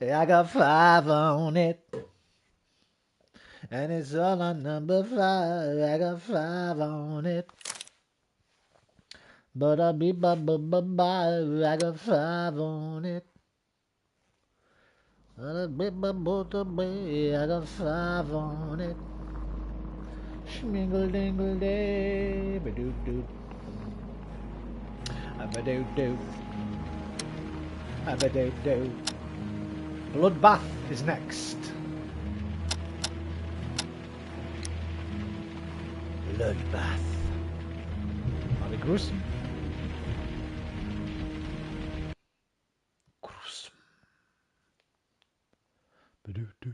I got 5 on it, and it's all on number 5. I got 5 on it. But I be I got 5 on it. I got 5 on it. Schmingle dingle day, ba doo doo, ba doo doo, ba doo doo. Bloodbath is next. Bloodbath. Are they gruesome? Gruesome. Ba doo doo.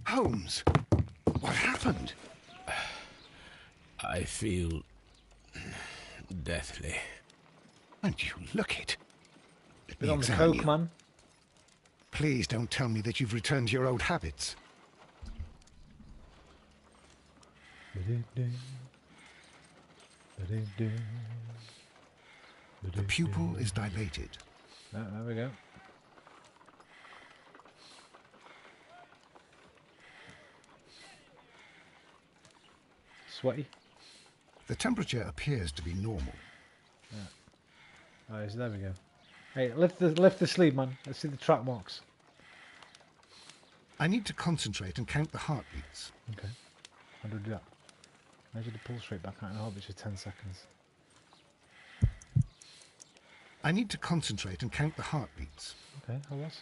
Holmes, what happened? I feel deathly. And you look it. Let Bit me on the examine coke, you. man. Please don't tell me that you've returned to your old habits. The pupil is dilated. Oh, there we go. Sweaty. The temperature appears to be normal. Yeah. Oh, there we go. Hey, lift the sleeve, man. Let's see the track marks. I need to concentrate and count the heartbeats. Okay. How do we do that? Measure the pulse rate back out in the heartbeats for 10 seconds. I need to concentrate and count the heartbeats. Okay, how was?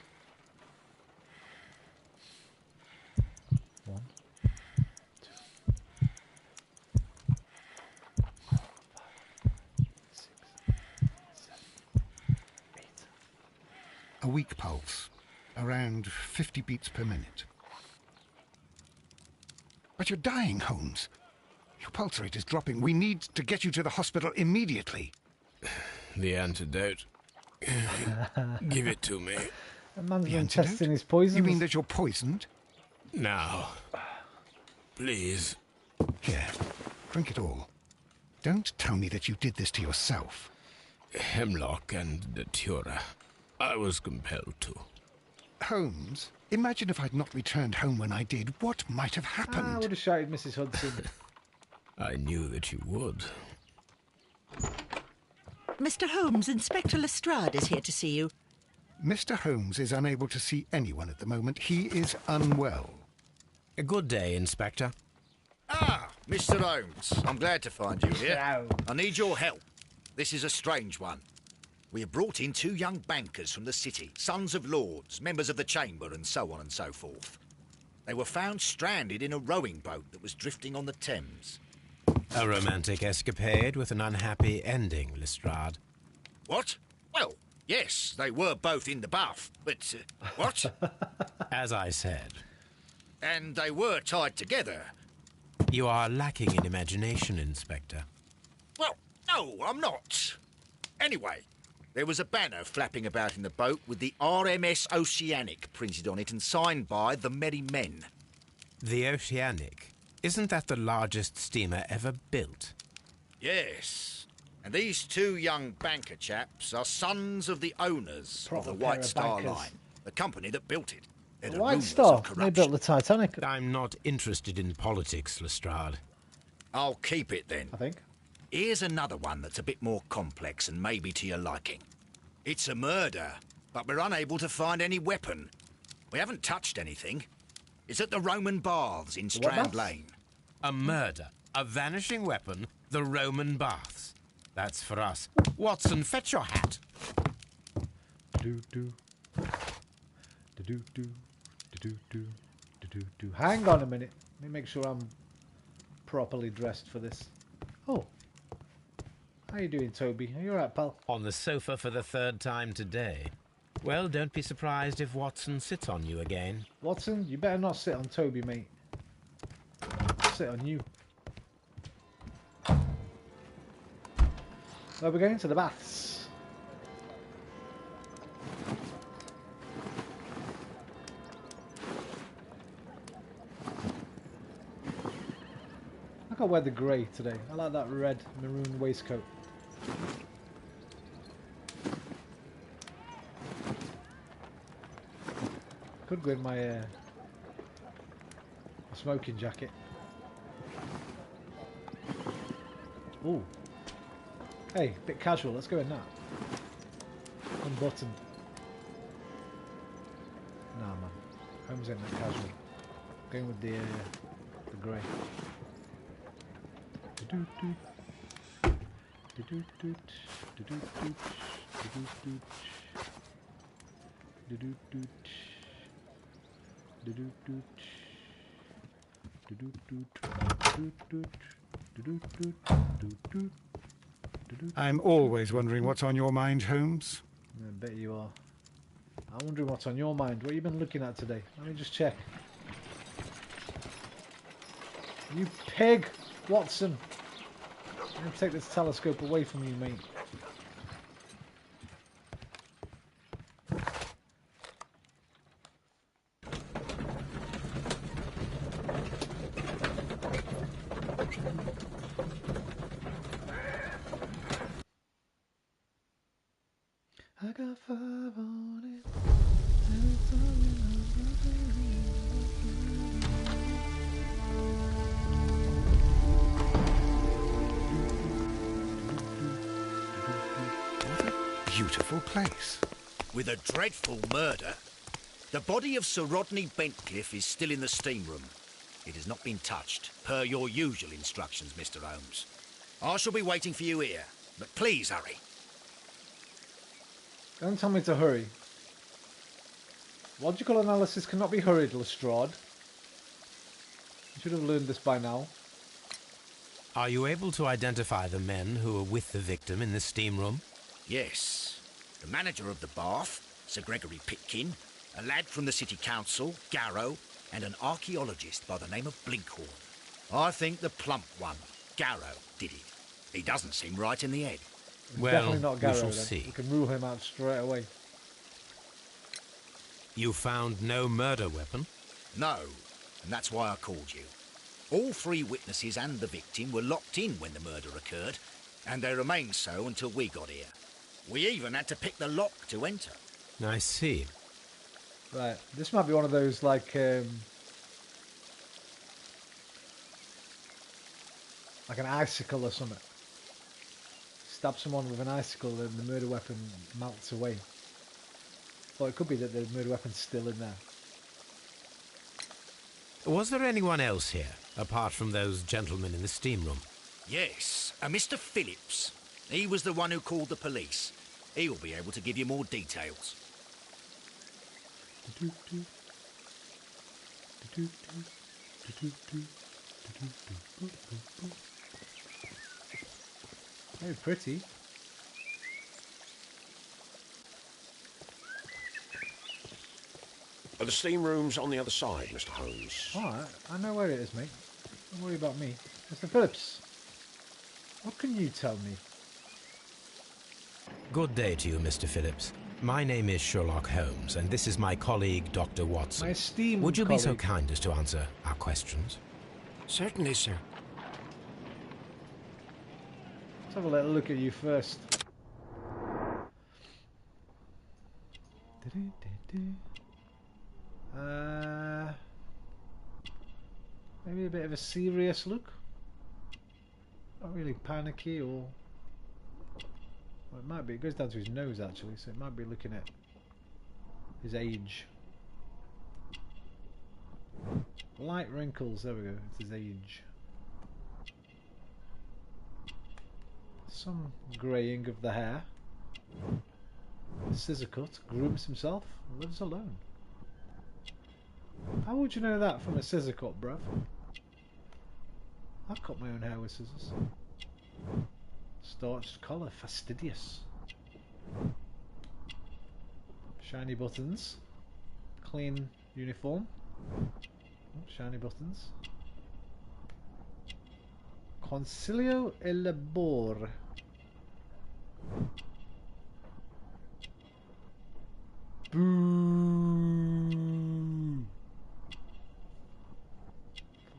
1, 2, 4, 5, 6, 7, 8. A weak pulse, around 50 beats per minute. But you're dying, Holmes. Your pulse rate is dropping. We need to get you to the hospital immediately. The antidote. Give it to me. A man's The been antidote? testing his poisons. You mean that you're poisoned? Now. Please. Here, drink it all. Don't tell me that you did this to yourself. Hemlock and datura. I was compelled to. Holmes, imagine if I'd not returned home when I did. What might have I happened? would have shouted Mrs. Hudson. I knew that you would. Mr. Holmes, Inspector Lestrade is here to see you. Mr. Holmes is unable to see anyone at the moment. He is unwell. A good day, Inspector. Ah, Mr. Holmes. I'm glad to find you here. Hello. I need your help. This is a strange one. We have brought in 2 young bankers from the city, sons of lords, members of the Chamber, and so on and so forth. They were found stranded in a rowing boat that was drifting on the Thames. A romantic escapade with an unhappy ending, Lestrade. What? Well, yes, they were both in the bath, but what? As I said, And they were tied together. you are lacking in imagination, Inspector. Well, no, I'm not. Anyway, there was a banner flapping about in the boat with the RMS Oceanic printed on it and signed by the Merry Men. The Oceanic. Isn't that the largest steamer ever built? Yes. And these two young banker chaps are sons of the owners Proper of the pair White of Star bankers. Line, the company that built it. They're The the White rumours Star. of They corruption. built the Titanic, I'm not interested in politics, Lestrade. I'll keep it then. I think. Here's another one that's a bit more complex and maybe to your liking. It's a murder, but we're unable to find any weapon. We haven't touched anything. It's at the Roman Baths in Strand baths? Lane. A murder, a vanishing weapon, the Roman baths. That's for us. Watson, fetch your hat. Do do. Do do do. Do do do do. Hang on a minute. Let me make sure I'm properly dressed for this. Oh. How you doing, Toby? Are you alright, pal? On the sofa for the third time today. Well, don't be surprised if Watson sits on you again. Watson, you better not sit on Toby, mate. Sit on you. Where are we going? To the baths. I could wear the grey today. I like that red maroon waistcoat. Could go in my smoking jacket. Ooh. Hey, bit casual. Let's go in that. Unbuttoned. Nah, man. Holmes ain't that casual. Going with the grey. I'm always wondering what's on your mind, Holmes. I bet you are. I'm wondering what's on your mind. What have you been looking at today? Let me just check. You pig! Watson! I'm going to take this telescope away from you, mate. I got 5 on it. Beautiful place. With a dreadful murder. The body of Sir Rodney Bentcliffe is still in the steam room. It has not been touched, per your usual instructions, Mr. Holmes. I shall be waiting for you here, but please hurry. Don't tell me to hurry. Logical analysis cannot be hurried, Lestrade. You should have learned this by now. Are you able to identify the men who were with the victim in the steam room? Yes. The manager of the bath, Sir Gregory Pitkin, a lad from the City Council, Garrow, and an archaeologist by the name of Blinkhorn. I think the plump one, Garrow, did it. He doesn't seem right in the head. Well, Definitely not Garrow, we shall then. see. We can rule him out straight away. You found no murder weapon? No, and that's why I called you. All 3 witnesses and the victim were locked in when the murder occurred, and they remained so until we got here. We even had to pick the lock to enter. I see. Right, this might be one of those, like an icicle or something. Stab someone with an icicle and the murder weapon melts away. Or it could be that the murder weapon's still in there. Was there anyone else here, apart from those gentlemen in the steam room? Yes, a Mr. Phillips. He was the one who called the police. He'll be able to give you more details. Very pretty. The steam room's on the other side, Mr. Holmes. Alright, I know where it is, mate. Don't worry about me. Mr. Phillips, what can you tell me? Good day to you, Mr. Phillips. My name is Sherlock Holmes, and this is my colleague, Dr. Watson. My esteemed Would you be so colleague. kind as to answer our questions? Certainly, sir. have a little look at you first. Maybe a bit of a serious look. Not really panicky or... Well, it might be. It goes down to his nose actually, so it might be looking at his age. Light wrinkles, there we go, it's his age. Some greying of the hair. Scissor cut, grooms himself, lives alone. How would you know that from a scissor cut, bruv? I cut my own hair with scissors. Starched collar, fastidious. Shiny buttons. Clean uniform. Shiny buttons. Consiglio e labor. Boo!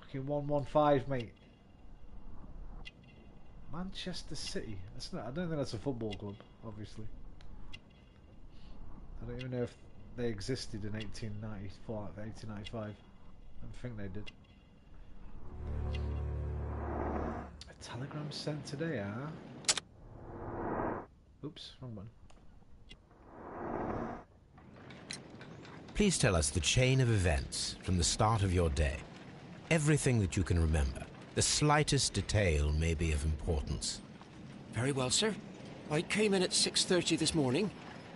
Fucking 115, mate. Manchester City. That's not. I don't think that's a football club, obviously. I don't even know if they existed in 1894, 1895. I don't think they did. A telegram sent today, huh? Oops, wrong one. Please tell us the chain of events from the start of your day. Everything that you can remember. The slightest detail may be of importance. Very well, sir. I came in at 6:30 this morning,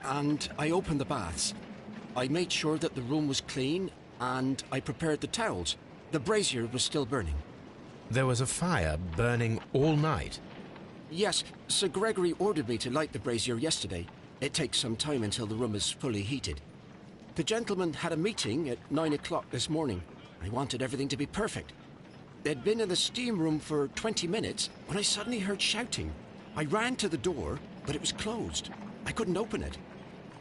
and I opened the baths. I made sure that the room was clean, and I prepared the towels. The brazier was still burning. There was a fire burning all night. Yes, Sir Gregory ordered me to light the brazier yesterday. It takes some time until the room is fully heated. The gentlemen had a meeting at 9 o'clock this morning. I wanted everything to be perfect. They'd been in the steam room for 20 minutes when I suddenly heard shouting. I ran to the door, but it was closed. I couldn't open it.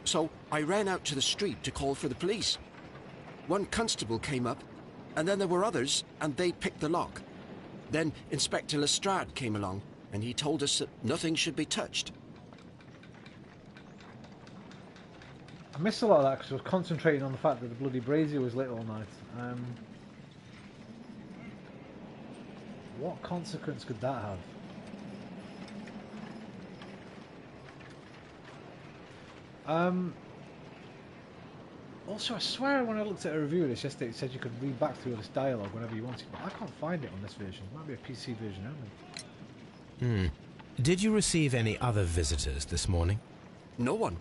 So I ran out to the street to call for the police. One constable came up, and then there were others, and they picked the lock. Then Inspector Lestrade came along, and he told us that nothing should be touched. I missed a lot of that because I was concentrating on the fact that the bloody brazier was lit all night. What consequence could that have? Also, I swear when I looked at a review of this yesterday, it said you could read back through all this dialogue whenever you wanted, but I can't find it on this version. It might be a PC version only. Did you receive any other visitors this morning? No one.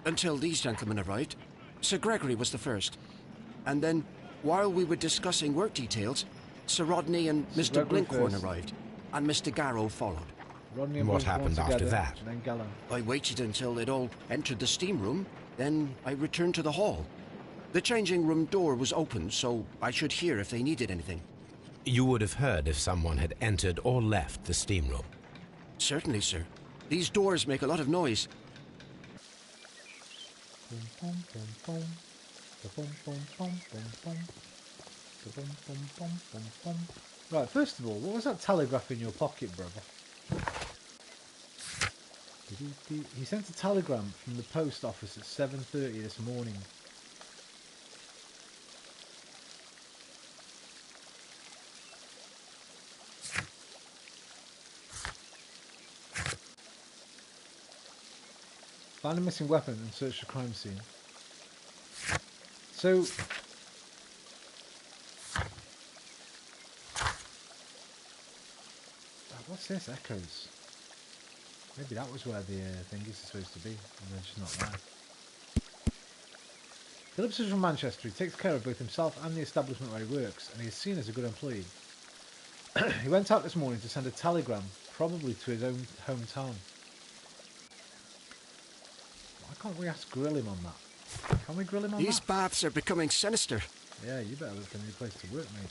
Until these gentlemen arrived. Sir Gregory was the first. And then, while we were discussing work details, Sir Rodney and Sir Mr. Gregory Blinkhorn first. arrived, and Mr. Garrow followed. Rodney and What Blinkhorn happened after together, that? and then Gallo. I waited until they'd all entered the steam room, then I returned to the hall. The changing room door was open, so I should hear if they needed anything. You would have heard if someone had entered or left the steam room. Certainly, sir. These doors make a lot of noise. Right, first of all, what was that telegraph in your pocket, brother? He sent a telegram from the post office at 7:30 this morning. Find a missing weapon and search the crime scene. So, what's this? Echoes. Maybe that was where the thing is supposed to be, and they're just not there. Phillips is from Manchester. He takes care of both himself and the establishment where he works, and he is seen as a good employee. He went out this morning to send a telegram, probably to his own hometown. Why can't we ask grill him on that? Can we grill him on These that? baths are becoming sinister. Yeah, you better look for a new place to work, mate.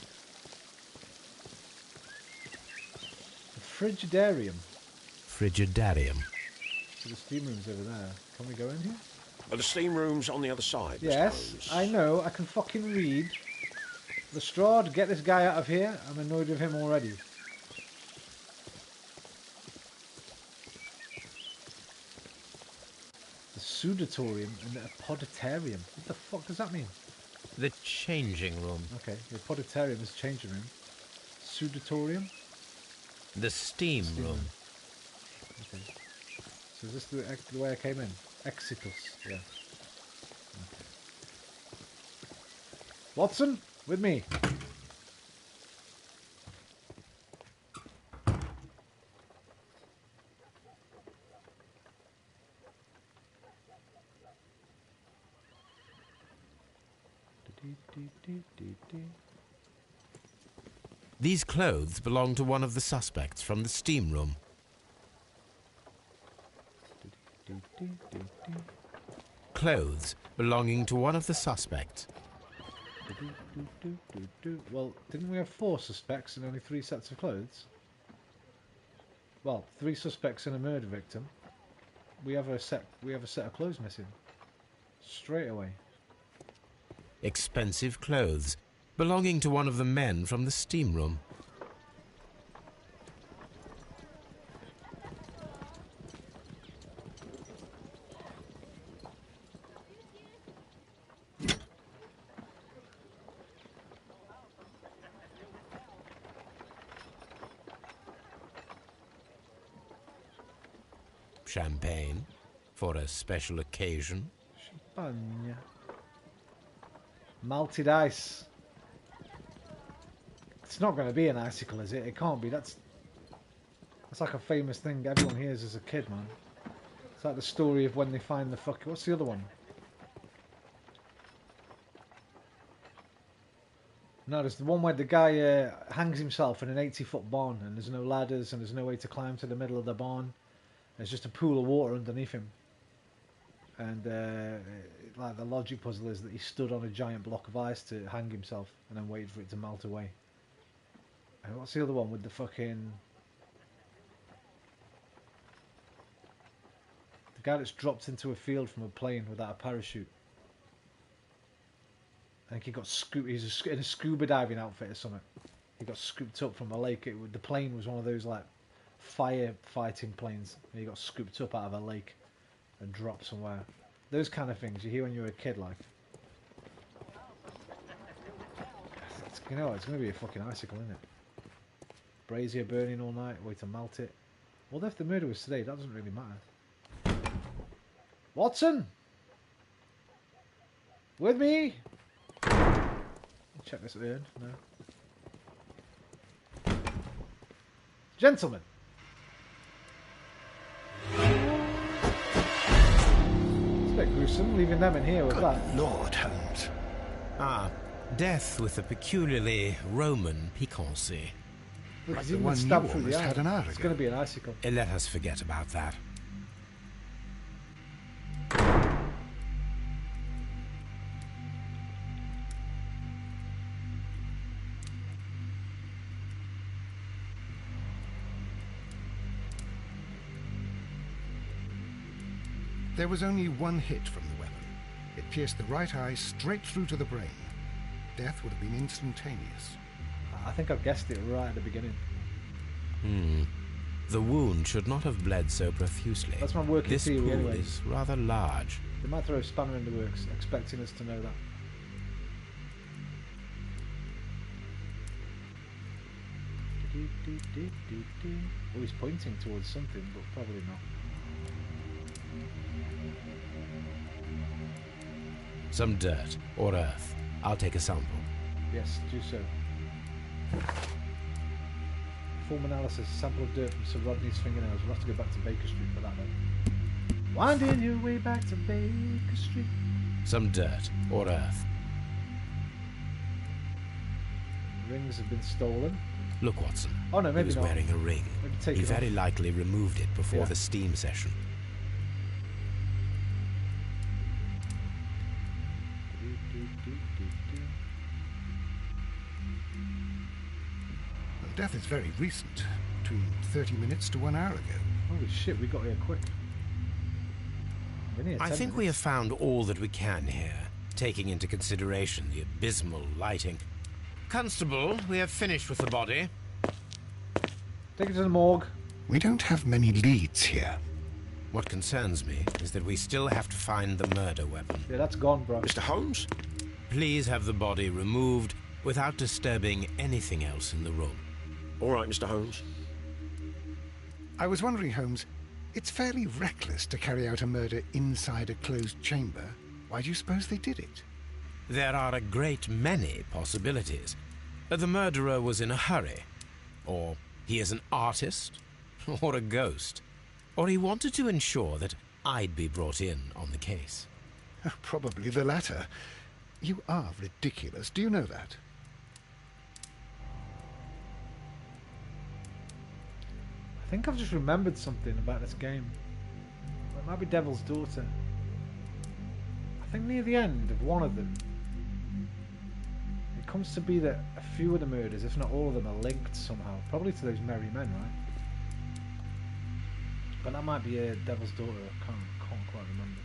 The Frigidarium. Frigidarium. So the steam room's over there. Can we go in here? The steam room's on the other side, Mr. Yes, Holmes. I know. I can fucking read. Lestrade, get this guy out of here. I'm annoyed with him already. Sudatorium and a poditarium. What the fuck does that mean? The changing room. Okay, the poditarium is changing room. Sudatorium? The steam room. Okay. So is this the way I came in? Exitus, yeah. Okay. Watson, with me. These clothes belong to one of the suspects from the steam room. Clothes belonging to one of the suspects. Well, didn't we have 4 suspects and only 3 sets of clothes? Well, 3 suspects and a murder victim. We have a set of clothes missing. Straight away. Expensive clothes belonging to one of the men from the steam room. Champagne for a special occasion. Champagne. Malted ice. It's not going to be an icicle, is it? It can't be. That's like a famous thing everyone hears as a kid, man. It's like the story of when they find the fuck. What's the other one? No, there's the one where the guy hangs himself in an 80-foot barn, and there's no ladders, and there's no way to climb to the middle of the barn. There's just a pool of water underneath him. And like the logic puzzle is that he stood on a giant block of ice to hang himself, and then waited for it to melt away. And what's the other one with the fucking... The guy that's dropped into a field from a plane without a parachute. I think he got scooped. He's in a scuba diving outfit or something. He got scooped up from a lake. The plane was one of those like firefighting planes. And he got scooped up out of a lake and dropped somewhere. Those kind of things you hear when you're a kid, like. You know, it's going to be a fucking icicle, isn't it? Brazier burning all night, way to melt it. Well, if the murder was today, that doesn't really matter. Watson! With me? Check this urn. No. Gentlemen. It's a bit gruesome, leaving them in here with that. Lord Holmes. Ah, death with a peculiarly Roman piquancy. Look, Like he's the even one been you stabbed through the almost eye. had an hour It's ago. going to be an icicle. Let us forget about that. There was only one hit from the weapon. It pierced the right eye straight through to the brain. Death would have been instantaneous. I think I've guessed it right at the beginning. The wound should not have bled so profusely. That's my working This theory pool anyway. is rather large. They might throw a spanner in the works, expecting us to know that. Oh, he's pointing towards something, but probably not. Some dirt or earth. I'll take a sample. Yes, do so. Form analysis, sample of dirt from Sir Rodney's fingernails. We'll have to go back to Baker Street for that though. Winding your way back to Baker Street. Some dirt or earth. Rings have been stolen. Look, Watson. Oh no, maybe he was not. wearing a ring. Maybe take He it very off. likely removed it before Yeah. the steam session. Well, death is very recent. Between 30 minutes to 1 hour ago. Holy shit, we got here quick. Been here I 10 think we have minutes. found all that we can here, taking into consideration the abysmal lighting. Constable, we have finished with the body. Take it to the morgue. We don't have many leads here. What concerns me is that we still have to find the murder weapon. Yeah, that's gone, bro. Mr. Holmes? Please have the body removed without disturbing anything else in the room. All right, Mr. Holmes. I was wondering, Holmes, it's fairly reckless to carry out a murder inside a closed chamber. Why do you suppose they did it? There are a great many possibilities. The murderer was in a hurry, or he is an artist, or a ghost, or he wanted to ensure that I'd be brought in on the case. Probably the latter. You are ridiculous. Do you know that? I think I've just remembered something about this game. It might be Devil's Daughter. I think near the end of one of them, it comes to be that a few of the murders, if not all of them, are linked somehow. Probably to those merry men, right? But that might be a Devil's Daughter. I can't quite remember.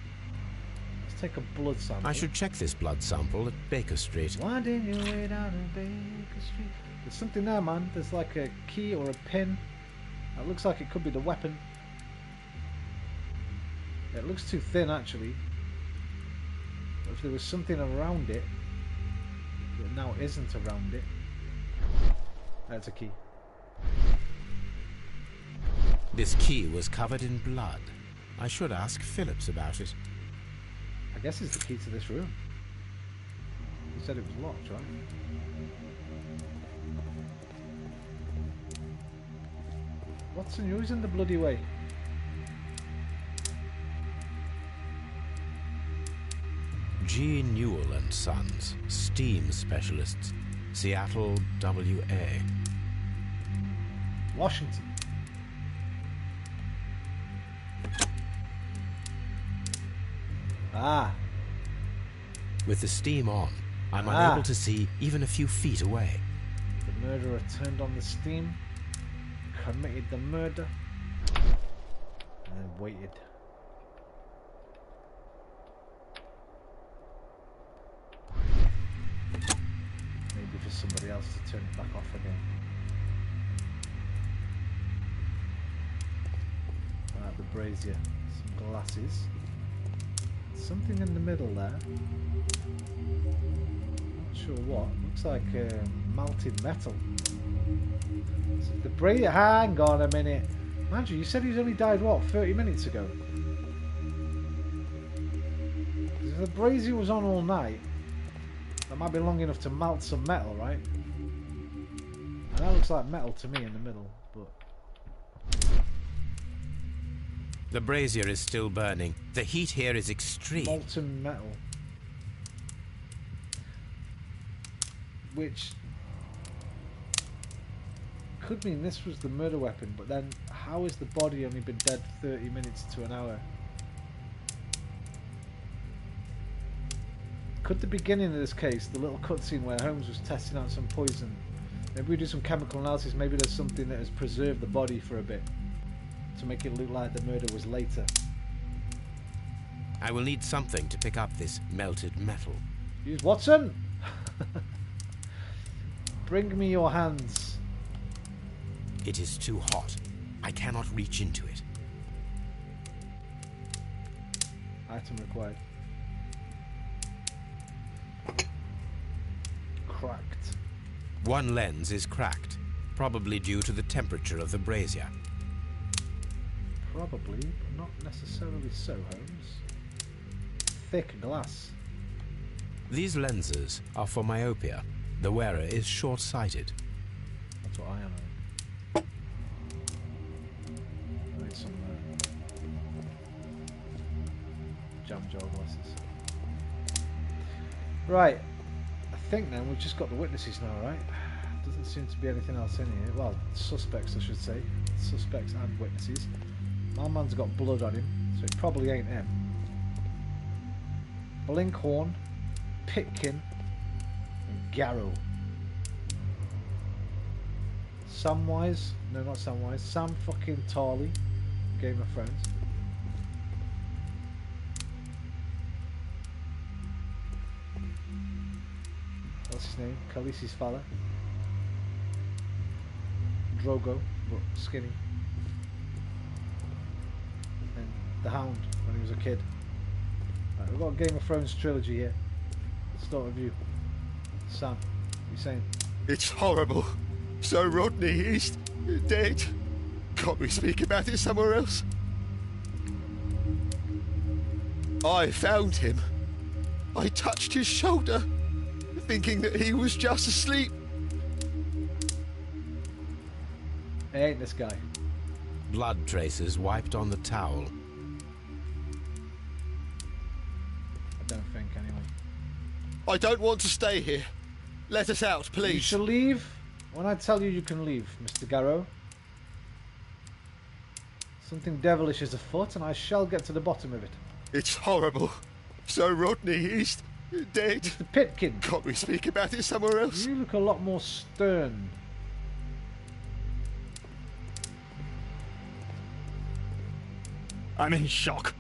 Let's take a blood sample. I should check this blood sample at Baker Street. Winding your way down to Baker Street. There's something there, man. There's like a key or a pin. That looks like it could be the weapon. It looks too thin, actually. But if there was something around it that now isn't around it, that's a key. This key was covered in blood. I should ask Phillips about it. I guess it's the key to this room. He said it was locked, right? Watson, you're always in the bloody way. G. Newell and Sons, steam specialists, Seattle, WA. Washington. Ah. With the steam on, I'm unable to see even a few feet away. The murderer turned on the steam, committed the murder, and then waited. Maybe for somebody else to turn it back off again. Right, the brazier, some glasses, something in the middle there. Not sure what. Looks like melted metal. So the brazier. Hang on a minute, Andrew. You said he's only died what, 30 minutes ago? If the brazier was on all night, that might be long enough to melt some metal, right? And that looks like metal to me in the middle, but The brazier is still burning. The heat here is extreme. molten metal. Which could mean this was the murder weapon, but then how has the body only been dead 30 minutes to an hour? Could the beginning of this case, the little cutscene where Holmes was testing out some poison, maybe we do some chemical analysis, maybe there's something that has preserved the body for a bit to make it look like the murder was later. I will need something to pick up this melted metal. Use Watson! Bring me your hands. It is too hot. I cannot reach into it. Item required. Cracked. One lens is cracked, probably due to the temperature of the brazier. Probably, but not necessarily so, Holmes. Thick glass. These lenses are for myopia. The wearer is short-sighted. That's what I am. I need some jam jar glasses. Right. I think then we've just got the witnesses now, right? Doesn't seem to be anything else in here. Well, suspects, I should say. Suspects and witnesses. My man's got blood on him, so it probably ain't him. Blinkhorn, Pitkin, and Garrow. Samwise, no, not Samwise, Sam fucking Tarley, Game of Thrones. What's his name? Khaleesi's fella. Drogo, but skinny. And the Hound when he was a kid. Right, we've got a Game of Thrones trilogy here. Let's start with you. Sam, what are you saying? It's horrible. So Rodney is dead. Can't we speak about it somewhere else? I found him. I touched his shoulder, thinking that he was just asleep. It ain't this guy. Blood traces wiped on the towel. I don't think, anyway. I don't want to stay here. Let us out, please. You shall leave when I tell you you can leave, Mr. Garrow. Something devilish is afoot, and I shall get to the bottom of it. It's horrible. So Rodney is dead. Mr. Pitkin, Can't we speak about it somewhere else? you look a lot more stern. I'm in shock.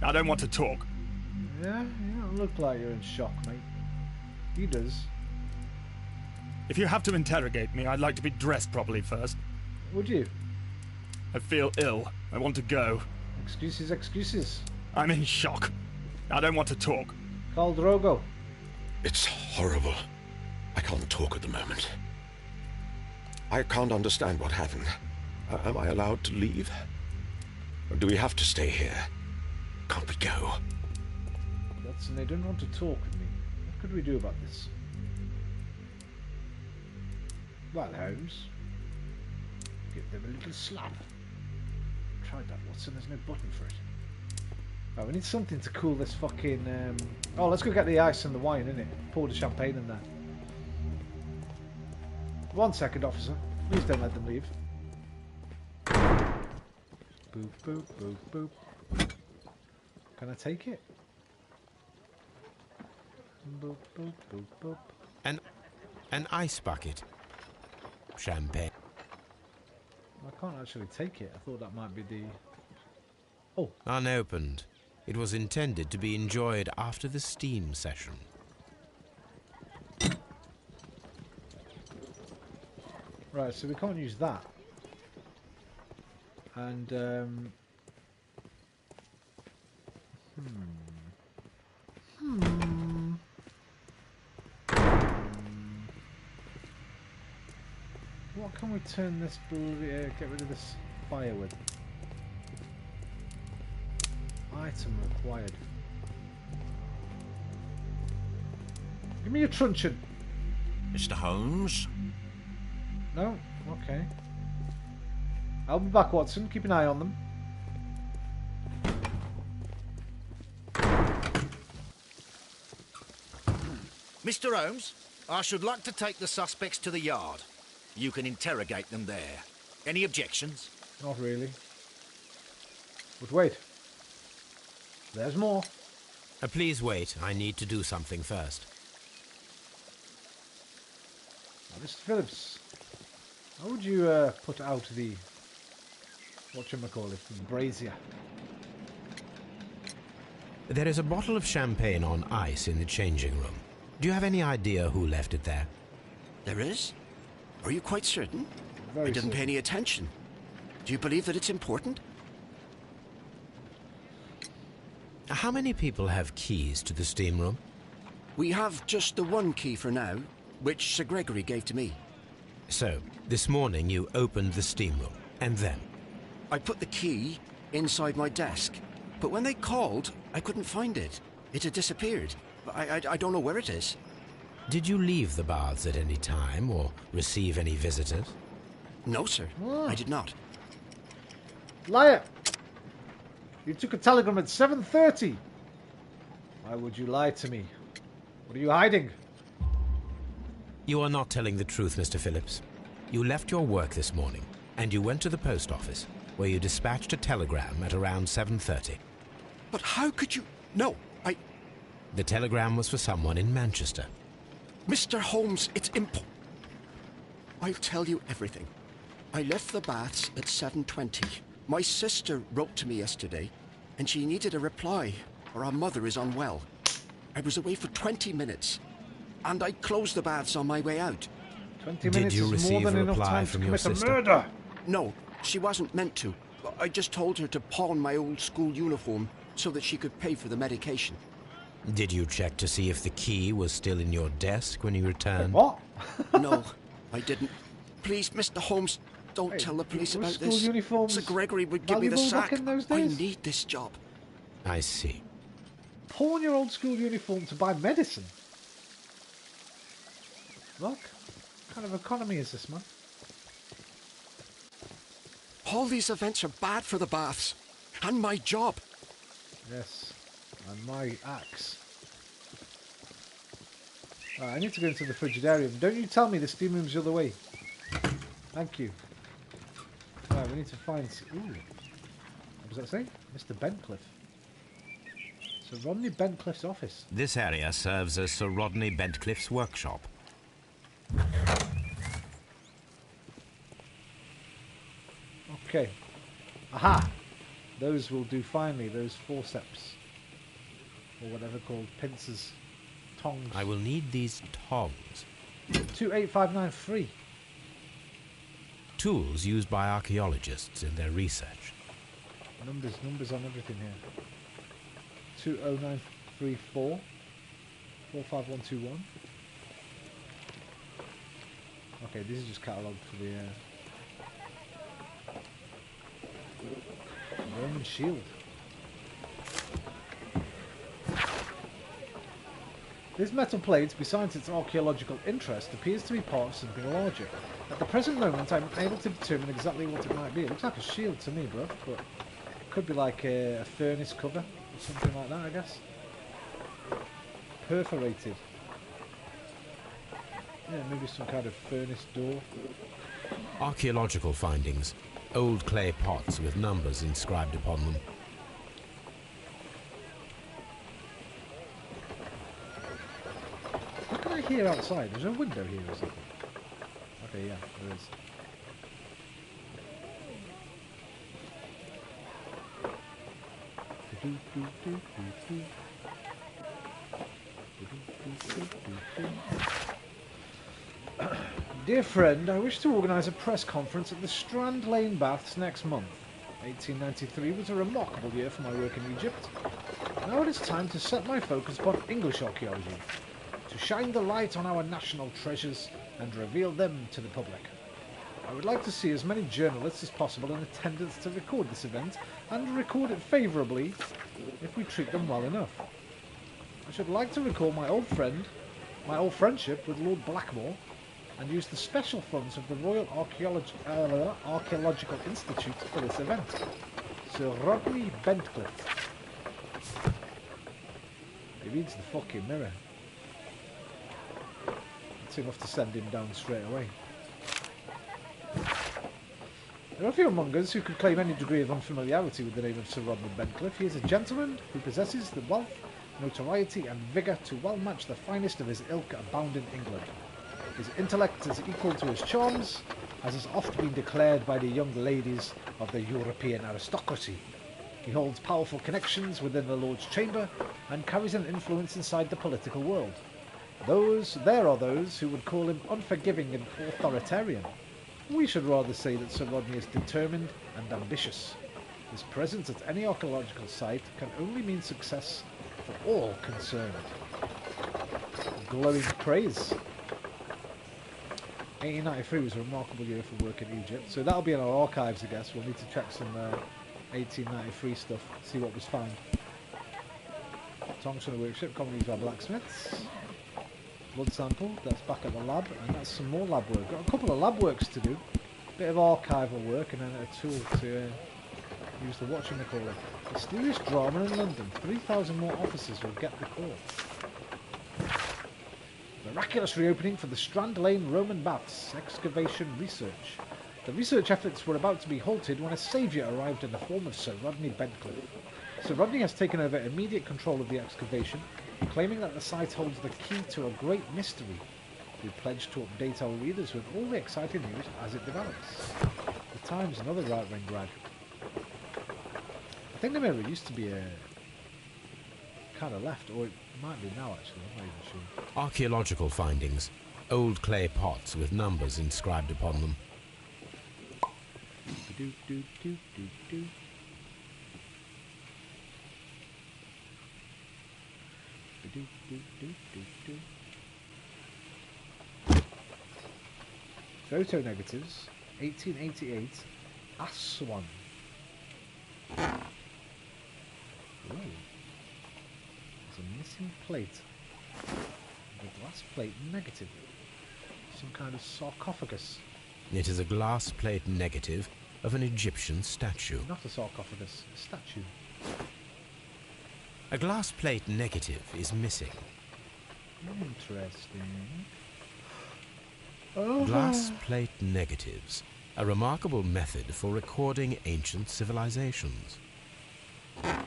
I don't want to talk. Yeah, you don't look like you're in shock, mate. He does. If you have to interrogate me, I'd like to be dressed properly first. Would you? I feel ill. I want to go. Excuses, excuses. I'm in shock. I don't want to talk. Call Drogo. It's horrible. I can't talk at the moment. I can't understand what happened. Am I allowed to leave? Or do we have to stay here? Can't we go? Watson, they don't want to talk with me. What could we do about this? Well, Holmes. Give them a little slap. Tried that, Watson. There's no button for it. Right, we need something to cool this fucking... Oh, let's go get the ice and the wine, innit? Pour the champagne in there. 1 second, officer. Please don't let them leave. Boop, boop, boop, boop. Can I take it? Boop, boop, boop, boop. An ice bucket. Champagne. I can't actually take it. I thought that might be the... Oh. Unopened. It was intended to be enjoyed after the steam session. Right, so we can't use that. And, What can we turn this get rid of this fire with? Item required. Give me a truncheon. Mr. Holmes? No? Okay. I'll be back, Watson. Keep an eye on them. Mr. Holmes, I should like to take the suspects to the yard. You can interrogate them there. Any objections? Not really. But wait. There's more. Please wait. I need to do something first. Now, Mr. Phillips, how would you put out the... whatchamacallit, the brazier? There is a bottle of champagne on ice in the changing room. Do you have any idea who left it there? There is? Are you quite certain? Very I didn't pay certain. any attention. Do you believe that it's important? How many people have keys to the steam room? We have just the one key for now, which Sir Gregory gave to me. So, this morning you opened the steam room, and then? I put the key inside my desk, but when they called, I couldn't find it. It had disappeared. I don't know where it is. Did you leave the baths at any time, or receive any visitors? No, sir. I did not. Liar! You took a telegram at 7:30. Why would you lie to me? What are you hiding? You are not telling the truth, Mr. Phillips. You left your work this morning, and you went to the post office, where you dispatched a telegram at around 7:30. But how could you... No, The telegram was for someone in Manchester. Mr. Holmes, it's I'll tell you everything. I left the baths at 7:20. My sister wrote to me yesterday, and she needed a reply, or our mother is unwell. I was away for 20 minutes, and I closed the baths on my way out. 20 Did minutes you is receive more than a enough reply time to from your commit a sister? murder. No, she wasn't meant to. I just told her to pawn my old school uniform so that she could pay for the medication. Did you check to see if the key was still in your desk when you returned? What? No, I didn't. Please, Mr. Holmes, don't Hey, tell the police were about school this. uniforms Sir Gregory would give me the valuable back sack. in those I days? need this job. I see. Pawn your old school uniform to buy medicine? Look, what kind of economy is this, man? All these events are bad for the baths. And my job. Yes, and my axe. Right, I need to go into the frigidarium. Don't you tell me the steam room's the other way. Thank you. Right, we need to find... Ooh. What does that say? Mr. Bentcliffe. So Rodney Bentcliffe's office. This area serves as Sir Rodney Bentcliffe's workshop. Okay. Aha! Those will do finely, those forceps. Or whatever called pincers. Tongs. I will need these tongs. 28593. Tools used by archaeologists in their research. Numbers on everything here. 20934. 45121. Okay, this is just catalogued for the Roman shield. This metal plate, besides its archaeological interest, appears to be part of something larger. At the present moment, I'm unable to determine exactly what it might be. It looks like a shield to me, bro, but it could be like a furnace cover or something like that, I guess. Perforated. Yeah, maybe some kind of furnace door. Archaeological findings. Old clay pots with numbers inscribed upon them. What can I hear outside? There's a window here or something. Okay, yeah, there is. Dear friend, I wish to organise a press conference at the Strand Lane Baths next month. 1893 was a remarkable year for my work in Egypt. Now it is time to set my focus upon English archaeology, to shine the light on our national treasures and reveal them to the public. I would like to see as many journalists as possible in attendance to record this event, and record it favourably if we treat them well enough. I should like to recall my old friendship with Lord Blackmore, and use the special funds of the Royal Archaeological Institute for this event. Sir Rodney Bentcliffe. He reads the fucking mirror. That's enough to send him down straight away. There are a few among us who could claim any degree of unfamiliarity with the name of Sir Rodney Bentcliffe. He is a gentleman who possesses the wealth, notoriety and vigour to well match the finest of his ilk abound in England. His intellect is equal to his charms, as has oft been declared by the young ladies of the European aristocracy. He holds powerful connections within the Lord's Chamber and carries an influence inside the political world. There are those who would call him unforgiving and authoritarian. We should rather say that Sir Rodney is determined and ambitious. His presence at any archaeological site can only mean success for all concerned. Glowing praise. 1893 was a remarkable year for work in Egypt, so that'll be in our archives, I guess. We'll need to check some 1893 stuff, see what was found. Tongs from the workshop, commonly used by blacksmiths. Blood sample, that's back at the lab, and that's some more lab work. Got a couple of lab works to do, bit of archival work, and then a tool to use the whatchamacallit. Mysterious drama in London, 3,000 more officers will get the call. Miraculous reopening for the Strand Lane Roman Baths. Excavation research. The research efforts were about to be halted when a saviour arrived in the form of Sir Rodney Bentcliffe. Sir Rodney has taken over immediate control of the excavation, claiming that the site holds the key to a great mystery. We pledge to update our readers with all the exciting news as it develops. The Times, another right-wing rag. I think the Mirror used to be a kind of left, or it might be now actually, I'm not even sure. Archaeological findings. Old clay pots with numbers inscribed upon them. Do do do do do. Do do do do do. Photo negatives, 1888, Aswan. Ooh. There's a missing plate. The glass plate negative. Some kind of sarcophagus. It is a glass plate negative of an Egyptian statue. Not a sarcophagus, a statue. A glass plate negative is missing. Interesting. Oh. Glass plate negatives, a remarkable method for recording ancient civilizations. Nothing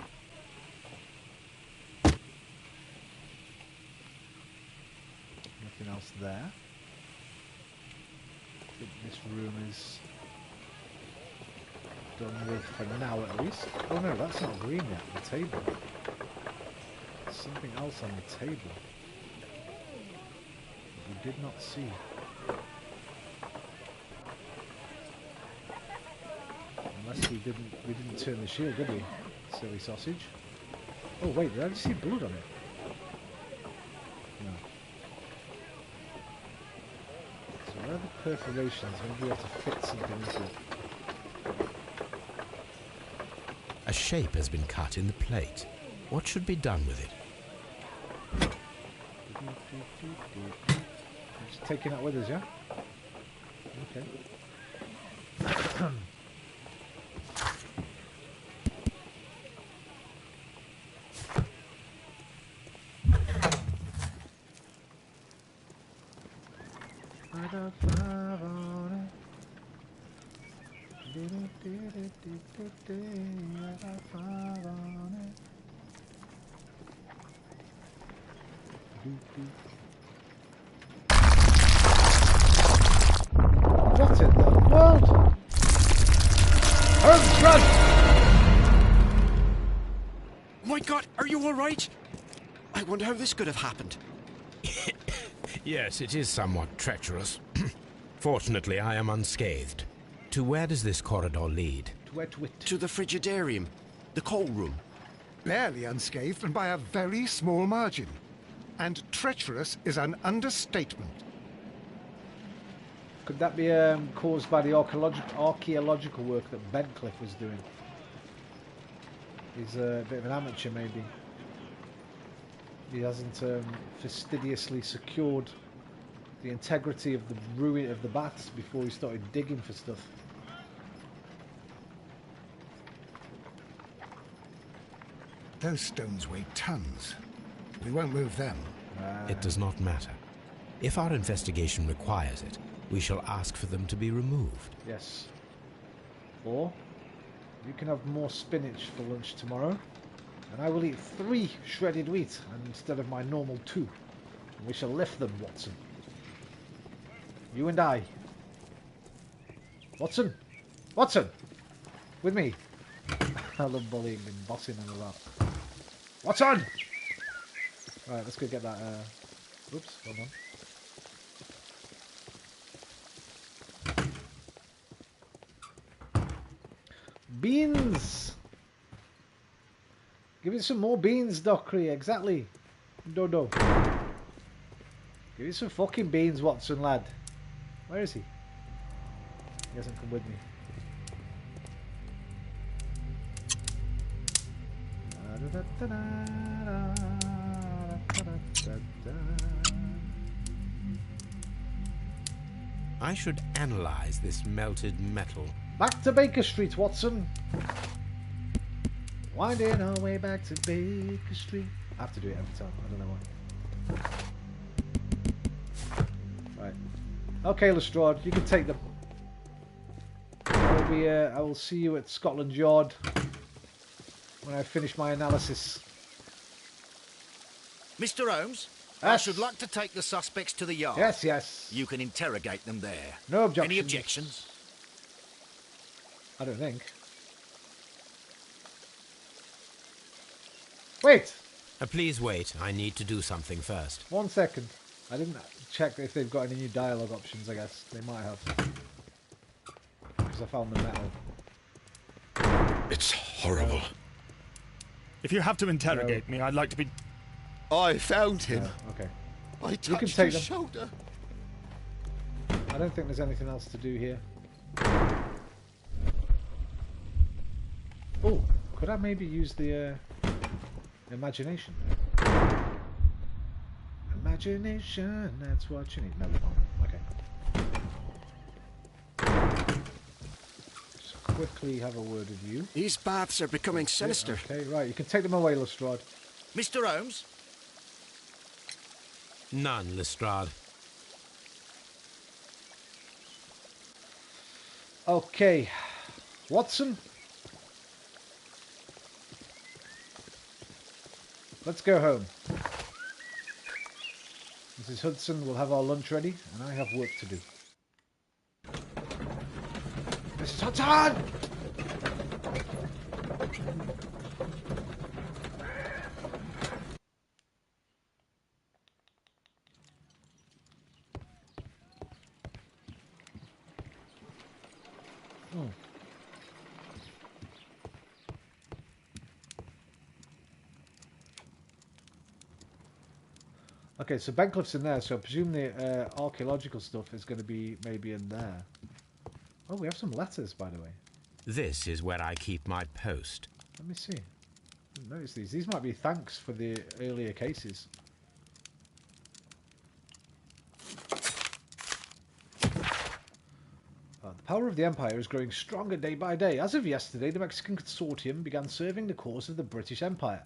else there. I think this room is done with for now at least. Oh no, that's not green yet, the table. There's something else on the table that we did not see. Unless we didn't turn the shield, did we? Silly sausage. Oh wait, did I just see blood on it? No. So where are the perforations? Maybe we have to fit something into it. A shape has been cut in the plate. What should be done with it? Just taking that with us, yeah? Okay. What in the world? Holmes, run! My God, are you all right? I wonder how this could have happened. Yes, it is somewhat treacherous. Fortunately, I am unscathed. To where does this corridor lead? To where to it? To the frigidarium, the coal room. Barely unscathed and by a very small margin. And treacherous is an understatement. Could that be caused by the archaeological work that Bentcliffe was doing? He's a bit of an amateur, maybe. He hasn't fastidiously secured the integrity of the ruin of the baths before he started digging for stuff. Those stones weigh tons. We won't move them. It does not matter. If our investigation requires it, we shall ask for them to be removed. Yes. Or you can have more spinach for lunch tomorrow, and I will eat 3 shredded wheat instead of my normal 2. And we shall lift them, Watson. You and I. Watson! Watson! With me. I love bullying and bossing and all that. Watson! Right, let's go get that. Oops, hold on. Beans! Give it some more beans, Dockery, exactly. Dodo. Give it some fucking beans, Watson, lad. Where is he? He hasn't come with me. I should analyze this melted metal. Back to Baker Street, Watson. Winding our way back to Baker Street. I have to do it every time. I don't know why. Right. Okay, Lestrade, you can take them. I will see you at Scotland Yard when I finish my analysis. Mr. Holmes, Yes. I should like to take the suspects to the yard. Yes, yes. You can interrogate them there. No objections. Any objections? I don't think. Wait! Please wait. I need to do something first. 1 second. I didn't check if they've got any new dialogue options, I guess. They might have. because I found the metal. It's horrible. If you have to interrogate me, I'd like to be... I found him. No, okay. I You can touched take his them. shoulder. I don't think there's anything else to do here. Oh, could I maybe use the imagination? Imagination, that's what you need. No, we can't. Okay. Just quickly have a word with you. These baths are becoming sinister. Okay, right. You can take them away, Lestrade. Mr. Holmes? None, Lestrade. Okay. Watson? Let's go home. Mrs. Hudson will have our lunch ready, and I have work to do. Mrs. Hudson! Oh. Okay, so Bencliff's in there, so I presume the archaeological stuff is going to be maybe in there. Oh, we have some letters, by the way. This is where I keep my post. Let me see. Didn't notice these. These might be thanks for the earlier cases. The power of the Empire is growing stronger day by day. As of yesterday, the Mexican Consortium began serving the cause of the British Empire.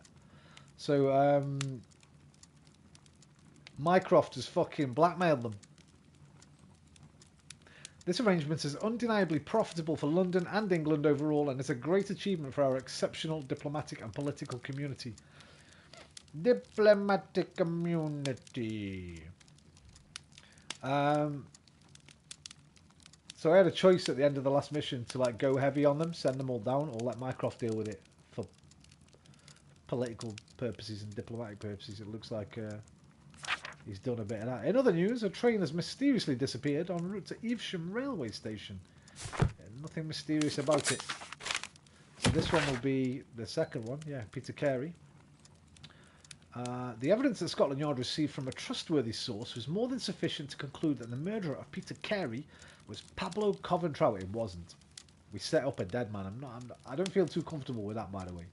So, Mycroft has fucking blackmailed them. This arrangement is undeniably profitable for London and England overall, and is a great achievement for our exceptional diplomatic and political community. Diplomatic community. So I had a choice at the end of the last mission to like go heavy on them, send them all down, or let Mycroft deal with it for political purposes and diplomatic purposes. It looks like he's done a bit of that. In other news, a train has mysteriously disappeared en route to Evesham railway station. Nothing mysterious about it. So this one will be the second one. Yeah, Peter Carey. The evidence that Scotland Yard received from a trustworthy source was more than sufficient to conclude that the murderer of Peter Carey was Pablo Coventrow. It wasn't. We set up a dead man. I don't feel too comfortable with that, by the way.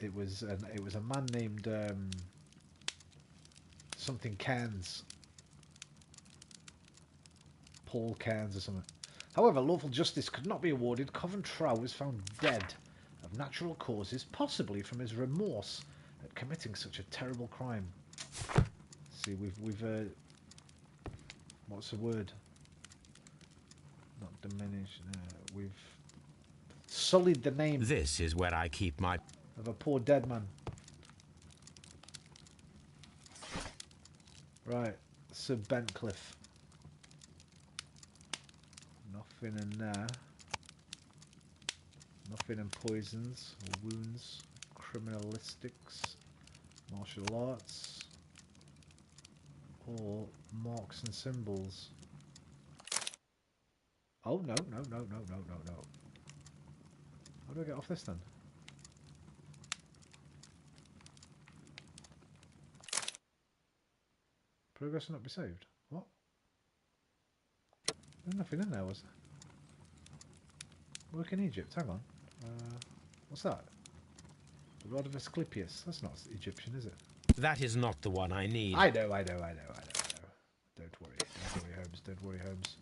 It was a man named something Cairns, Paul Cairns or something. However, lawful justice could not be awarded. Coventrow was found dead of natural causes, possibly from his remorse at committing such a terrible crime. See, we've what's the word? Not diminished. We've sullied the name. This is where I keep my... of a poor dead man. Right, Sir Bentcliffe. Nothing in there. Nothing in poisons or wounds. Criminalistics, martial arts, or marks and symbols. Oh, no. How do I get off this then? Progress will not be saved. What? There's nothing in there, was there? Work in Egypt, hang on. What's that? The Rod of Asclepius. That's not Egyptian, is it? That is not the one I need. I know. Don't worry. Don't worry, Holmes.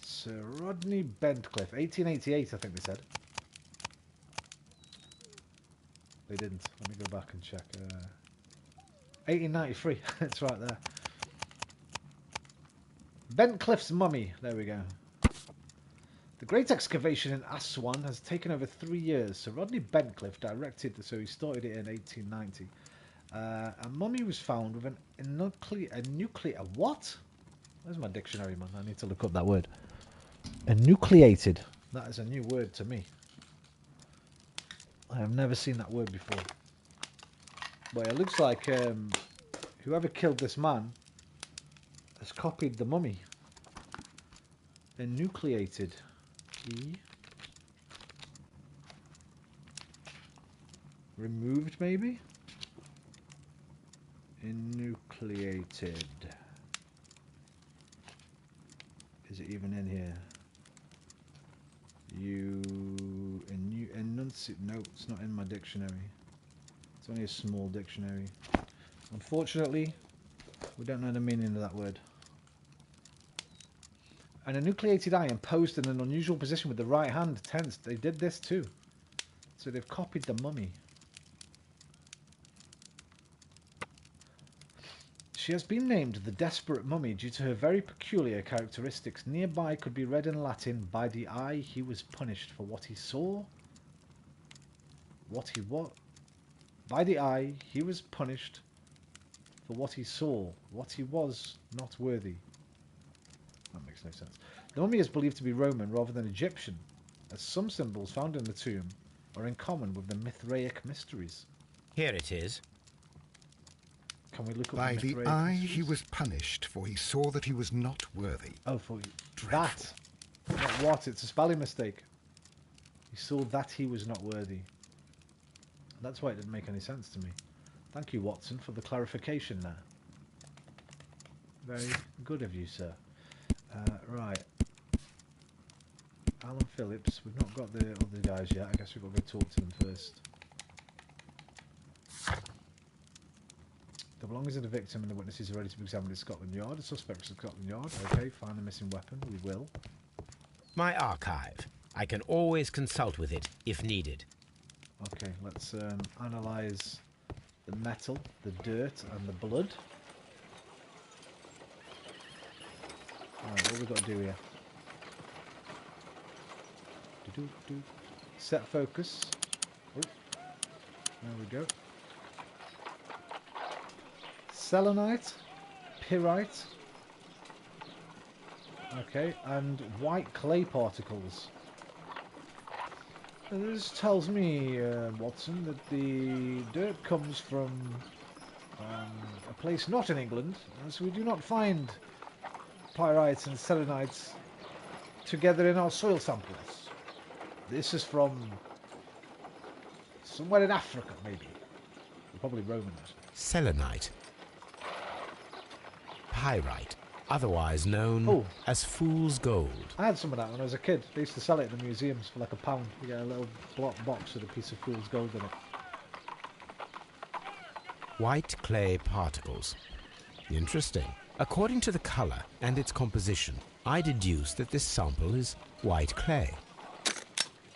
Sir Rodney Bentcliffe. 1888, I think they said. They didn't. Let me go back and check. 1893. It's right there. Bentcliffe's mummy. There we go. The great excavation in Aswan has taken over 3 years. Sir Rodney Bentcliffe directed, so he started it in 1890. A mummy was found with a nuclear... What? Where's my dictionary, man? I need to look up that word. Enucleated. That is a new word to me. I have never seen that word before. But it looks like whoever killed this man has copied the mummy. Enucleated. Key. Removed, maybe? Enucleated. Is it even in here? Enunciate. No, it's not in my dictionary. It's only a small dictionary. Unfortunately, we don't know the meaning of that word. And a nucleated eye and posed in an unusual position with the right hand tensed. They did this too. So they've copied the mummy. She has been named the Desperate Mummy due to her very peculiar characteristics. Nearby could be read in Latin, by the eye he was punished for what he saw. What he what? By the eye he was punished for what he saw. What he was not worthy. That makes no sense. The mummy is believed to be Roman rather than Egyptian, as some symbols found in the tomb are in common with the Mithraic mysteries. Here it is. Can we look up By the the eye he was punished, for he saw that he was not worthy. Oh, for Dreadful. that. Not what? It's a spelling mistake. He saw that he was not worthy. That's why it didn't make any sense to me. Thank you, Watson, for the clarification there. Very good of you, sir. Right. Alan Phillips. We've not got the other guys yet. I guess we've got to go talk to them first. The belongings of the victim and the witnesses are ready to be examined at Scotland Yard. The suspects at Scotland Yard. Okay, find the missing weapon. We will. My archive. I can always consult with it if needed. Okay, let's analyse the metal, the dirt and the blood. Alright, what have we got to do here? Set focus. Oh, there we go. Selenite, pyrite. Okay, and white clay particles. This tells me, Watson, that the dirt comes from a place not in England, as we do not find pyrites and selenites together in our soil samples. This is from somewhere in Africa, maybe. Probably Roman. Selenite. Pyrite, otherwise known as fool's gold. I had some of that when I was a kid. They used to sell it in the museums for like £1. You get a little box with a piece of fool's gold in it. White clay particles. Interesting. According to the colour and its composition, I deduce that this sample is white clay.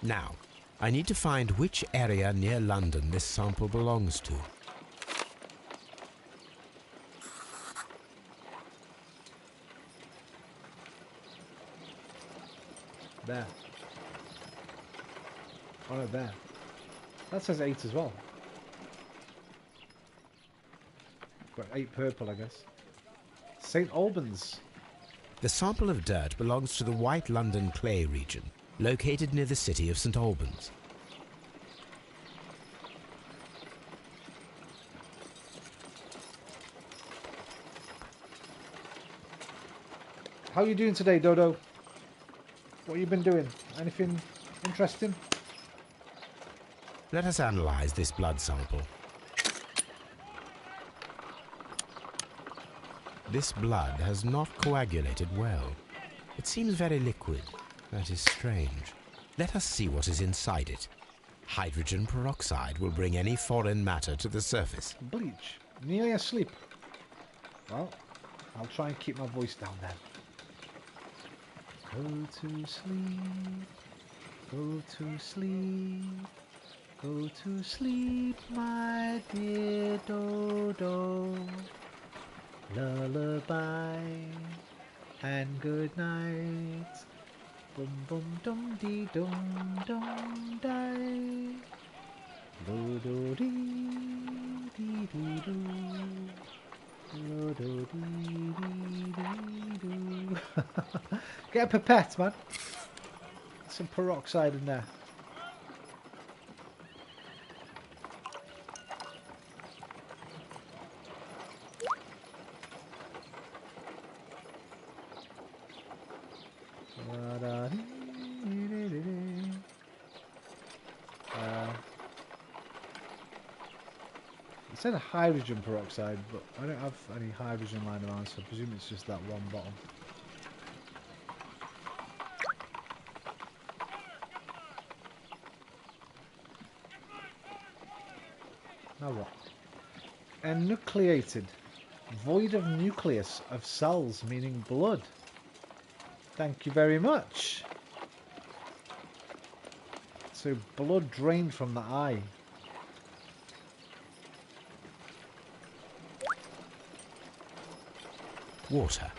Now, I need to find which area near London this sample belongs to. There. Oh no, there. That says 8 as well. Got 8 purple, I guess. St. Albans. The sample of dirt belongs to the White London clay region, located near the city of St. Albans. How are you doing today, Dodo? What have you been doing? Anything interesting? Let us analyze this blood sample. This blood has not coagulated well. It seems very liquid. That is strange. Let us see what is inside it. Hydrogen peroxide will bring any foreign matter to the surface. Bleach. Nearly asleep. Well, I'll try and keep my voice down then. Go to sleep. Go to sleep. Go to sleep, my dear Dodo. Lullaby and good night. Bum bum dum dee dum dum die. Do do dee dee dee do. Do do dee dee dee do. Get a pipette, man. Some peroxide in there. It said hydrogen peroxide, but I don't have any hydrogen lying around, so I presume it's just that one bottle. Now what? Enucleated. Void of nucleus of cells, meaning blood. Thank you very much. So blood drained from the eye. Water.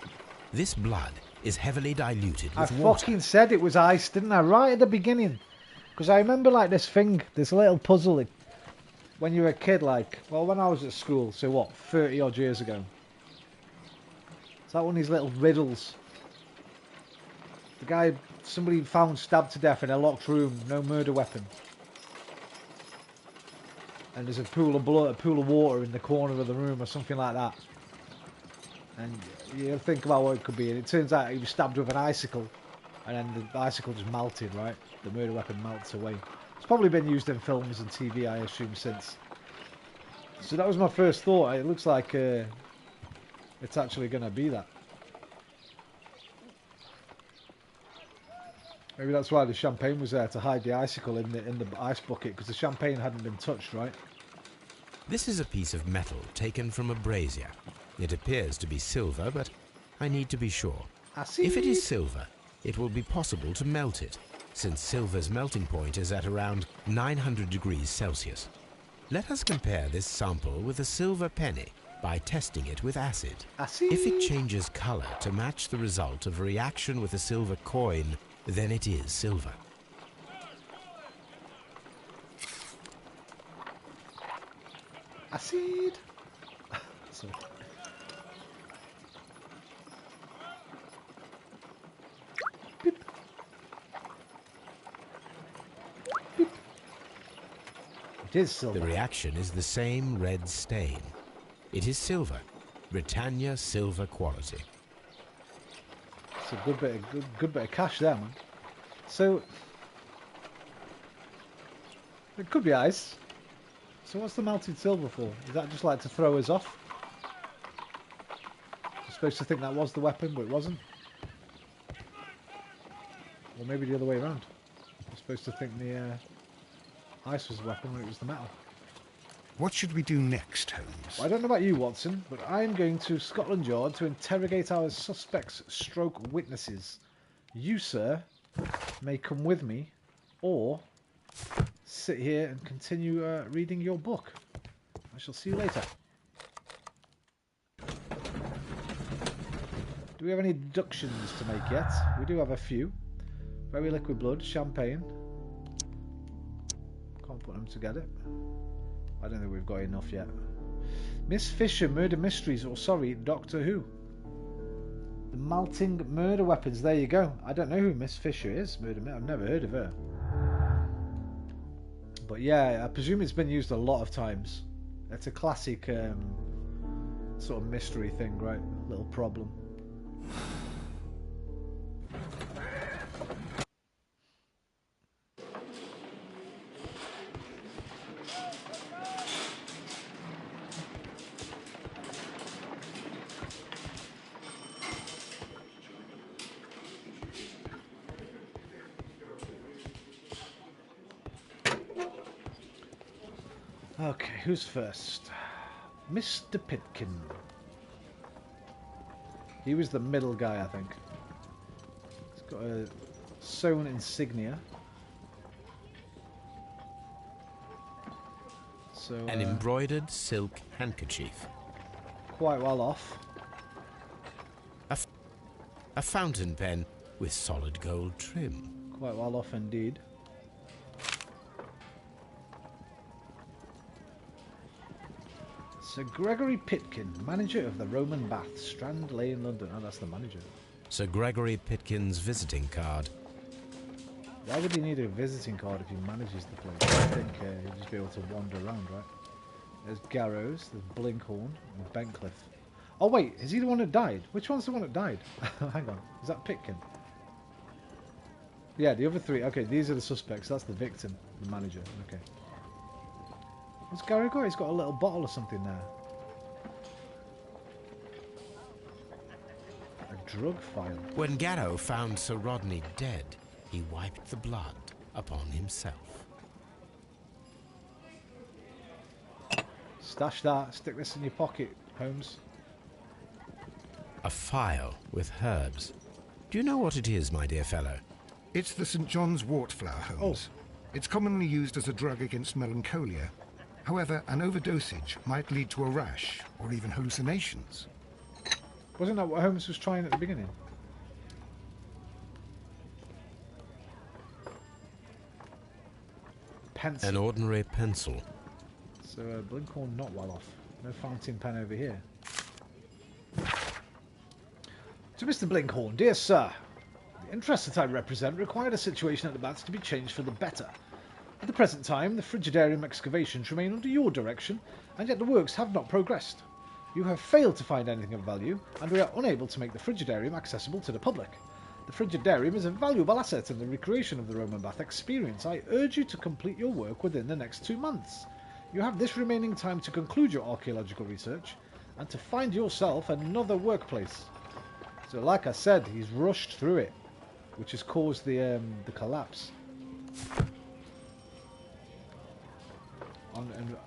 This blood is heavily diluted I with water. fucking said it was ice, didn't I? Right at the beginning. Because I remember like this thing, this little puzzle, like, when you were a kid, like, well, when I was at school, so what, 30 odd years ago. It's like one of these little riddles. The guy, somebody found stabbed to death in a locked room, no murder weapon. And there's a pool of blood, a pool of water in the corner of the room or something like that. And you think about what it could be, and it turns out he was stabbed with an icicle, and then the icicle just melted, right? The murder weapon melts away. It's probably been used in films and TV, I assume, since. So that was my first thought. It looks like it's actually going to be that. Maybe that's why the champagne was there, to hide the icicle in the ice bucket, because the champagne hadn't been touched, right? This is a piece of metal taken from a brazier. It appears to be silver, but I need to be sure. If it is silver, it will be possible to melt it, since silver's melting point is at around 900 degrees Celsius. Let us compare this sample with a silver penny by testing it with acid. If it changes color to match the result of a reaction with a silver coin, then it is silver. Acid! Sorry. Beep. Beep. It is silver. The reaction is the same red stain. It is silver. Britannia silver quality. It's a good bit of cash there, man. So it could be ice. So what's the melted silver for? Is that just like to throw us off? We're supposed to think that was the weapon, but it wasn't. Or maybe the other way around. We're supposed to think the ice was the weapon when it was the metal. What should we do next, Holmes? Well, I don't know about you, Watson, but I'm going to Scotland Yard to interrogate our suspects stroke witnesses. You, sir, may come with me, or sit here and continue reading your book. I shall see you later. Do we have any deductions to make yet? We do have a few. Very liquid blood, champagne. Can't put them together. I don't think we've got enough yet. Miss Fisher, Murder Mysteries, or sorry, Doctor Who. The melting murder weapons, there you go. I don't know who Miss Fisher is. I've never heard of her. But yeah, I presume it's been used a lot of times. It's a classic sort of mystery thing, right? Little problem. Okay, who's first? Mr. Pitkin. He was the middle guy, I think. He's got a sewn insignia. So an embroidered silk handkerchief. Quite well off. A fountain pen with solid gold trim. Quite well off indeed. Sir Gregory Pitkin, manager of the Roman Bath, Strand Lane, London. Oh, that's the manager. Sir Gregory Pitkin's visiting card. Why would he need a visiting card if he manages the place? I think he'd just be able to wander around, right? There's Garrows, there's Blinkhorn, and Bencliffe. Oh wait, is he the one that died? Which one's the one that died? Hang on, is that Pitkin? Yeah, the other three. Okay, these are the suspects. That's the victim, the manager. Okay. What's Gary got? He's got a little bottle or something there. A drug file. When Garrow found Sir Rodney dead, he wiped the blood upon himself. Stash that. Stick this in your pocket, Holmes. A phial with herbs. Do you know what it is, my dear fellow? It's the St. John's wort flower, Holmes. It's commonly used as a drug against melancholia. However, an overdosage might lead to a rash or even hallucinations. Wasn't that what Holmes was trying at the beginning? Pencil. An ordinary pencil. So Blinkhorn not well off. No fountain pen over here. To Mr. Blinkhorn, dear sir, the interests that I represent required a situation at the baths to be changed for the better. At the present time, the frigidarium excavations remain under your direction, and yet the works have not progressed. You have failed to find anything of value, and we are unable to make the frigidarium accessible to the public. The frigidarium is a valuable asset in the recreation of the Roman bath experience. I urge you to complete your work within the next 2 months. You have this remaining time to conclude your archaeological research and to find yourself another workplace. So like I said, he's rushed through it, which has caused the collapse.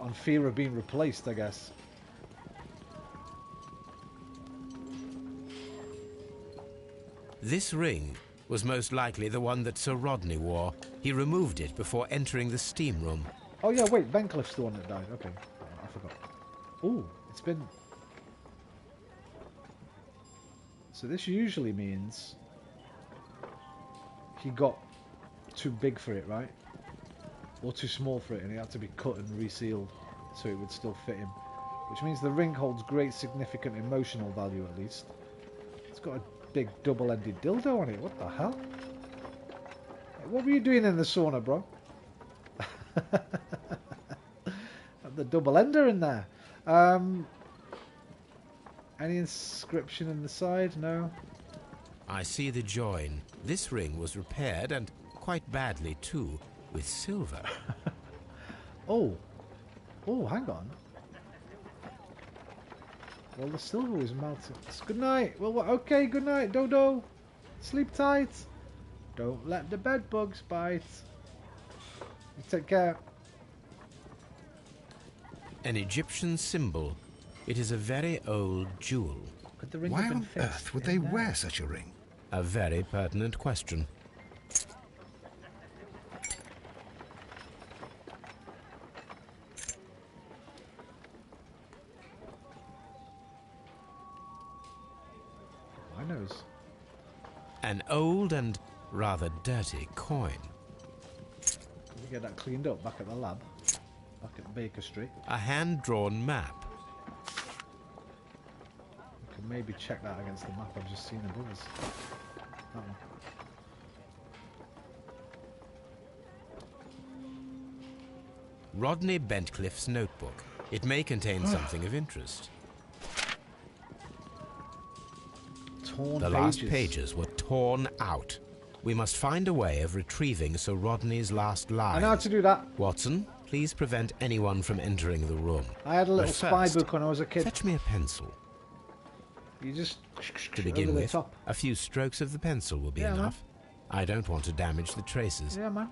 On fear of being replaced, I guess. This ring was most likely the one that Sir Rodney wore. He removed it before entering the steam room. Oh yeah, wait, Bencliffe's the one that died. Okay, I forgot. Ooh, it's been... So this usually means he got too big for it, right? Or too small for it, and it had to be cut and resealed so it would still fit him. Which means the ring holds great significant emotional value, at least. It's got a big double-ended dildo on it. What the hell? What were you doing in the sauna, bro? The double ender in there. Any inscription in the side? No. I see the join. This ring was repaired, and quite badly too, with silver. Oh, hang on. Well, the silver was melted. Good night. Well, okay, good night, Dodo. Sleep tight. Don't let the bed bugs bite. You take care. An Egyptian symbol. It is a very old jewel. Could the ring Why have been on fixed earth would in they there? wear such a ring? A very pertinent question. My nose. An old and rather dirty coin. We get that cleaned up back at the lab. Back at Baker Street. A hand-drawn map. We can maybe check that against the map I've just seen above us. That one. Rodney Bentcliffe's notebook. It may contain something of interest. Torn The last pages were torn out. We must find a way of retrieving Sir Rodney's last line. I know how to do that. Watson, please prevent anyone from entering the room. I had a little But spy first, book when I was a kid. Fetch me a pencil. You just To begin over the with, top. a few strokes of the pencil will be Yeah, man. enough. I don't want to damage the traces. Yeah, man.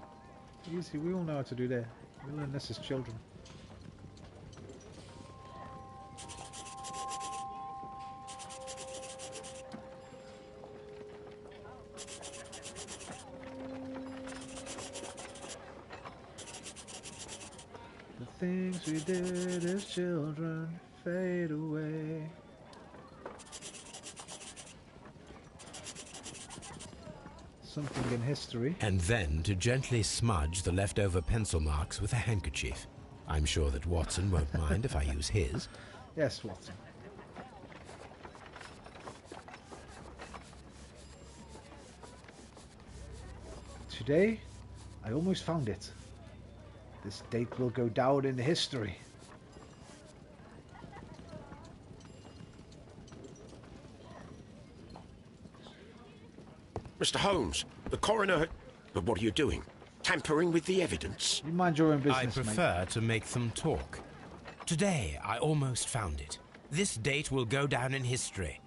Easy. We all know how to do that. We learn this as children. The things we did as children fade away. Something in history. And then to gently smudge the leftover pencil marks with a handkerchief. I'm sure that Watson won't mind if I use his. Yes, Watson. Today, I almost found it. This date will go down in history. Mr. Holmes, the coroner... But what are you doing? tampering with the evidence? You mind your own business, I prefer to make them talk. Today, I almost found it. This date will go down in history.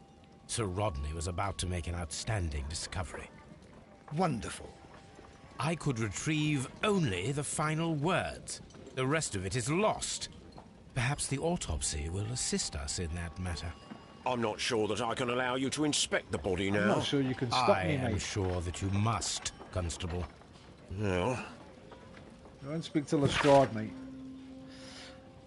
Sir Rodney was about to make an outstanding discovery. Wonderful. I could retrieve only the final words. The rest of it is lost. Perhaps the autopsy will assist us in that matter. I'm not sure that I can allow you to inspect the body now. I'm not sure you can stop I me, am mate. sure that you must, Constable. Well, Go and speak to Lestrade, mate.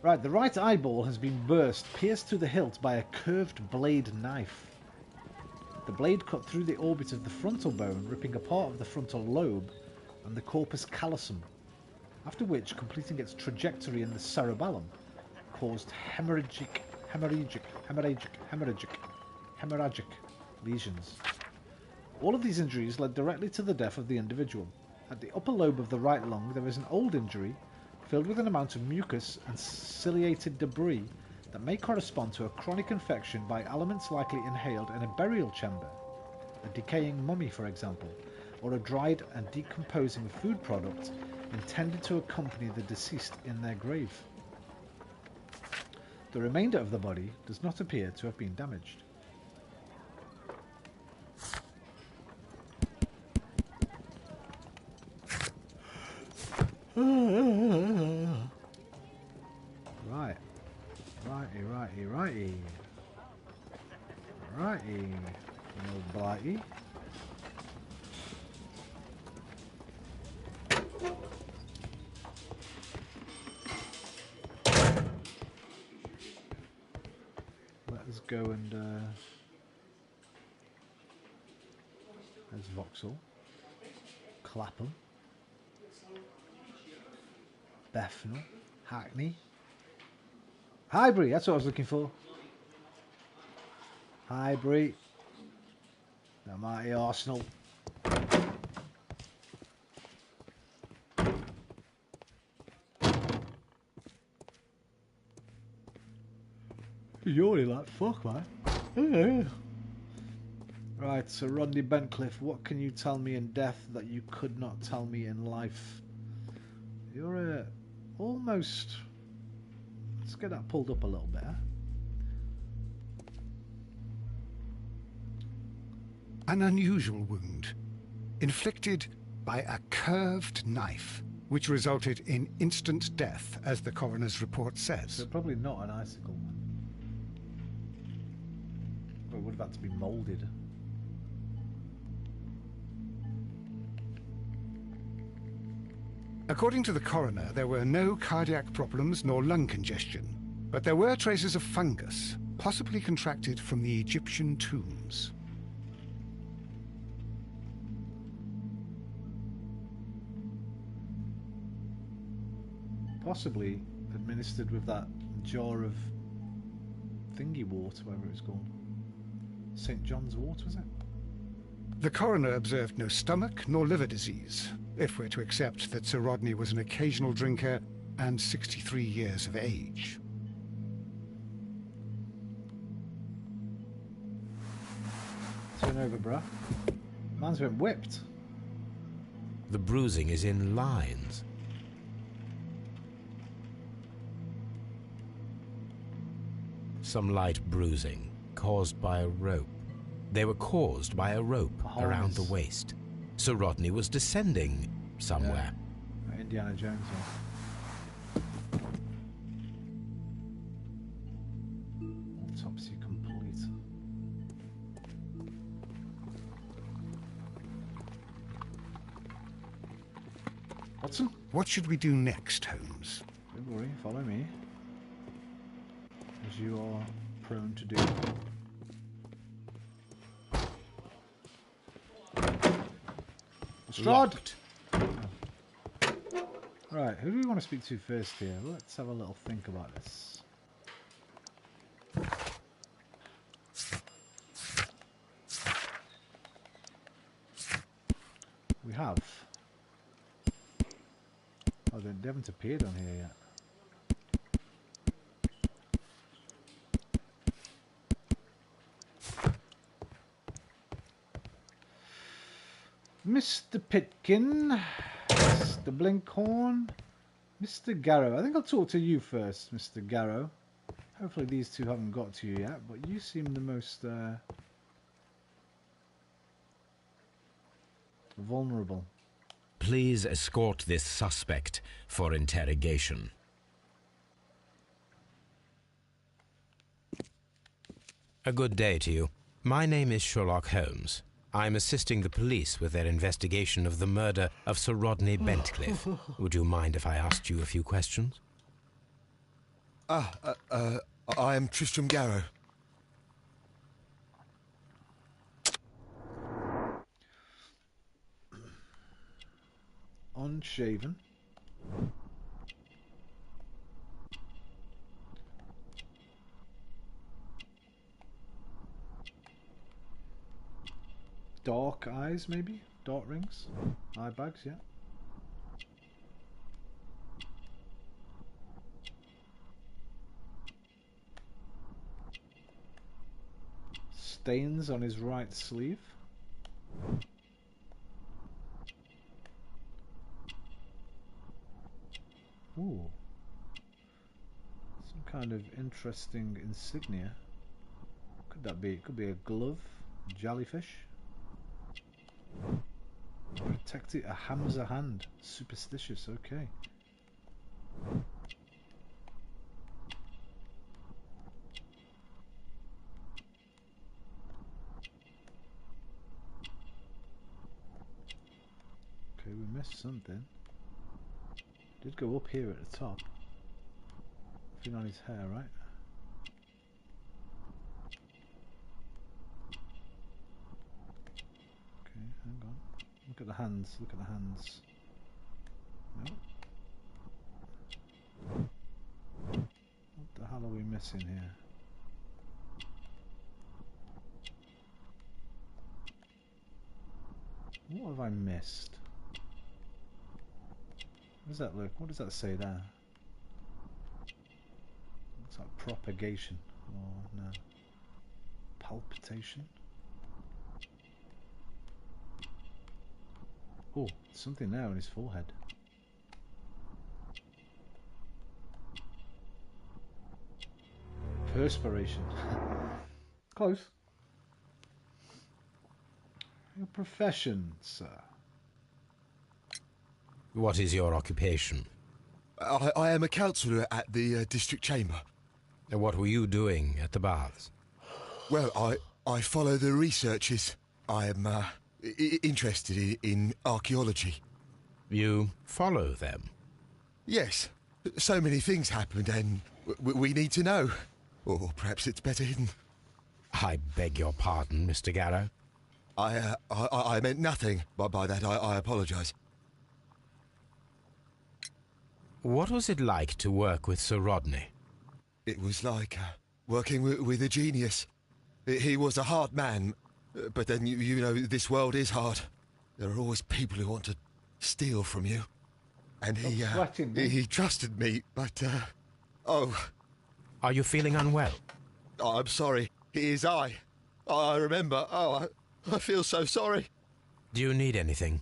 Right, the right eyeball has been burst, pierced to the hilt by a curved blade knife. The blade cut through the orbit of the frontal bone, ripping a part of the frontal lobe and the corpus callosum, after which, completing its trajectory in the cerebellum, caused hemorrhagic lesions. All of these injuries led directly to the death of the individual. At the upper lobe of the right lung, there is an old injury filled with an amount of mucus and ciliated debris that may correspond to a chronic infection by elements likely inhaled in a burial chamber, a decaying mummy, for example, or a dried and decomposing food product intended to accompany the deceased in their grave. The remainder of the body does not appear to have been damaged. Right. Righty. Little blighty. Let's go and there's Vauxhall, Clapham, Bethnal, Hackney, Highbury, that's what I was looking for. Highbury, the mighty Arsenal. You're like fuck, man. Right, so Rodney Bentcliffe, what can you tell me in death that you could not tell me in life? You're almost... Let's get that pulled up a little bit. An unusual wound, inflicted by a curved knife, which resulted in instant death, as the coroner's report says. So probably not an icicle one. But it would have had to be moulded. According to the coroner, there were no cardiac problems nor lung congestion, but there were traces of fungus, possibly contracted from the Egyptian tombs. Possibly administered with that jar of thingy water, whatever it's called. St. John's wort, was it? The coroner observed no stomach nor liver disease, if we're to accept that Sir Rodney was an occasional drinker and 63 years of age. Turn over, bruh. Man's been whipped. The bruising is in lines. Some light bruising caused by a rope. They were caused by a rope around the waist. Sir Rodney was descending somewhere. Yeah. Indiana Jones. Autopsy complete. Watson? What should we do next, Holmes? Don't worry, follow me. As you are prone to do. Lestrade! Right, who do we want to speak to first here? Let's have a little think about this. We have. Oh, they haven't appeared on here yet. Mr. Pitkin, Dr. Blinkhorn. Mr. Garrow. I think I'll talk to you first, Mr. Garrow. Hopefully these two haven't got to you yet, but you seem the most vulnerable. Please escort this suspect for interrogation. A good day to you. My name is Sherlock Holmes. I'm assisting the police with their investigation of the murder of Sir Rodney Bentcliffe. Would you mind if I asked you a few questions? I am Tristram Garrow. Unshaven. Dark eyes, maybe? Dark rings? Eye bags, yeah. Stains on his right sleeve. Ooh. Some kind of interesting insignia. Could that be? It could be a glove, jellyfish. Protected, a Hamza hand. Superstitious, okay. Okay, we missed something. Did go up here at the top. Nothing on his hair, right? Okay, hang on. Look at the hands, look at the hands. No. What the hell are we missing here? What have I missed? What does that look? What does that say there? Looks like propagation. Or no. Palpitation? Oh, something there on his forehead. Perspiration. Close. Your profession, sir. What is your occupation? I am a counsellor at the district chamber. And what were you doing at the baths? Well, I follow the researches. I am interested in archaeology. You follow them? Yes. So many things happened and we need to know. Or perhaps it's better hidden. I beg your pardon, Mr. Garrow. I meant nothing by that. I apologise. What was it like to work with Sir Rodney? It was like working with a genius. He was a hard man, but then you know this world is hard. There are always people who want to steal from you. And he trusted me, but oh. Are you feeling unwell? Oh, I'm sorry. It is I remember. Oh, I feel so sorry. Do you need anything?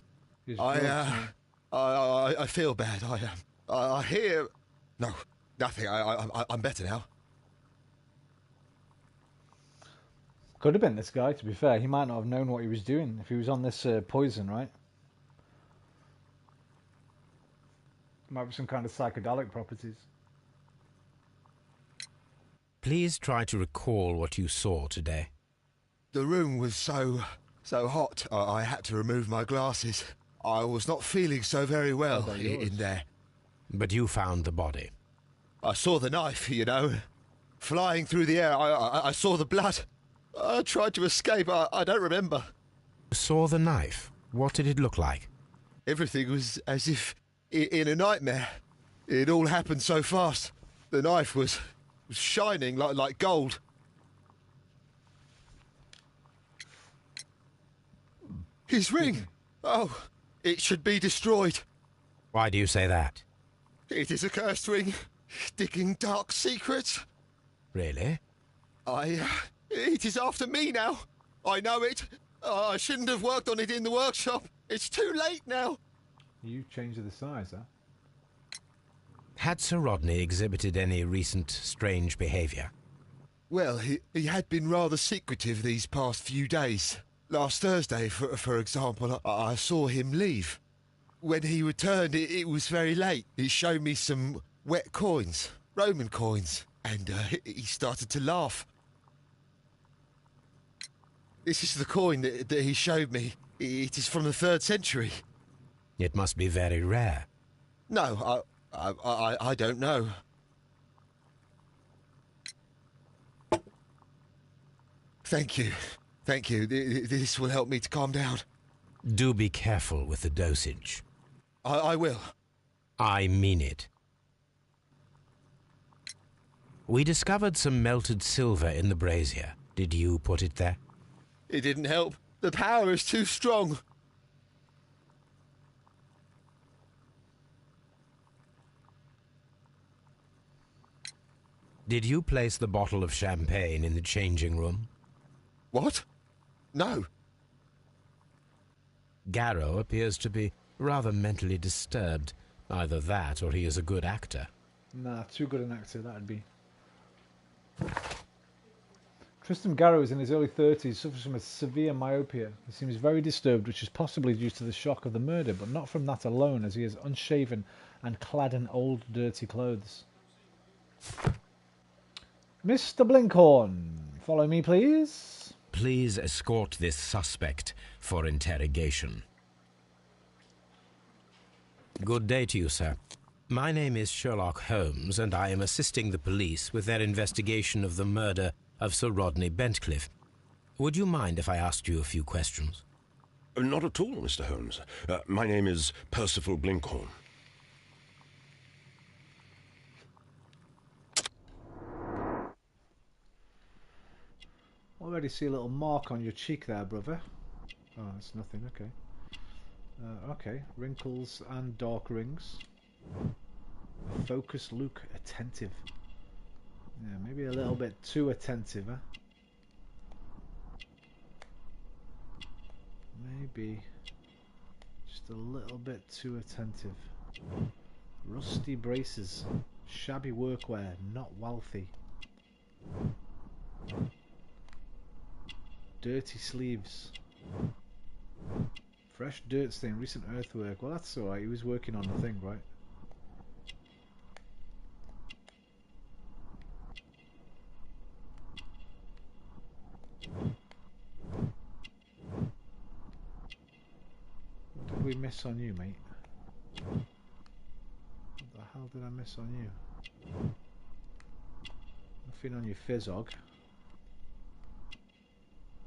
I feel bad. I hear... No, nothing. I'm better now. Could have been this guy, to be fair. He might not have known what he was doing if he was on this poison, right? Might be some kind of psychedelic properties. Please try to recall what you saw today. The room was so hot, I had to remove my glasses. I was not feeling so very well in there. But you found the body. I saw the knife, you know, flying through the air. I saw the blood. I tried to escape. I don't remember. You saw the knife? What did it look like? Everything was as if in a nightmare. It all happened so fast. The knife was shining like gold. His ring! Oh, it should be destroyed. Why do you say that? It is a cursed ring, digging dark secrets. Really? It is after me now. I know it. I shouldn't have worked on it in the workshop. It's too late now. You changed the size, huh? Had Sir Rodney exhibited any recent strange behaviour? Well, he had been rather secretive these past few days. Last Thursday, for example, I saw him leave. When he returned, it was very late. He showed me some wet coins, Roman coins, and he started to laugh. This is the coin that he showed me. It is from the 3rd century. It must be very rare. No, I don't know. Thank you. Thank you. This will help me to calm down. Do be careful with the dosage. I will. I mean it. We discovered some melted silver in the brazier. Did you put it there? It didn't help. The power is too strong. Did you place the bottle of champagne in the changing room? What? No. Garrow appears to be rather mentally disturbed. Either that or he is a good actor. Nah, too good an actor, that'd be. Tristan Garrow is in his early 30s, suffers from a severe myopia. He seems very disturbed, which is possibly due to the shock of the murder, but not from that alone, as he is unshaven and clad in old, dirty clothes. Mr. Blinkhorn, follow me, please. Please escort this suspect for interrogation. Good day to you, sir. My name is Sherlock Holmes, and I am assisting the police with their investigation of the murder of Sir Rodney Bentcliffe. Would you mind if I asked you a few questions? Not at all, Mr. Holmes. My name is Percival Blinkhorn. Already see a little mark on your cheek there, brother. Oh, that's nothing, okay. Okay, wrinkles and dark rings. Focus, look, attentive. Yeah, maybe a little bit too attentive, huh? Maybe just a little bit too attentive. Rusty braces, shabby workwear, not wealthy. Dirty sleeves. Fresh dirt stain, recent earthwork. Well, that's alright, he was working on the thing, right? What did we miss on you, mate? What the hell did I miss on you? Nothing on your fizzog.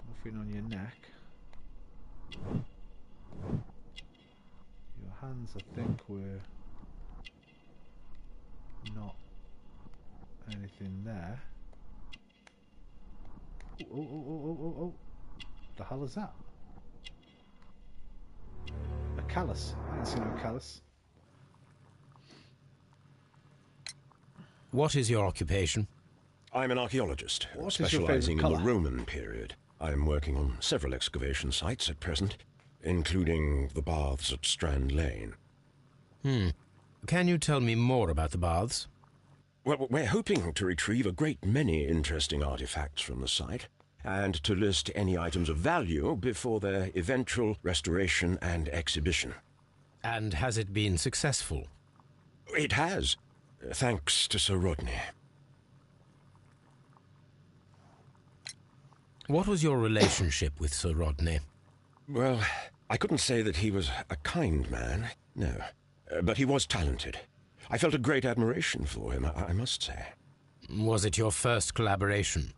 Nothing on your neck. Your hands, I think, were not anything there. Oh. The hell is that? A callus. I didn't see no callus. What is your occupation? I'm an archaeologist, What is your specializing in favourite the colour? Roman period. I'm working on several excavation sites at present, including the baths at Strand Lane. Can you tell me more about the baths? Well, we're hoping to retrieve a great many interesting artifacts from the site, and to list any items of value before their eventual restoration and exhibition. And has it been successful? It has, thanks to Sir Rodney. What was your relationship with Sir Rodney? Well, I couldn't say that he was a kind man, no. But he was talented. I felt a great admiration for him, I must say. Was it your first collaboration?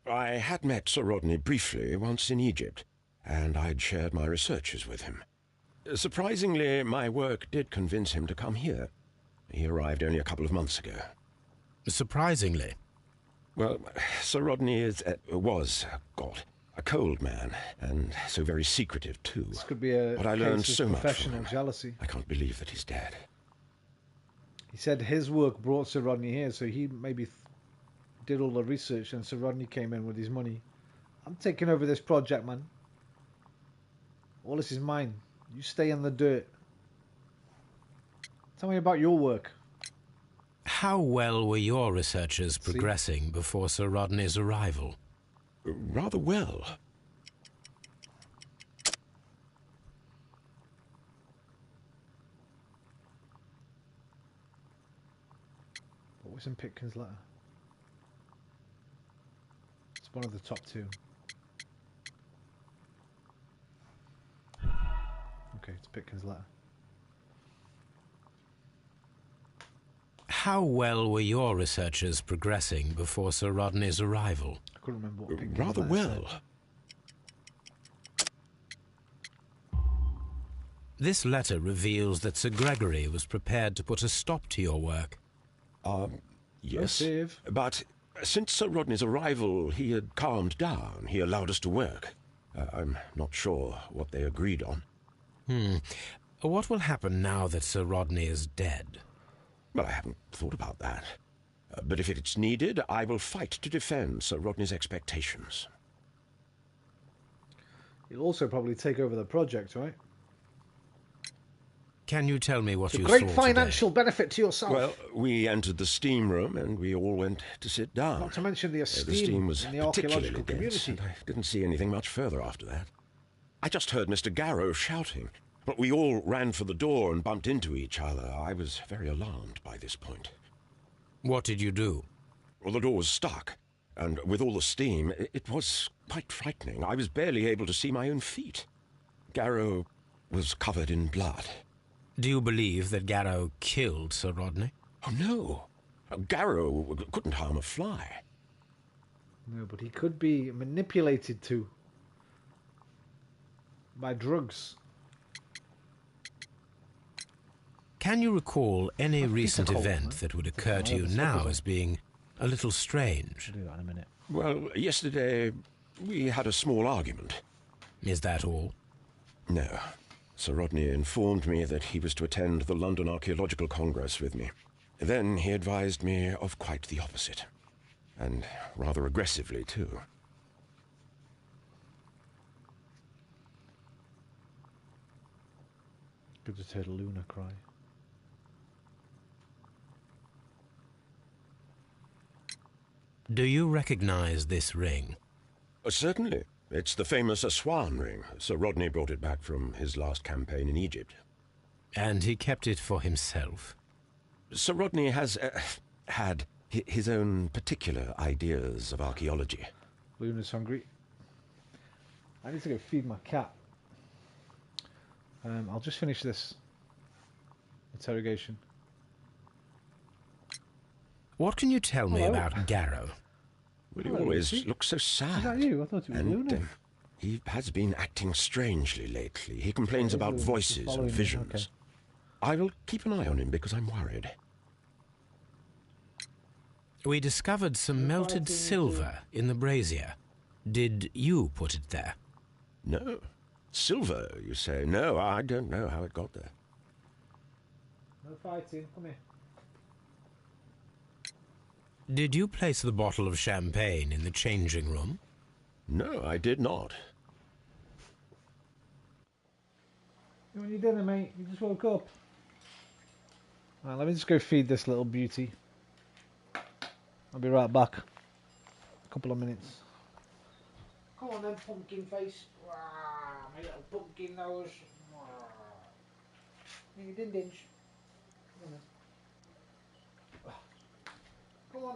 I had met Sir Rodney briefly once in Egypt, and I'd shared my researches with him. Surprisingly, my work did convince him to come here. He arrived only a couple of months ago. Surprisingly? Well, Sir Rodney was a cold man, and so very secretive, too. This could be a But I learned case so of much from professional him. jealousy. I can't believe that he's dead. He said his work brought Sir Rodney here, so he maybe did all the research, and Sir Rodney came in with his money. I'm taking over this project, man. All this is mine. You stay in the dirt. Tell me about your work. How well were your researchers progressing before Sir Rodney's arrival? Rather well. What was in Pitkin's letter? It's one of the top two. Okay, it's Pitkin's letter. How well were your researchers progressing before Sir Rodney's arrival? I couldn't remember what Pitkin's Rather letter well. said. This letter reveals that Sir Gregory was prepared to put a stop to your work. Yes. Save. But since Sir Rodney's arrival, he had calmed down. He allowed us to work. I'm not sure what they agreed on. What will happen now that Sir Rodney is dead? Well, I haven't thought about that. But if it's needed, I will fight to defend Sir Rodney's expectations. You'll also probably take over the project, right? Can you tell me what It's a you great saw financial benefit to yourself. Well, we entered the steam room and we all went to sit down. Not to mention the esteem The steam was in the particularly archaeological dense, community. and I didn't see anything much further after that. I just heard Mr. Garrow shouting, but we all ran for the door and bumped into each other. I was very alarmed by this point. What did you do? Well, the door was stuck, and with all the steam, it was quite frightening. I was barely able to see my own feet. Garrow was covered in blood. Do you believe that Garrow killed Sir Rodney? Oh, no. Garrow couldn't harm a fly. No, but he could be manipulated to by drugs. Can you recall any That's recent difficult, event right? that would occur to you now as being a little strange? I'll do that in a minute. Well, yesterday we had a small argument. Is that all? No. Sir Rodney informed me that he was to attend the London Archaeological Congress with me. Then he advised me of quite the opposite. And rather aggressively, too. Good to hear Luna cry. Do you recognize this ring? Certainly. It's the famous Aswan ring. Sir Rodney brought it back from his last campaign in Egypt. And he kept it for himself? Sir Rodney has had his own particular ideas of archaeology. Luna's hungry. I need to go feed my cat. I'll just finish this interrogation. What can you tell me Hello. about Garrow? Well, he Hello, always Lucy. looks so sad. Is that you? I thought it was Luna. He has been acting strangely lately. He complains about Luna's voices following and me, visions. okay. I will keep an eye on him because I'm worried. We discovered some melted silver in the brazier. Did you put it there? No. Silver, you say? No, I don't know how it got there. No fighting. Come here. Did you place the bottle of champagne in the changing room? No, I did not. You want your dinner, mate? You just woke up. Right, let me just go feed this little beauty. I'll be right back. A couple of minutes. Come on then, pumpkin face. Wah, my little pumpkin nose. Wah. You didn't dinge. Come on then. Come on.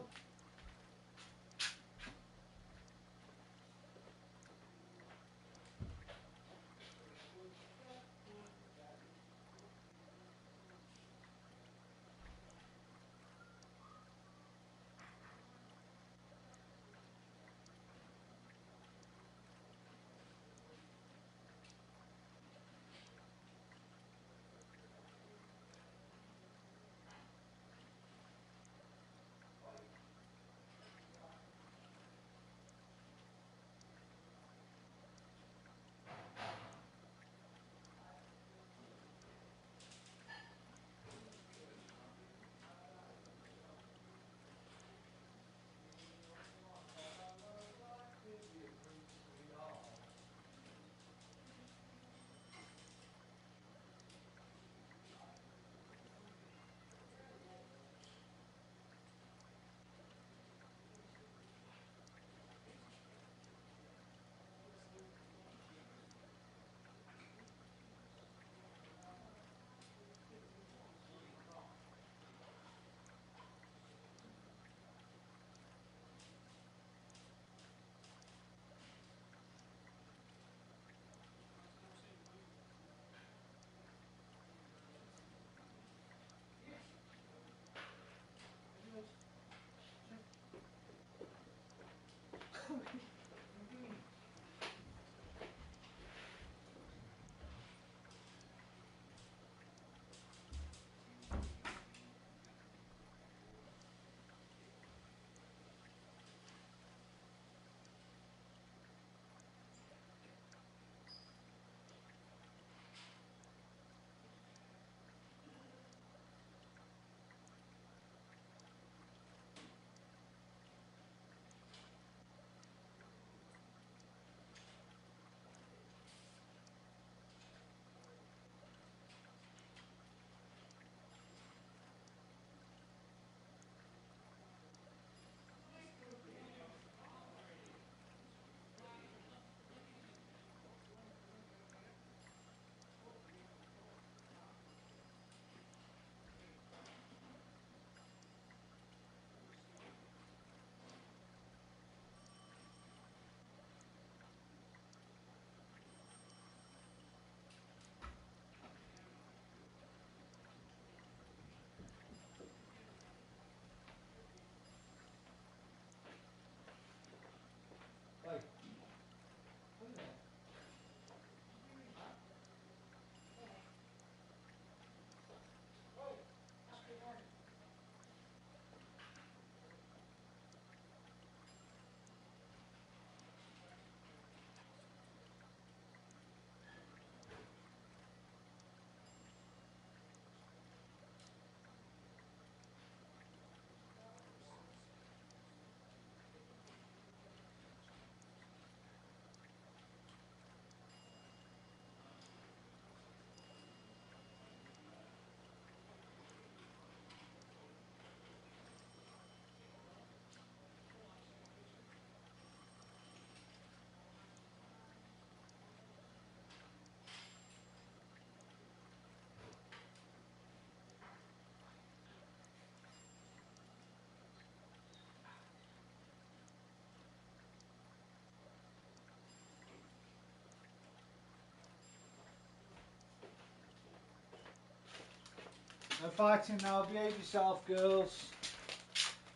No fighting now. Behave yourself, girls.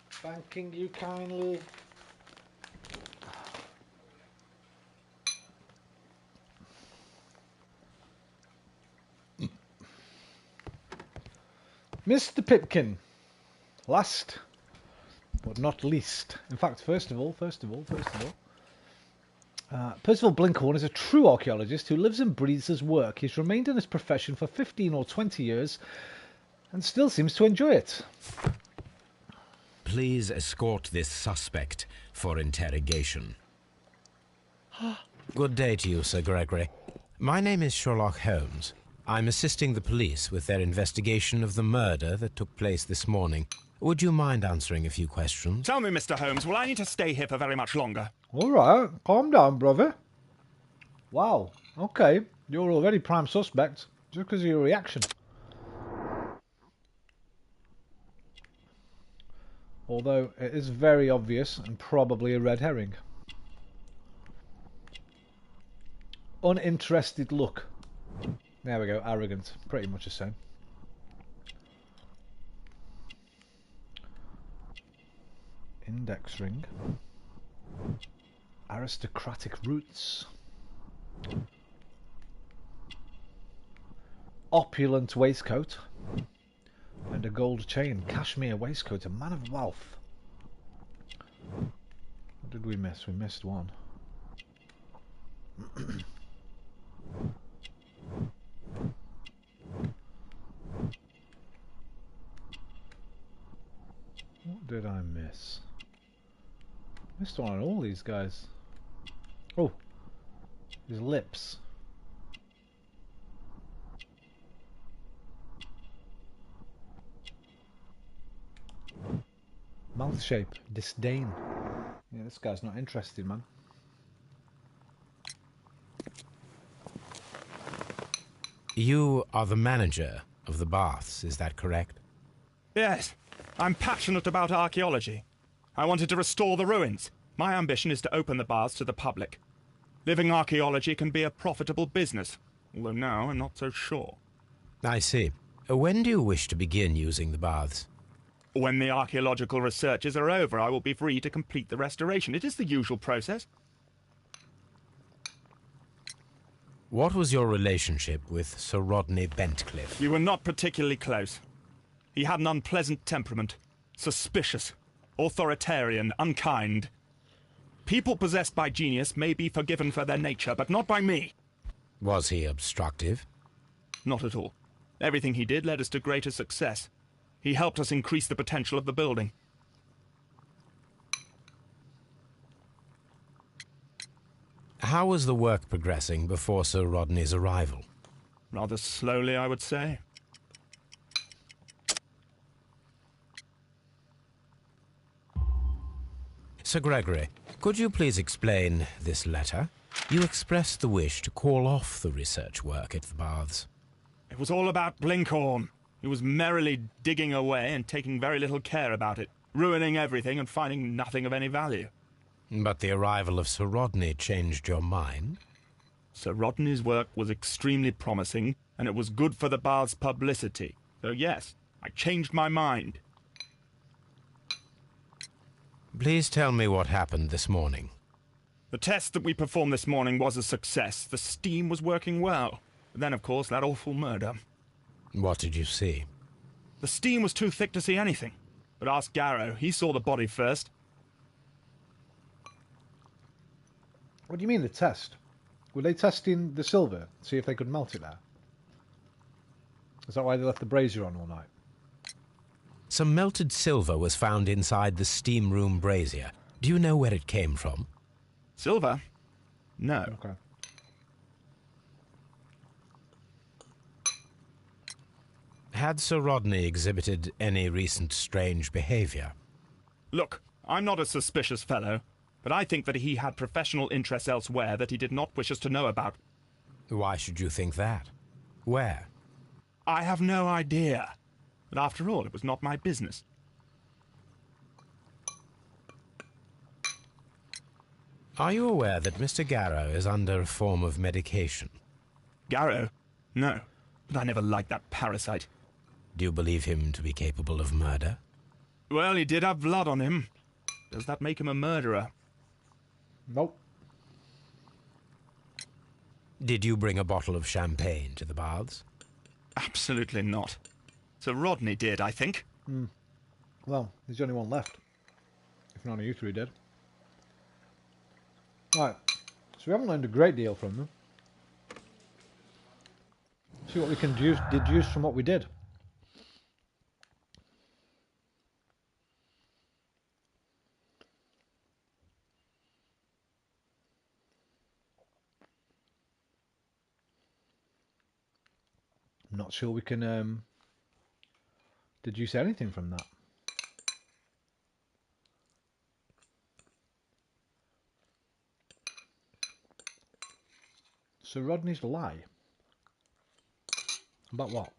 Thanking you kindly. Mr. Pipkin. Last but not least. In fact, first of all. Percival Blinkhorn is a true archaeologist who lives and breathes his work. He's remained in his profession for 15 or 20 years and still seems to enjoy it. Please escort this suspect for interrogation. Good day to you, Sir Gregory. My name is Sherlock Holmes. I'm assisting the police with their investigation of the murder that took place this morning. Would you mind answering a few questions? Tell me, Mr. Holmes, will I need to stay here for very much longer? All right, calm down, brother. Wow, okay. You're already prime suspect just because of your reaction. Although it is very obvious and probably a red herring. Uninterested look. There we go, arrogant. Pretty much the same. Index ring. Aristocratic roots. Opulent waistcoat. And a gold chain. Cashmere waistcoat. A man of wealth. What did we miss? We missed one. What did I miss? Missed one on all these guys. Oh, his lips. Mouth shape, disdain. Yeah, this guy's not interested, man. You are the manager of the baths, is that correct? Yes. I'm passionate about archaeology. I wanted to restore the ruins. My ambition is to open the baths to the public. Living archaeology can be a profitable business, although now I'm not so sure. I see. When do you wish to begin using the baths? When the archaeological researches are over, I will be free to complete the restoration. It is the usual process. What was your relationship with Sir Rodney Bentcliffe? We were not particularly close. He had an unpleasant temperament. Suspicious, authoritarian, unkind. People possessed by genius may be forgiven for their nature, but not by me. Was he obstructive? Not at all. Everything he did led us to greater success. He helped us increase the potential of the building. How was the work progressing before Sir Rodney's arrival? Rather slowly, I would say. Sir Gregory, could you please explain this letter? You expressed the wish to call off the research work at the baths. It was all about Blinkhorn. He was merrily digging away and taking very little care about it, ruining everything and finding nothing of any value. But the arrival of Sir Rodney changed your mind? Sir Rodney's work was extremely promising, and it was good for the bath's publicity. So yes, I changed my mind. Please tell me what happened this morning. The test that we performed this morning was a success. The steam was working well. But then, of course, that awful murder. What did you see? The steam was too thick to see anything. But ask Garrow. He saw the body first. What do you mean, the test? Were they testing the silver? See if they could melt it there? Is that why they left the brazier on all night? Some melted silver was found inside the steam room brazier. Do you know where it came from? Silver? No. Okay. Had Sir Rodney exhibited any recent strange behavior? Look, I'm not a suspicious fellow, but I think that he had professional interests elsewhere that he did not wish us to know about. Why should you think that? Where? I have no idea. But after all, it was not my business. Are you aware that Mr. Garrow is under a form of medication? Garrow? No. But I never liked that parasite. Do you believe him to be capable of murder? Well, he did have blood on him. Does that make him a murderer? Nope. Did you bring a bottle of champagne to the baths? Absolutely not. Sir Rodney did, I think. Well, there's only one left. If none of you three did. Right. So we haven't learned a great deal from them. See what we can deduce from what we did. I'm not sure we can deduce anything from that. Sir Rodney's lie. About what?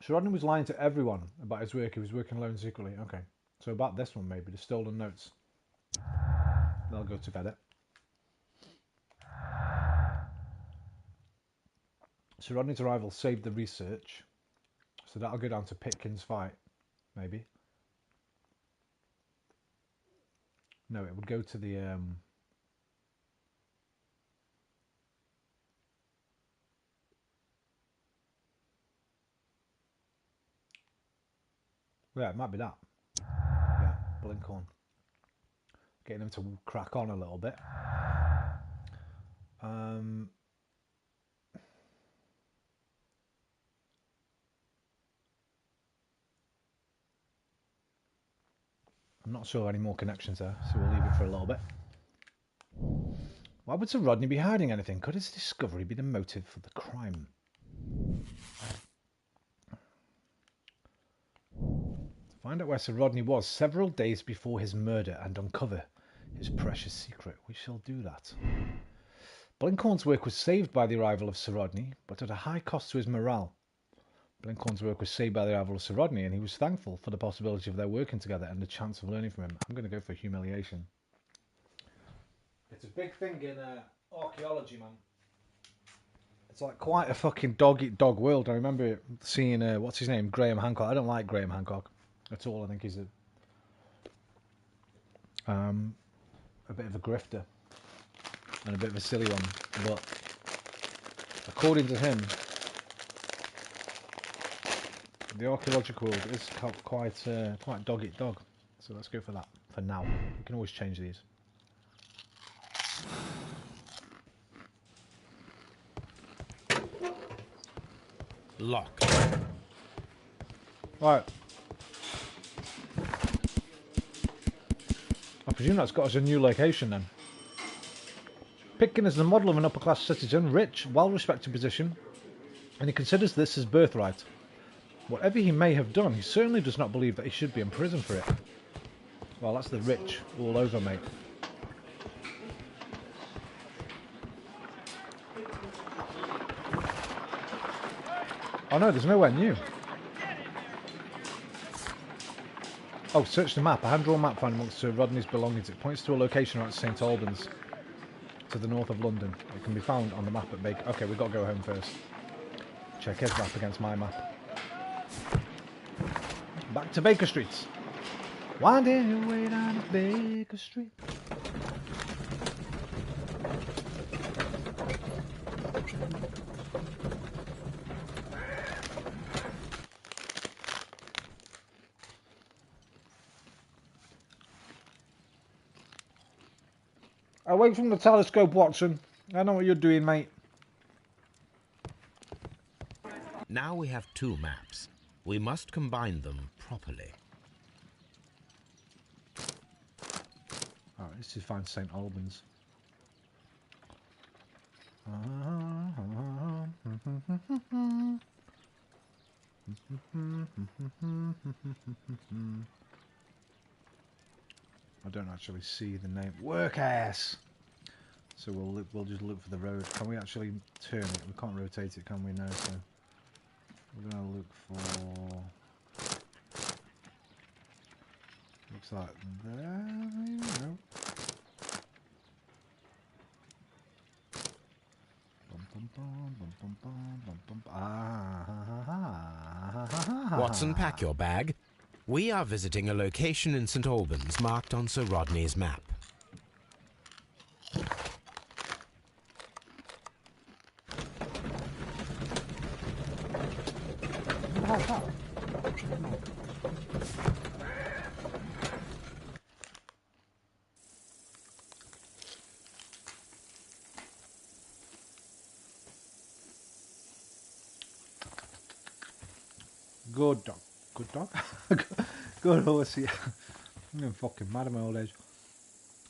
Sir Rodney was lying to everyone about his work. He was working alone secretly. Okay. So about this one maybe, the stolen notes. They'll go together. Sir Rodney's arrival saved the research. So that'll go down to Pitkin's fight. Maybe. No, it would go to the... Yeah, it might be that. Yeah, Blinkhorn. Getting him to crack on a little bit. I'm not sure any more connections there, so we'll leave it for a little bit. Why would Sir Rodney be hiding anything? Could his discovery be the motive for the crime? To find out where Sir Rodney was several days before his murder and uncover his precious secret. We shall do that. Blinkhorn's work was saved by the arrival of Sir Rodney, but at a high cost to his morale. Blinkhorn's work was saved by the arrival of Sir Rodney, and he was thankful for the possibility of their working together and the chance of learning from him. I'm going to go for humiliation. It's a big thing in archaeology, man. It's like quite a fucking dog-eat-dog world. I remember seeing, what's his name, Graham Hancock. I don't like Graham Hancock at all. I think he's a bit of a grifter and a bit of a silly one. But according to him, the archaeological world is quite dog-eat-dog. So let's go for that for now. We can always change these. Locked. Right. I presume that's got us a new location then. Pitkin is the model of an upper-class citizen, rich, well-respected position, and he considers this his birthright. Whatever he may have done, he certainly does not believe that he should be in prison for it. Well, that's the rich all over, mate. Oh no, there's nowhere new. Oh, search the map. A hand-drawn map found amongst Sir Rodney's belongings. It points to a location around St Albans, to the north of London. It can be found on the map at Baker. Okay, we've got to go home first. Check his map against my map. Back to Baker Street. Winding your way down to Baker Street. Away from the telescope, Watson. I know what you're doing, mate. Now we have two maps. We must combine them properly. Alright, let's just find St Albans. I don't actually see the name. Workass! So we'll just look for the road. Can we actually turn it? We can't rotate it, can we? No, so we're gonna look for... Looks like there, maybe? No. Watson, pack your bag. We are visiting a location in St. Albans marked on Sir Rodney's map. Good dog. Good dog. Good horse, yeah. I'm getting fucking mad at my old age.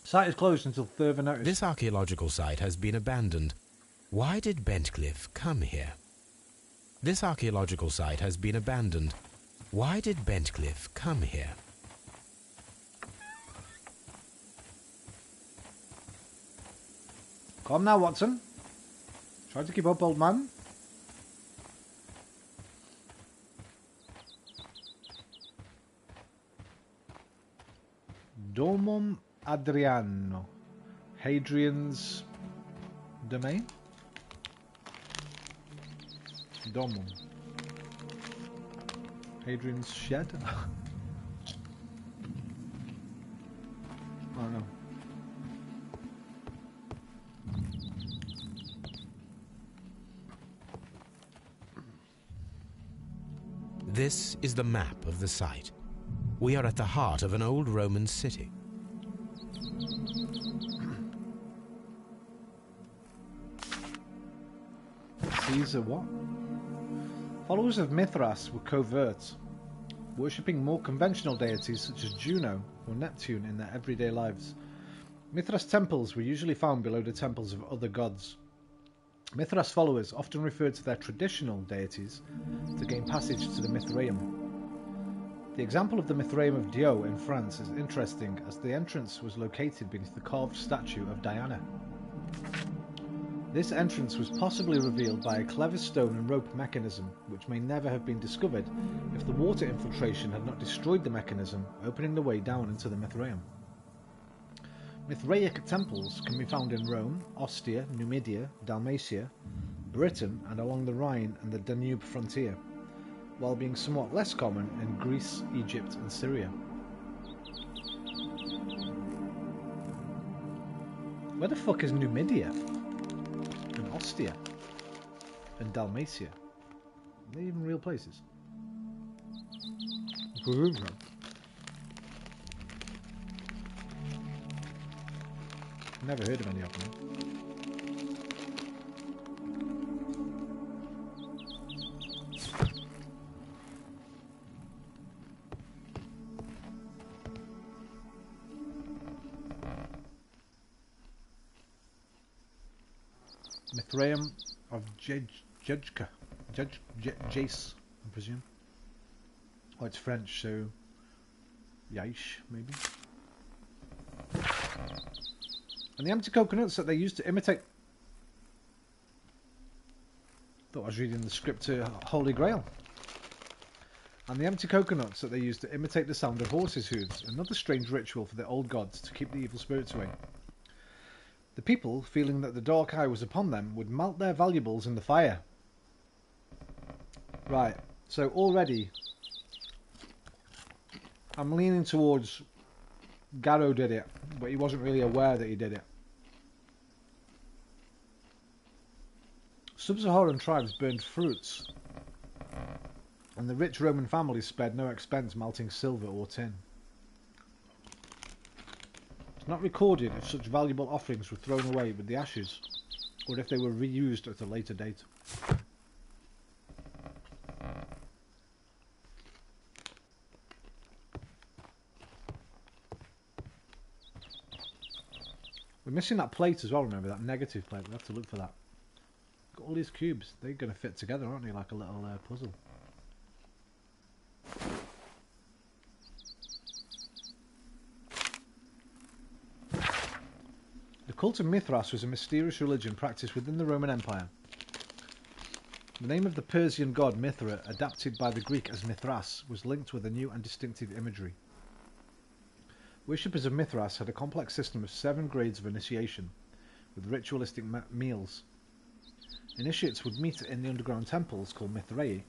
Site is closed until further notice. This archaeological site has been abandoned. Why did Bentcliffe come here? This archaeological site has been abandoned. Why did Bentcliffe come here? Calm now, Watson. Try to keep up, old man. Domum Adriano. Hadrian's domain? Domum. Hadrian's shed? I don't know. This is the map of the site. We are at the heart of an old Roman city. Caesar what? Followers of Mithras were covert, worshipping more conventional deities such as Juno or Neptune in their everyday lives. Mithras temples were usually found below the temples of other gods. Mithras followers often referred to their traditional deities to gain passage to the Mithraeum. The example of the Mithraeum of Dio in France is interesting, as the entrance was located beneath the carved statue of Diana. This entrance was possibly revealed by a clever stone and rope mechanism, which may never have been discovered if the water infiltration had not destroyed the mechanism, opening the way down into the Mithraeum. Mithraic temples can be found in Rome, Ostia, Numidia, Dalmatia, Britain, and along the Rhine and the Danube frontier, while being somewhat less common in Greece, Egypt, and Syria. Where the fuck is Numidia? And Ostia? And Dalmatia? Are they even real places? Never heard of any of them. Mithraeum of Jace, I presume. Oh, it's French, so Yaish, maybe. And the empty coconuts that they used to imitate. Thought I was reading the script to Holy Grail. And the empty coconuts that they used to imitate the sound of horses' hooves. Another strange ritual for the old gods to keep the evil spirits away. The people, feeling that the dark eye was upon them, would melt their valuables in the fire. Right, so already I'm leaning towards Garrow did it, but he wasn't really aware that he did it. Sub-Saharan tribes burned fruits, and the rich Roman families spared no expense melting silver or tin. It's not recorded if such valuable offerings were thrown away with the ashes, or if they were reused at a later date. We're missing that plate as well, remember, that negative plate. We have to look for that. Got all these cubes. They're going to fit together, aren't they, like a little puzzle. The cult of Mithras was a mysterious religion practiced within the Roman Empire. The name of the Persian god Mithra, adapted by the Greek as Mithras, was linked with a new and distinctive imagery. Worshippers of Mithras had a complex system of 7 grades of initiation, with ritualistic meals. Initiates would meet in the underground temples called Mithraei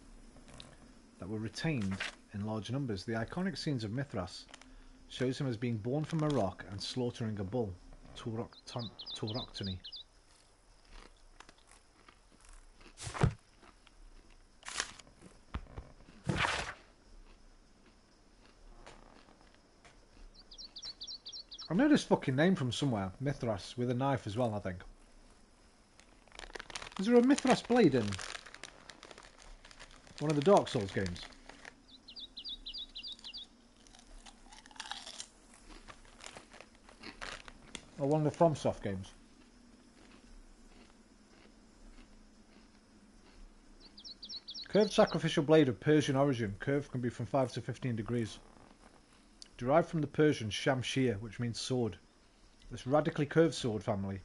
that were retained in large numbers. The iconic scenes of Mithras shows him as being born from a rock and slaughtering a bull, tauroctony. I know this fucking name from somewhere. Mithras, with a knife as well, I think. Is there a Mithras blade in one of the Dark Souls games? Or one of the FromSoft games? Curved sacrificial blade of Persian origin. Curve can be from 5 to 15 degrees. Derived from the Persian shamshir, which means sword. This radically curved sword family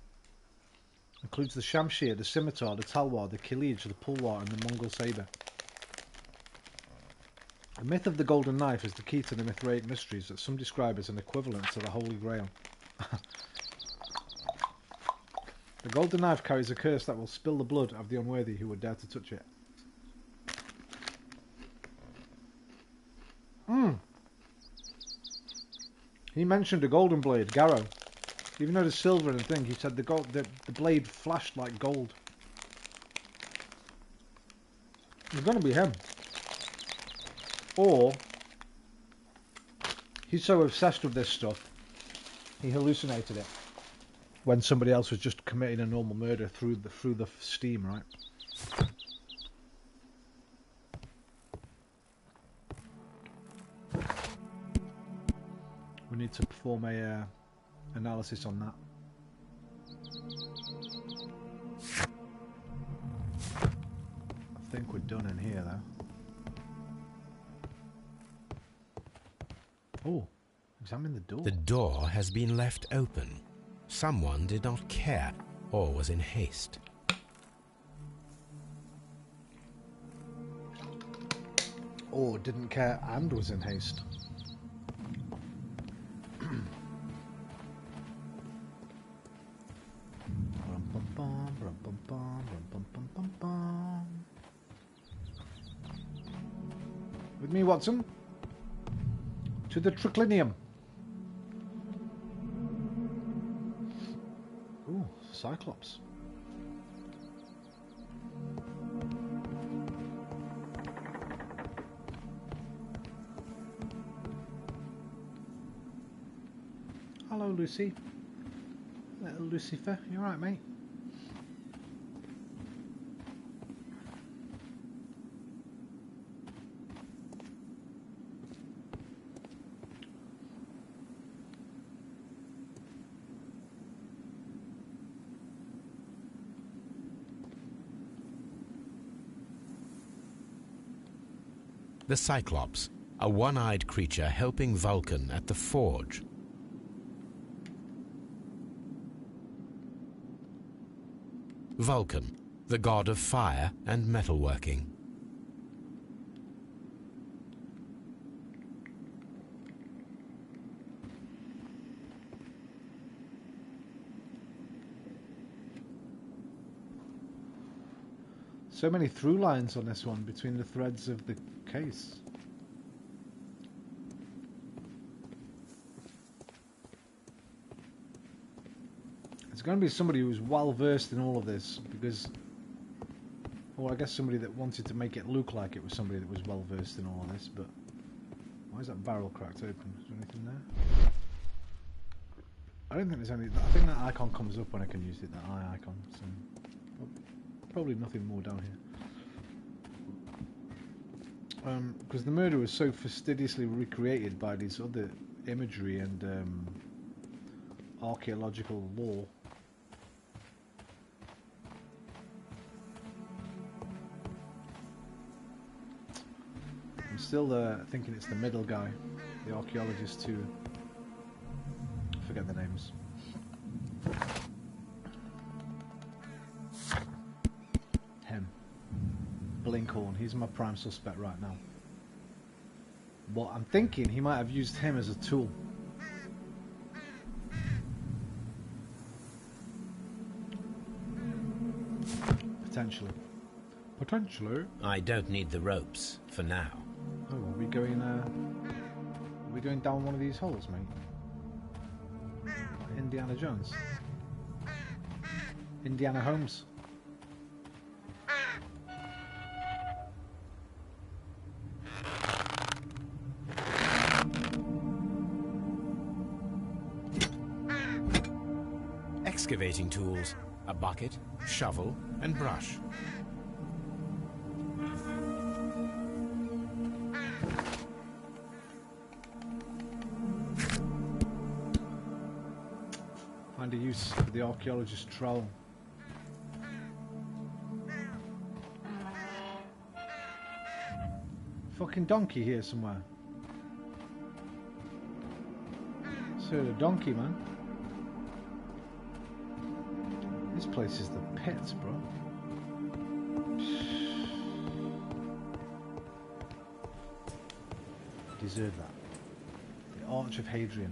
includes the shamshir, the scimitar, the talwar, the khilij, the pulwar, and the Mongol saber. The myth of the golden knife is the key to the Mithraic mysteries that some describe as an equivalent to the Holy Grail. The golden knife carries a curse that will spill the blood of the unworthy who would dare to touch it. He mentioned a golden blade, Garrow. Even though the silver and thing, he said the blade flashed like gold. It's going to be him. Or he's so obsessed with this stuff, he hallucinated it when somebody else was just committing a normal murder through the steam, right? We need to perform a analysis on that. I think we're done in here though. Oh, examine the door. The door has been left open. Someone did not care or was in haste. Or didn't care and was in haste. With me, Watson. To the triclinium. Ooh, Cyclops. Hello, Lucy. Little Lucifer. You alright, mate? The Cyclops, a one-eyed creature helping Vulcan at the forge. Vulcan, the god of fire and metalworking. So many through lines on this one between the threads of the case. It's going to be somebody who's well versed in all of this, because, well, I guess somebody that wanted to make it look like it was somebody that was well versed in all of this. But why is that barrel cracked open? Is there anything there? I don't think there's any. I think that icon comes up when I can use it. That eye icon. So probably nothing more down here. Because the murder was so fastidiously recreated by these other imagery and archaeological lore. I'm still thinking it's the middle guy, the archaeologist who, I forget the names. Him. Blinkhorn, he's my prime suspect right now. But I'm thinking he might have used him as a tool. Potentially. Potentially. I don't need the ropes for now. Oh, are we going down one of these holes, mate? Indiana Jones. Indiana Holmes. Excavating tools, a bucket, shovel, and brush. Find a use for the archaeologist's trowel. Fucking donkey here somewhere. So the donkey, man. This place is the pits, bro. Deserve that. The Arch of Hadrian.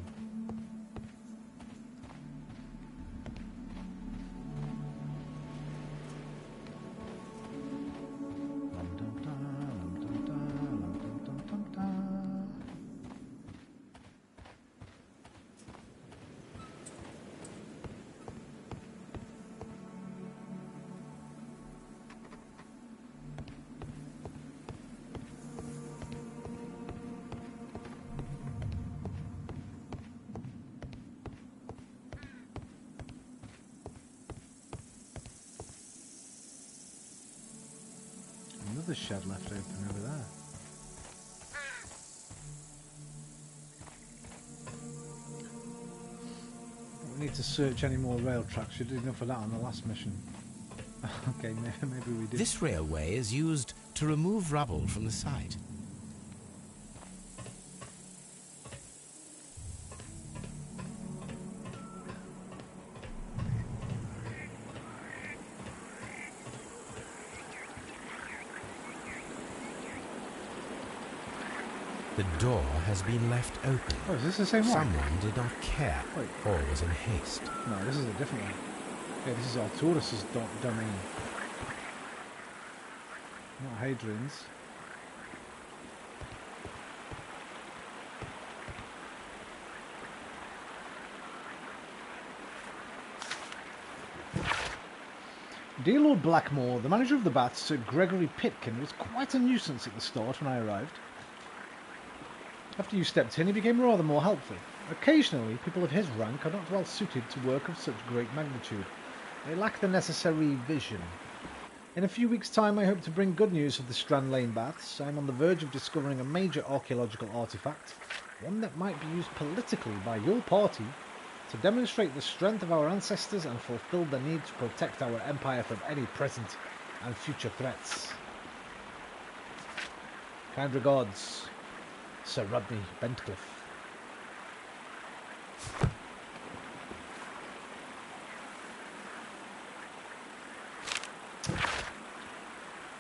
Another shed left open over there. Don't need to search any more rail tracks. You did enough of that on the last mission. Okay, maybe we did. This railway is used to remove rubble from the site. The door has been left open. Oh, is this the same one? Someone did not care, or was in haste. No, this is a different one. Yeah, this is Arturus' domain. Not Hadrian's. Dear Lord Blackmore, the manager of the baths, Sir Gregory Pitkin, was quite a nuisance at the start when I arrived. After you stepped in, he became rather more helpful. Occasionally, people of his rank are not well suited to work of such great magnitude. They lack the necessary vision. In a few weeks' time, I hope to bring good news of the Strand Lane baths. I am on the verge of discovering a major archaeological artifact, one that might be used politically by your party to demonstrate the strength of our ancestors and fulfill the need to protect our empire from any present and future threats. Kind regards, Sir Rodney Bentcliffe.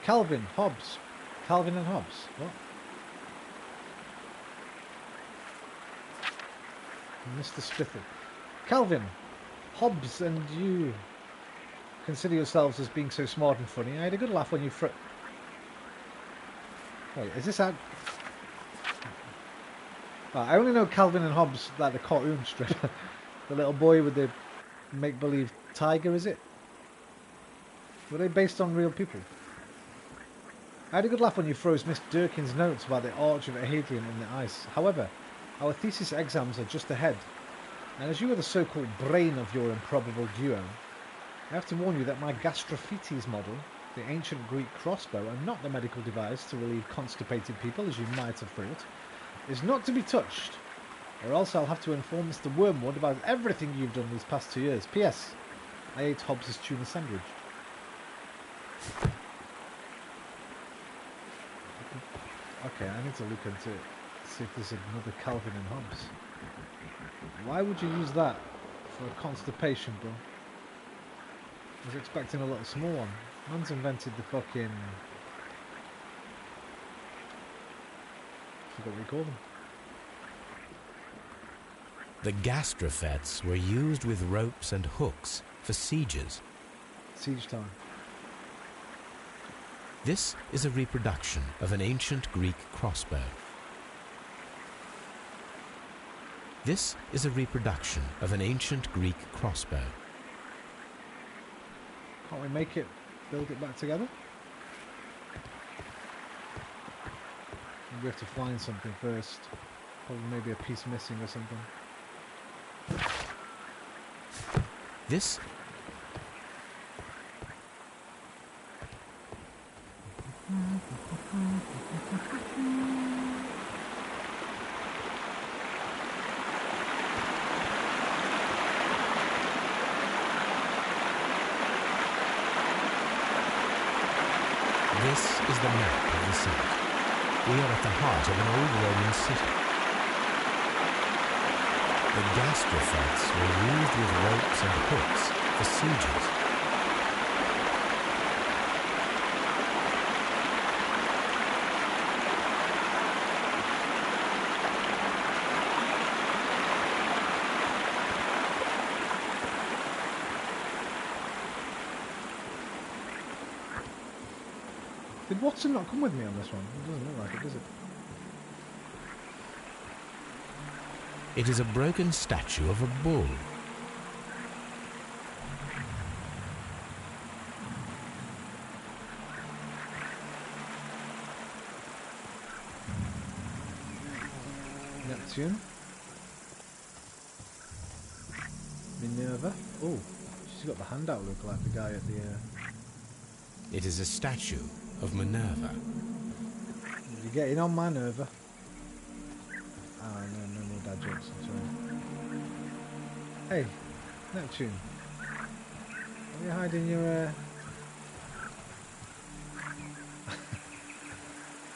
Calvin Hobbes. Calvin and Hobbes. What? Mr. Spiffle. Calvin, Hobbes and you consider yourselves as being so smart and funny. I had a good laugh when you Wait, is this out? Oh, I only know Calvin and Hobbes, like the cartoon strip. The little boy with the make-believe tiger, is it? Were they based on real people? I had a good laugh when you froze Miss Durkin's notes about the Arch of Hadrian in the ice. However, our thesis exams are just ahead, and as you are the so-called brain of your improbable duo, I have to warn you that my Gastrophites model, the ancient Greek crossbow, and not the medical device to relieve constipated people, as you might have thought, is not to be touched, or else I'll have to inform Mr. Wormwood about everything you've done these past 2 years. P.S. I ate Hobbes' tuna sandwich. Okay, I need to look into it, see if there's another Calvin and Hobbes. Why would you use that for a constipation, bro? I was expecting a little small one. Man's invented the fucking... I forgot what we call them. The gastrophetes were used with ropes and hooks for sieges. Siege time. This is a reproduction of an ancient Greek crossbow. This is a reproduction of an ancient Greek crossbow. Can't we make it, build it back together? We have to find something first. Probably maybe a piece missing or something. This is the map of the site. We are at the heart of an old Roman city. The gastrophets were used with ropes and hooks for sieges. Did Watson not come with me on this one? It doesn't look like it, does it? It is a broken statue of a bull. Neptune. Minerva. Oh, she's got the hand out look like the guy at the... It is a statue of Minerva. You're getting on my Minerva. Oh, no more dad jokes, I'm sorry. Hey, Neptune. Are you hiding your...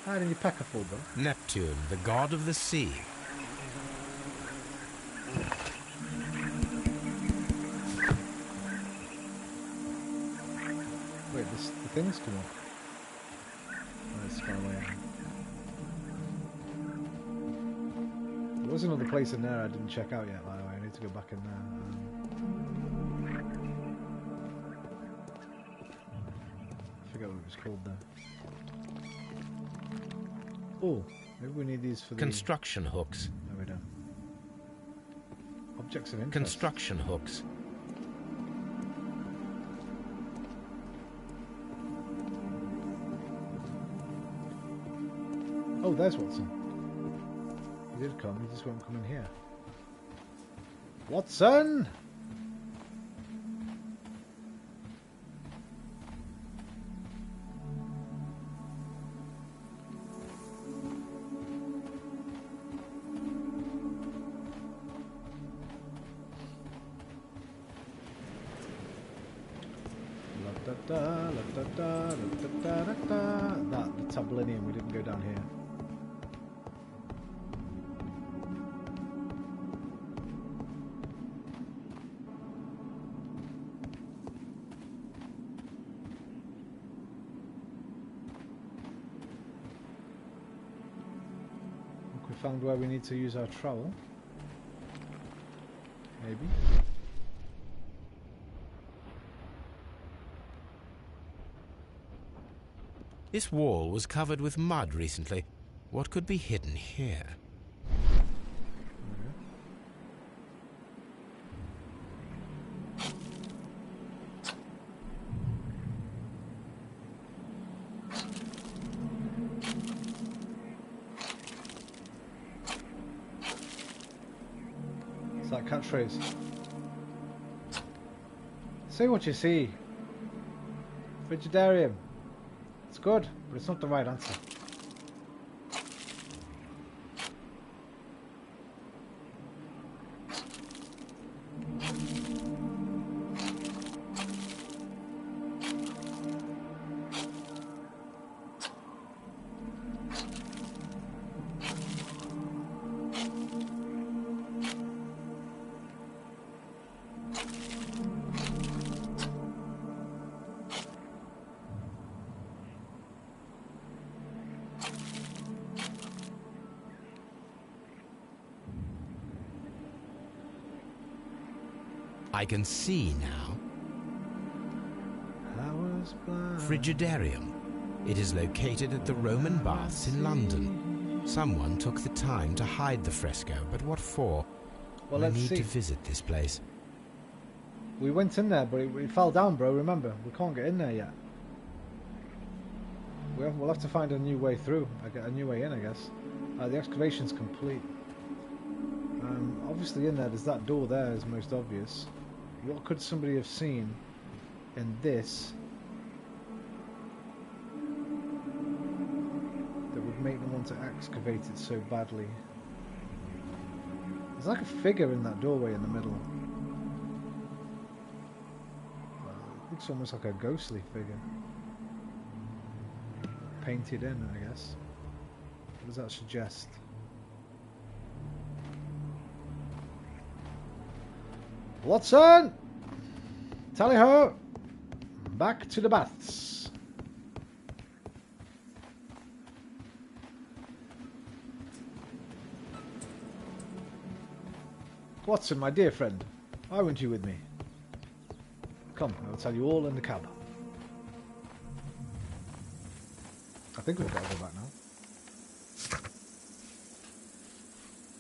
hiding your pecker full, bro? Neptune, the god of the sea. Wait, the thing's come off. Oh, it's far away. There was another place in there I didn't check out yet, by the way. I need to go back in there. I forget what it was called there. Oh, maybe we need these for the... Construction hooks. There we go. Objects of interest. Construction hooks. Oh, there's Watson. He did come, he just won't come in here. Watson! That, the tablinum, we didn't go down here. We found where we need to use our trowel. Maybe. This wall was covered with mud recently. What could be hidden here? It's that catchphrase. Say what you see. Frigidarium. It's good, but it's not the right answer. I can see now. I was blind. Frigidarium. It is located at the Roman Baths in London. Someone took the time to hide the fresco, but what for? Well, I let's need see. to visit this place. We went in there, but it fell down, bro. Remember, we can't get in there yet. We'll have to find a new way through, a new way in, I guess. The excavation's complete. Obviously in there's that door there is most obvious. What could somebody have seen in this that would make them want to excavate it so badly? There's like a figure in that doorway in the middle. It looks almost like a ghostly figure. Painted in, I guess. What does that suggest? Watson! Tally-ho! Back to the baths. Watson, my dear friend, why weren't you with me? Come, I'll tell you all in the cab. I think we've got to go back now.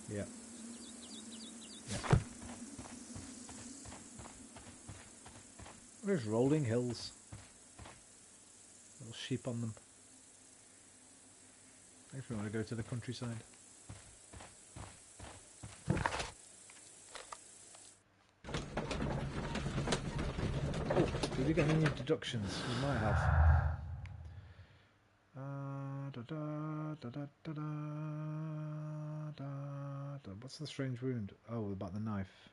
Yeah. Yeah. There's rolling hills. Little sheep on them. If we want to go to the countryside. Oh, did we get any new deductions? We might have. What's the strange wound? Oh, about the knife.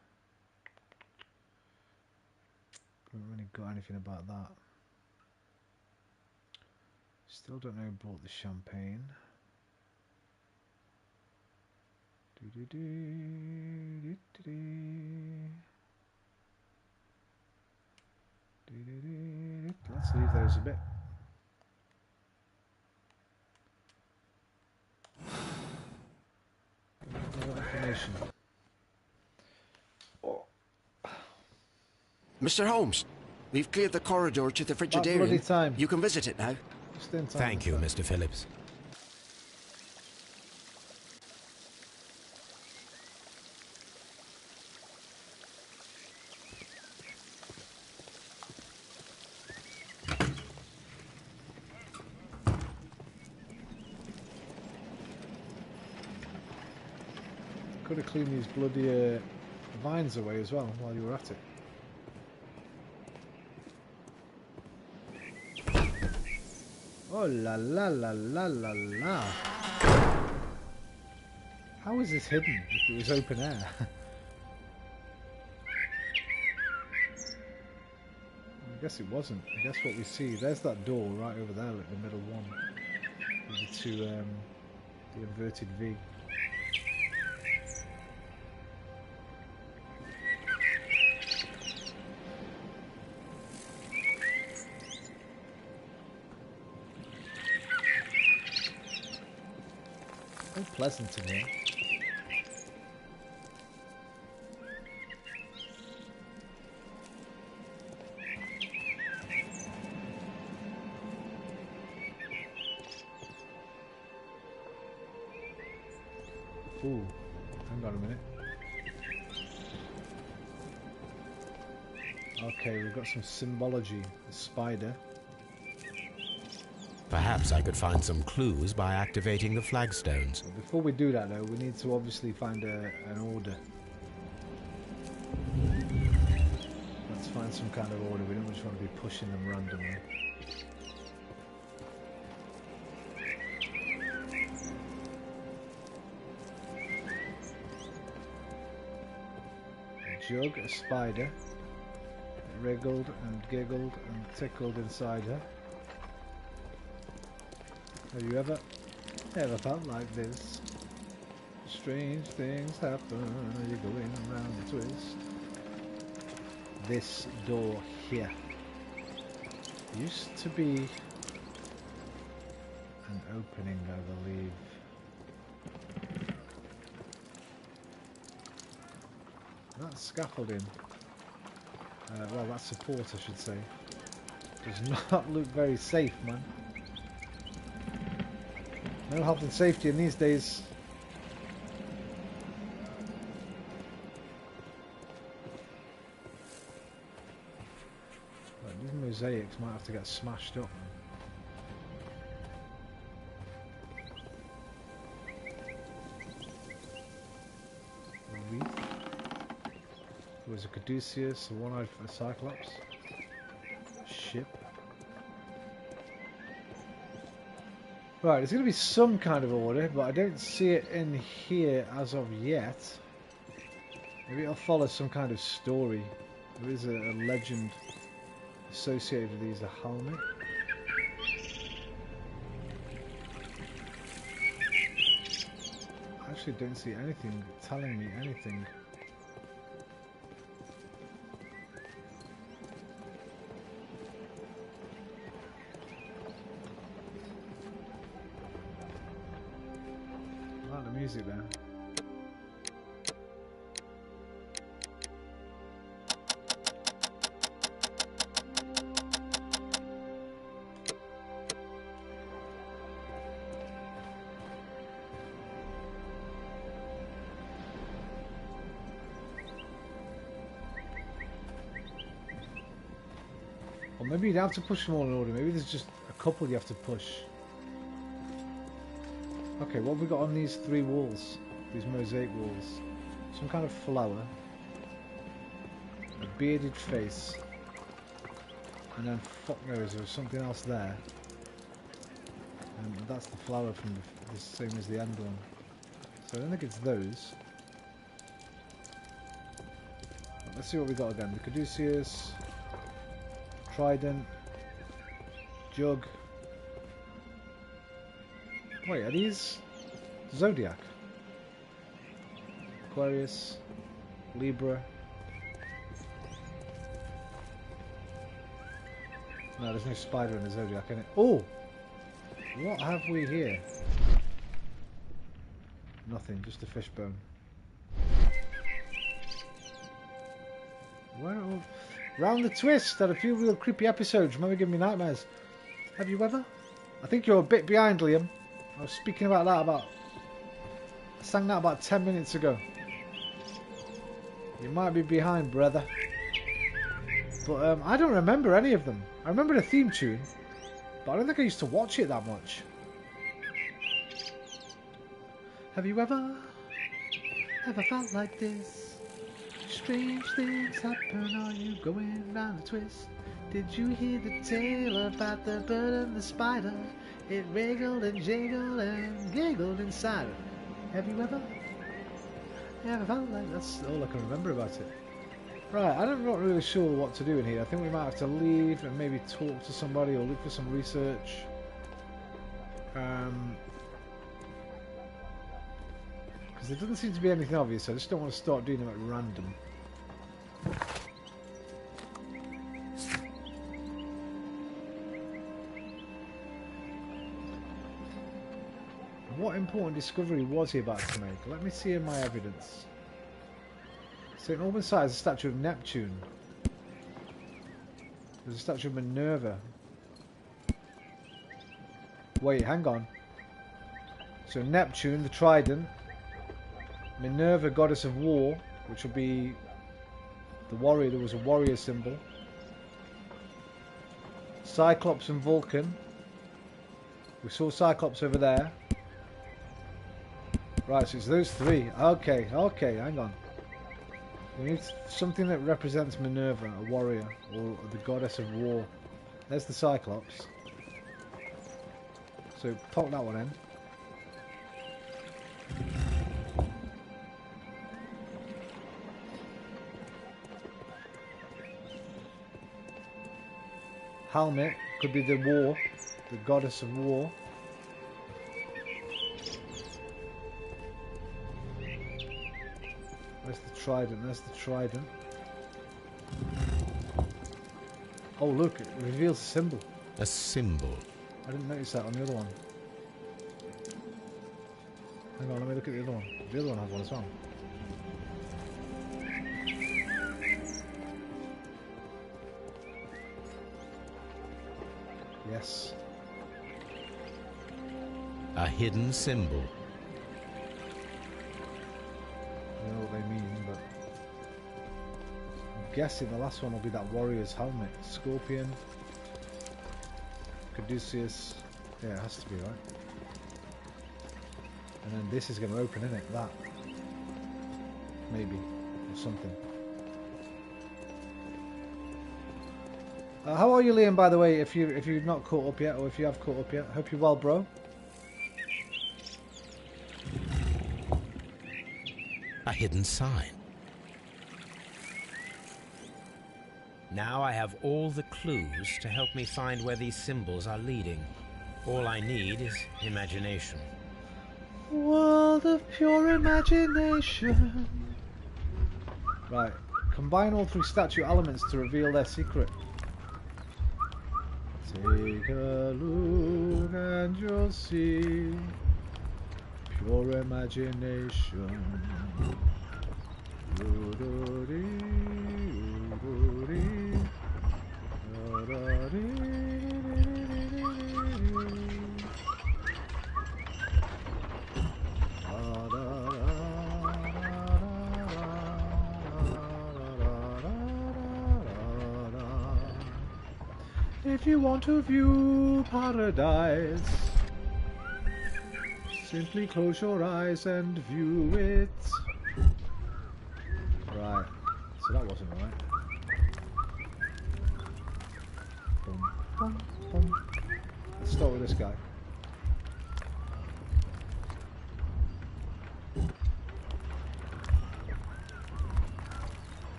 I haven't really got anything about that. Still don't know who bought the champagne. Let's leave those a bit. More information. Oh. Mr. Holmes, we've cleared the corridor to the About bloody frigidarium. time. You can visit it now. Just in time. Thank you, Mr. Phillips. Could have cleaned these bloody vines away as well while you were at it. Oh la la la la la la. How is this hidden if it was open air? I guess it wasn't. I guess what we see, there's that door right over there, like the middle one. With the two, the inverted V. So pleasant in here. Ooh, hang on a minute. Okay, we've got some symbology. A spider. Perhaps I could find some clues by activating the flagstones. But before we do that though, we need to obviously find an order. Let's find some kind of order. We don't just want to be pushing them randomly. A jug, a spider. It wriggled and giggled and tickled inside her. Have you ever felt like this? Strange things happen, you're going around the twist. This door here used to be an opening, I believe. That scaffolding, well, that support, I should say, does not look very safe, man. No health and safety in these days. Right, these mosaics might have to get smashed up. There was a Caduceus, a one-eyed Cyclops. Ship. Right, there's going to be some kind of order, but I don't see it in here as of yet. Maybe it'll follow some kind of story. There is a legend associated with these, a helmet. I actually don't see anything telling me anything. I like the music there. Or maybe you'd have to push them all in order. Maybe there's just a couple you have to push. Okay, what have we got on these three walls? These mosaic walls. Some kind of flower. A bearded face. And then fuck knows, there was something else there. And that's the flower from the same as the end one. So I don't think it's those. But let's see what we got again. The Caduceus. Trident. Jug. Wait, are these Zodiac? Aquarius. Libra. No, there's no spider in the Zodiac, in it. Oh! What have we here? Nothing, just a fishbone. Well, round the twist, had a few real creepy episodes. Remember giving me nightmares? Have you ever? I think you're a bit behind, Liam. I was speaking about that I sang that about 10 minutes ago. You might be behind, brother. But I don't remember any of them. I remember the theme tune, but I don't think I used to watch it that much. Have you ever felt like this? Strange things happen, are you going round the twist? Did you hear the tale about the bird and the spider? It wriggled and jiggled and giggled inside her. Have you ever felt like that's all I can remember about it. Right, I'm not really sure what to do in here. I think we might have to leave and maybe talk to somebody or look for some research. Because there doesn't seem to be anything obvious. I just don't want to start doing them at random. What important discovery was he about to make? Let me see in my evidence. St. Albans site has a statue of Neptune. There's a statue of Minerva. Wait, hang on. So Neptune, the trident. Minerva, goddess of war, which will be the warrior. There was a warrior symbol. Cyclops and Vulcan. We saw Cyclops over there. Right, so it's those three. Okay, hang on. We need something that represents Minerva, a warrior, or the goddess of war. There's the Cyclops. So pop that one in. Helmet could be the war, the goddess of war. Where's the trident? There's the trident. Oh look, it reveals a symbol. A symbol? I didn't notice that on the other one. Hang on, let me look at the other one. The other one has one as well. Yes. A hidden symbol. I know what they mean, but I'm guessing the last one will be that warrior's helmet. Scorpion, Caduceus. Yeah, it has to be, right? And then this is going to open, isn't it? That. Maybe. Or something. How are you, Liam, by the way, if you've not caught up yet, or if you have caught up yet? Hope you're well, bro. A hidden sign. Now I have all the clues to help me find where these symbols are leading. All I need is imagination. World of pure imagination. Right. Combine all three statue elements to reveal their secret. Take a look and you'll see pure imagination. If you want to view paradise, simply close your eyes and view it. Right, so that wasn't right. Boom, boom, boom. Let's start with this guy.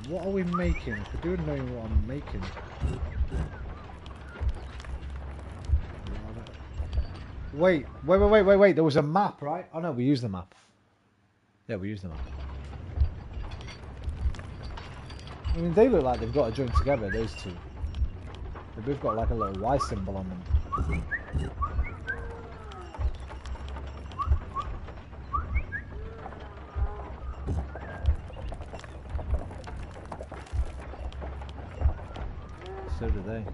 What are we making? I do know what I'm making. Wait. There was a map, right? Oh no, we used the map. Yeah, we used the map. I mean, they look like they've got to join together, those two. They've both got like a little Y symbol on them. So do they.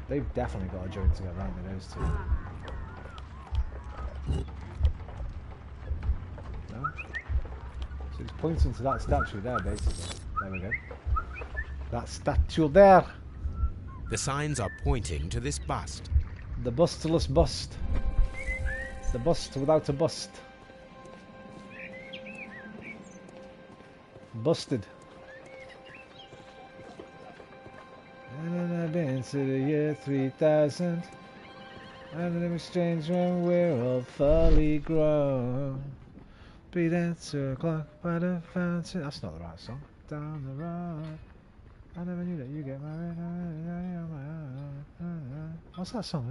They've definitely got to join together, haven't they, those two? No? So he's pointing to that statue there, basically. There we go. That statue there! The signs are pointing to this bust. The bustless bust. The bust without a bust. Busted. And I've been to the year 3000. And in exchange when we're all fully grown. Be there at 2 o'clock by the fountain. That's not the right song. Down the road. I never knew that you get married. What's that song?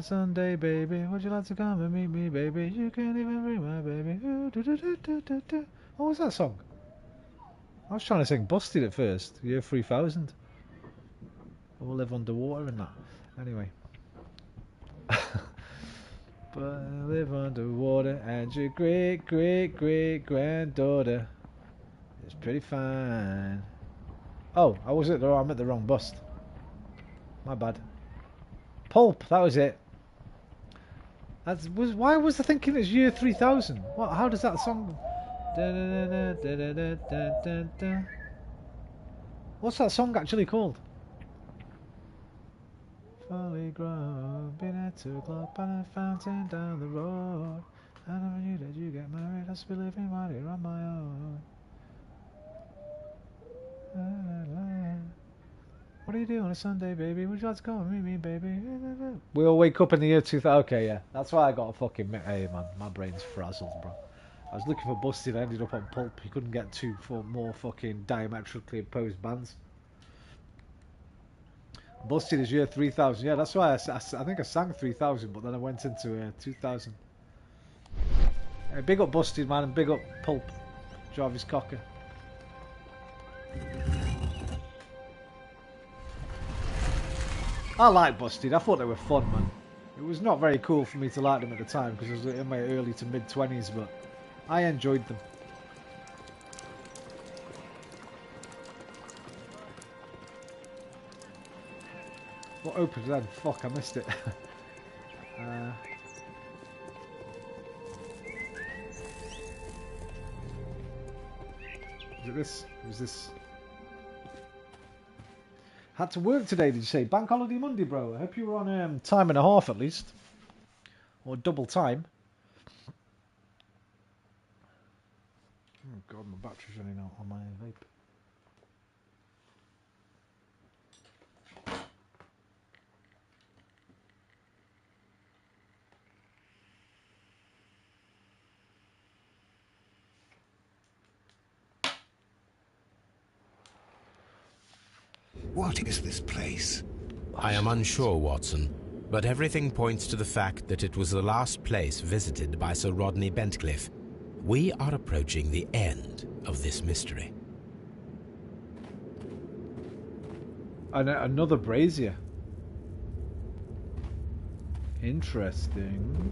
Sunday, baby. Would you like to come and meet me, baby? You can't even bring my baby. What was that song? I was trying to sing Busted at first. Year 3000. We'll live underwater and that. Anyway. But I live underwater and your great granddaughter is pretty fine. Oh, I'm at the wrong bust. My bad. Pulp, that was it. Why was I thinking it's year 3000? What? How does that song? What's that song actually called? Fully grown, been at 2 o'clock by the fountain down the road. I never knew that you get married. I still living while you're on my own. What are you doing on a Sunday, baby? Would you like to come and meet me, baby? We all wake up in the year 2000. Okay, yeah. That's why I got a fucking... Hey, man. My brain's frazzled, bro. I was looking for Busted. I ended up on Pulp. You couldn't get two more fucking diametrically opposed bands. Busted is year 3000. Yeah, that's why I think I sang 3000, but then I went into 2000. Big up Busted, man, and big up Pulp. Jarvis Cocker. I like Busted. I thought they were fun, man. It was not very cool for me to like them at the time because I was in my early to mid 20s, but I enjoyed them. What opened then? Fuck, I missed it. Was it this? Was this? Had to work today, did you say? Bank holiday Monday, bro. I hope you were on time and a half at least. Or double time. Oh god, my battery's running out on my vape. What is this place? I am unsure, Watson, but everything points to the fact that it was the last place visited by Sir Rodney Bentcliffe. We are approaching the end of this mystery. And another brazier. Interesting.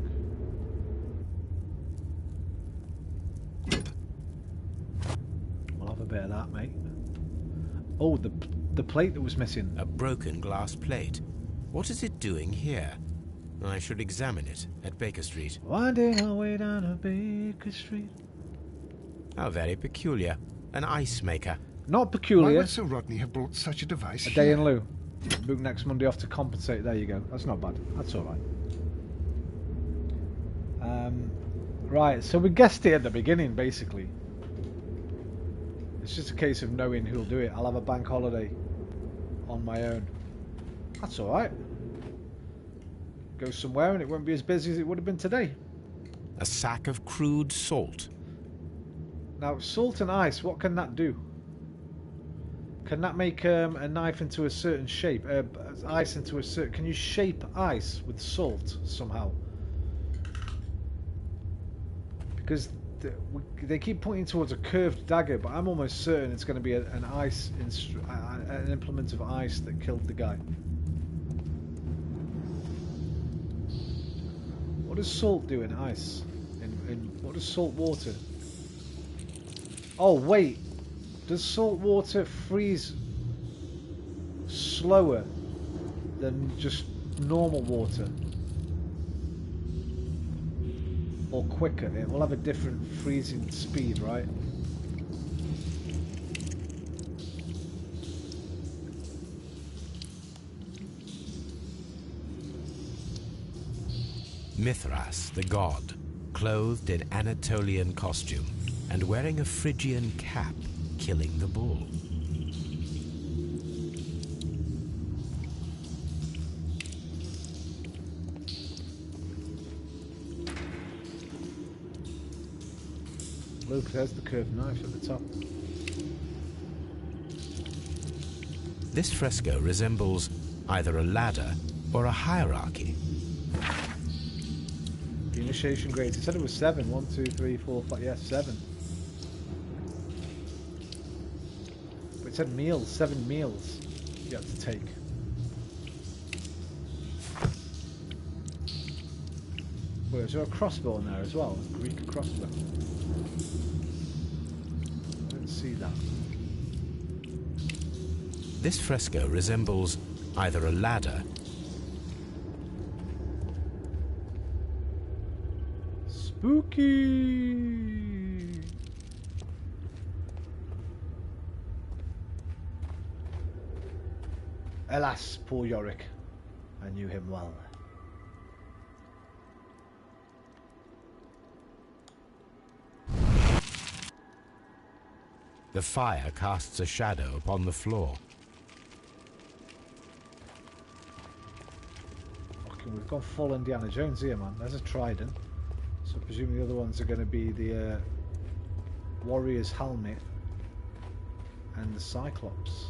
We'll have a bit of that, mate. Oh, the plate that was missing. A broken glass plate. What is it doing here? I should examine it at Baker Street. Winding our way down a Baker Street. How very peculiar. An ice maker. Not Why peculiar. would Sir Rodney have brought such a device A here? day in lieu. Book next Monday off to compensate. There you go. That's not bad. That's all right. Right, so we guessed it at the beginning, basically. It's just a case of knowing who'll do it. I'll have a bank holiday on my own. That's all right. Go somewhere and it won't be as busy as it would have been today. A sack of crude salt. Now, salt and ice, what can that do? Can that make a knife into a certain shape? Ice into a certain... Can you shape ice with salt somehow? Because they keep pointing towards a curved dagger, but I'm almost certain it's going to be an implement of ice that killed the guy. What does salt do in ice? What does salt water? Oh wait, does salt water freeze slower than just normal water? Or quicker? It will have a different freezing speed, right? Mithras, the god, clothed in Anatolian costume and wearing a Phrygian cap, killing the bull. Look, there's the curved knife at the top. This fresco resembles either a ladder or a hierarchy. The initiation grades. It said it was 7. 1, 2, 3, 4, 5. Yeah, 7. But it said meals. 7 meals you have to take. Wait, is there a crossbow in there as well? A Greek crossbow. I didn't see that. This fresco resembles either a ladder Spooky! Alas, poor Yorick. I knew him well. The fire casts a shadow upon the floor. Fucking, we've gone full Indiana Jones here, man. There's a trident. So presumably the other ones are going to be the warrior's helmet and the Cyclops.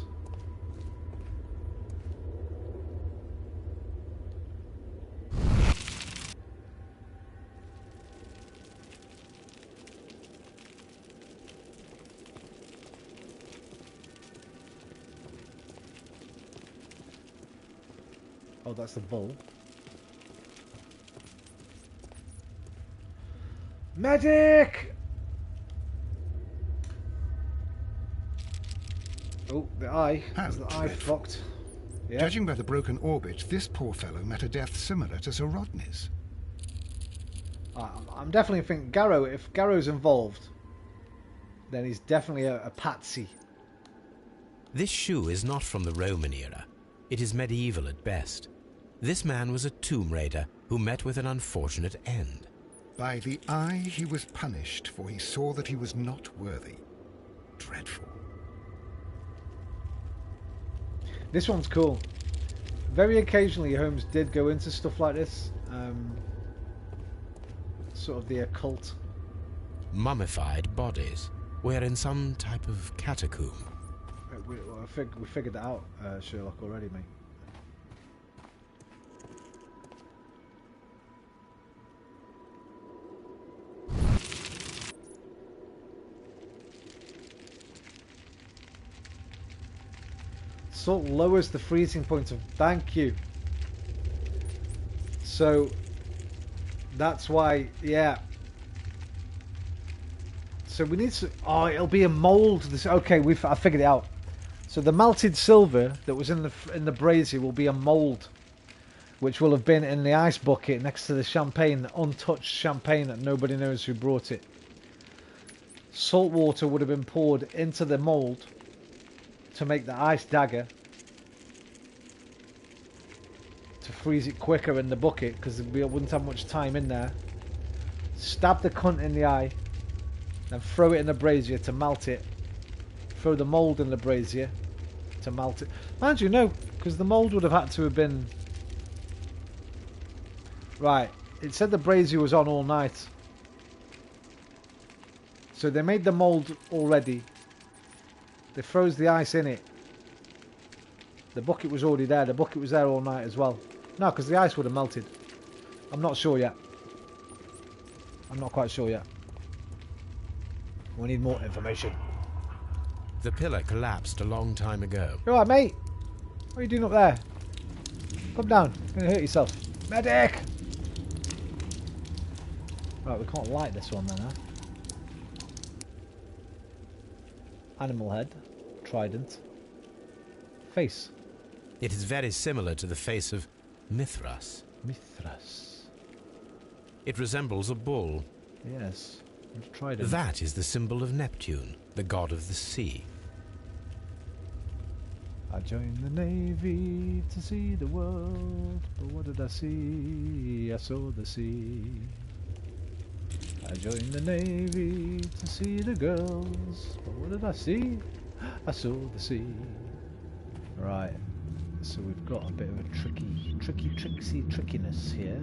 Oh, that's the bull. Medic! Oh, the eye. How Is the eye dreadful. fucked? Yeah. Judging by the broken orbit, this poor fellow met a death similar to Sir Rodney's. I'm definitely thinking Garrow. If Garrow's involved, then he's definitely a patsy. This shoe is not from the Roman era. It is medieval at best. This man was a tomb raider who met with an unfortunate end. By the eye he was punished, for he saw that he was not worthy. Dreadful. This one's cool. Very occasionally Holmes did go into stuff like this. Sort of the occult. Mummified bodies were in some type of catacomb. We figured that out, Sherlock, already, mate. Salt lowers the freezing point of... Thank you. So, that's why, yeah. So we need to... Oh, it'll be a mould. This, okay, I figured it out. So the melted silver that was in the brazier will be a mould, which will have been in the ice bucket next to the champagne, the untouched champagne that nobody knows who brought it. Salt water would have been poured into the mould to make the ice dagger, to freeze it quicker in the bucket because we wouldn't have much time in there. Stab the cunt in the eye, then throw it in the brazier to melt it. Throw the mould in the brazier to melt it. Mind you, no, because the mould would have had to have been... Right, it said the brazier was on all night. So they made the mould already. They froze the ice in it. The bucket was already there. The bucket was there all night as well. No, because the ice would have melted. I'm not sure yet. I'm not quite sure yet. We need more information. The pillar collapsed a long time ago. You alright, mate? What are you doing up there? Come down. You're going to hurt yourself. Medic! Right, we can't light this one then, huh? Animal head. Trident. Face. It is very similar to the face of Mithras. Mithras. It resembles a bull. Yes. And trident. That is the symbol of Neptune, the god of the sea. I joined the Navy to see the world, but what did I see? I saw the sea. I joined the Navy to see the girls, but what did I see? I saw the sea. Right, so we've got a bit of a trickiness here.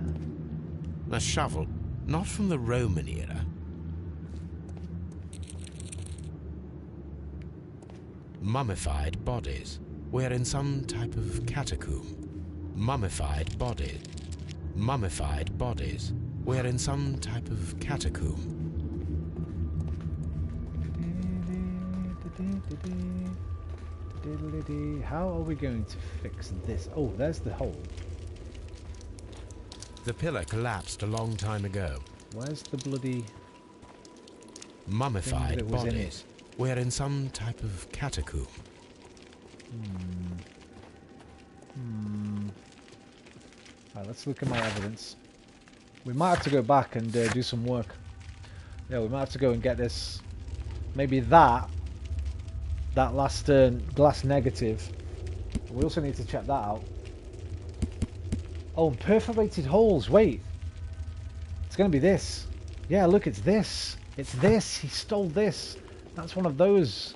A shovel, not from the Roman era. Mummified bodies were in some type of catacomb. Mummified bodies. Mummified bodies were in some type of catacomb. How are we going to fix this? Oh, there's the hole. The pillar collapsed a long time ago. Where's the bloody... Mummified bodies were in some type of catacomb. Right, let's look at my evidence. We might have to go back and do some work. Yeah, we might have to go and get this. Maybe that last glass negative. We also need to check that out. Oh, perforated holes. Wait. It's going to be this. Yeah, look, it's this. It's this. He stole this. That's one of those.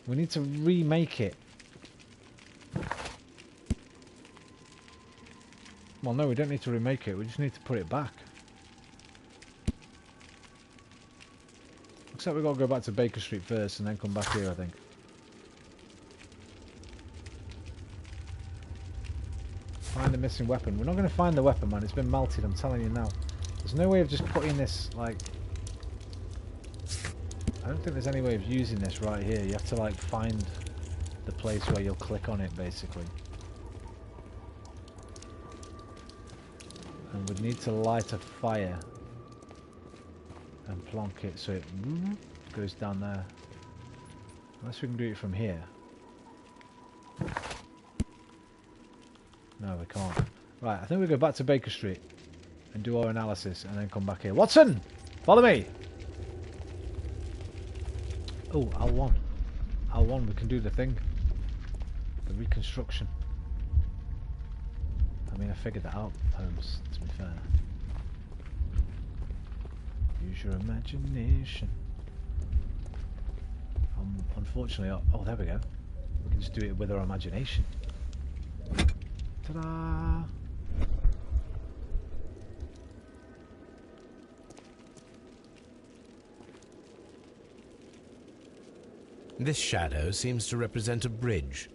We need to remake it. Well, no, we don't need to remake it. We just need to put it back. Looks like we've got to go back to Baker Street first and then come back here, I think. Find the missing weapon. We're not going to find the weapon, man. It's been melted, I'm telling you now. There's no way of just putting this, like... I don't think there's any way of using this right here. You have to, like, find the place where you'll click on it, basically. And we'd need to light a fire. plonk it so it goes down there. Unless we can do it from here. No, we can't. Right, I think we go back to Baker Street and do our analysis and then come back here. Watson! Follow me! Oh, L1. L1, we can do the thing. The reconstruction. I mean, I figured that out, Holmes, to be fair. Use your imagination. Unfortunately, oh, there we go. We can just do it with our imagination. Ta-da! This shadow seems to represent a bridge.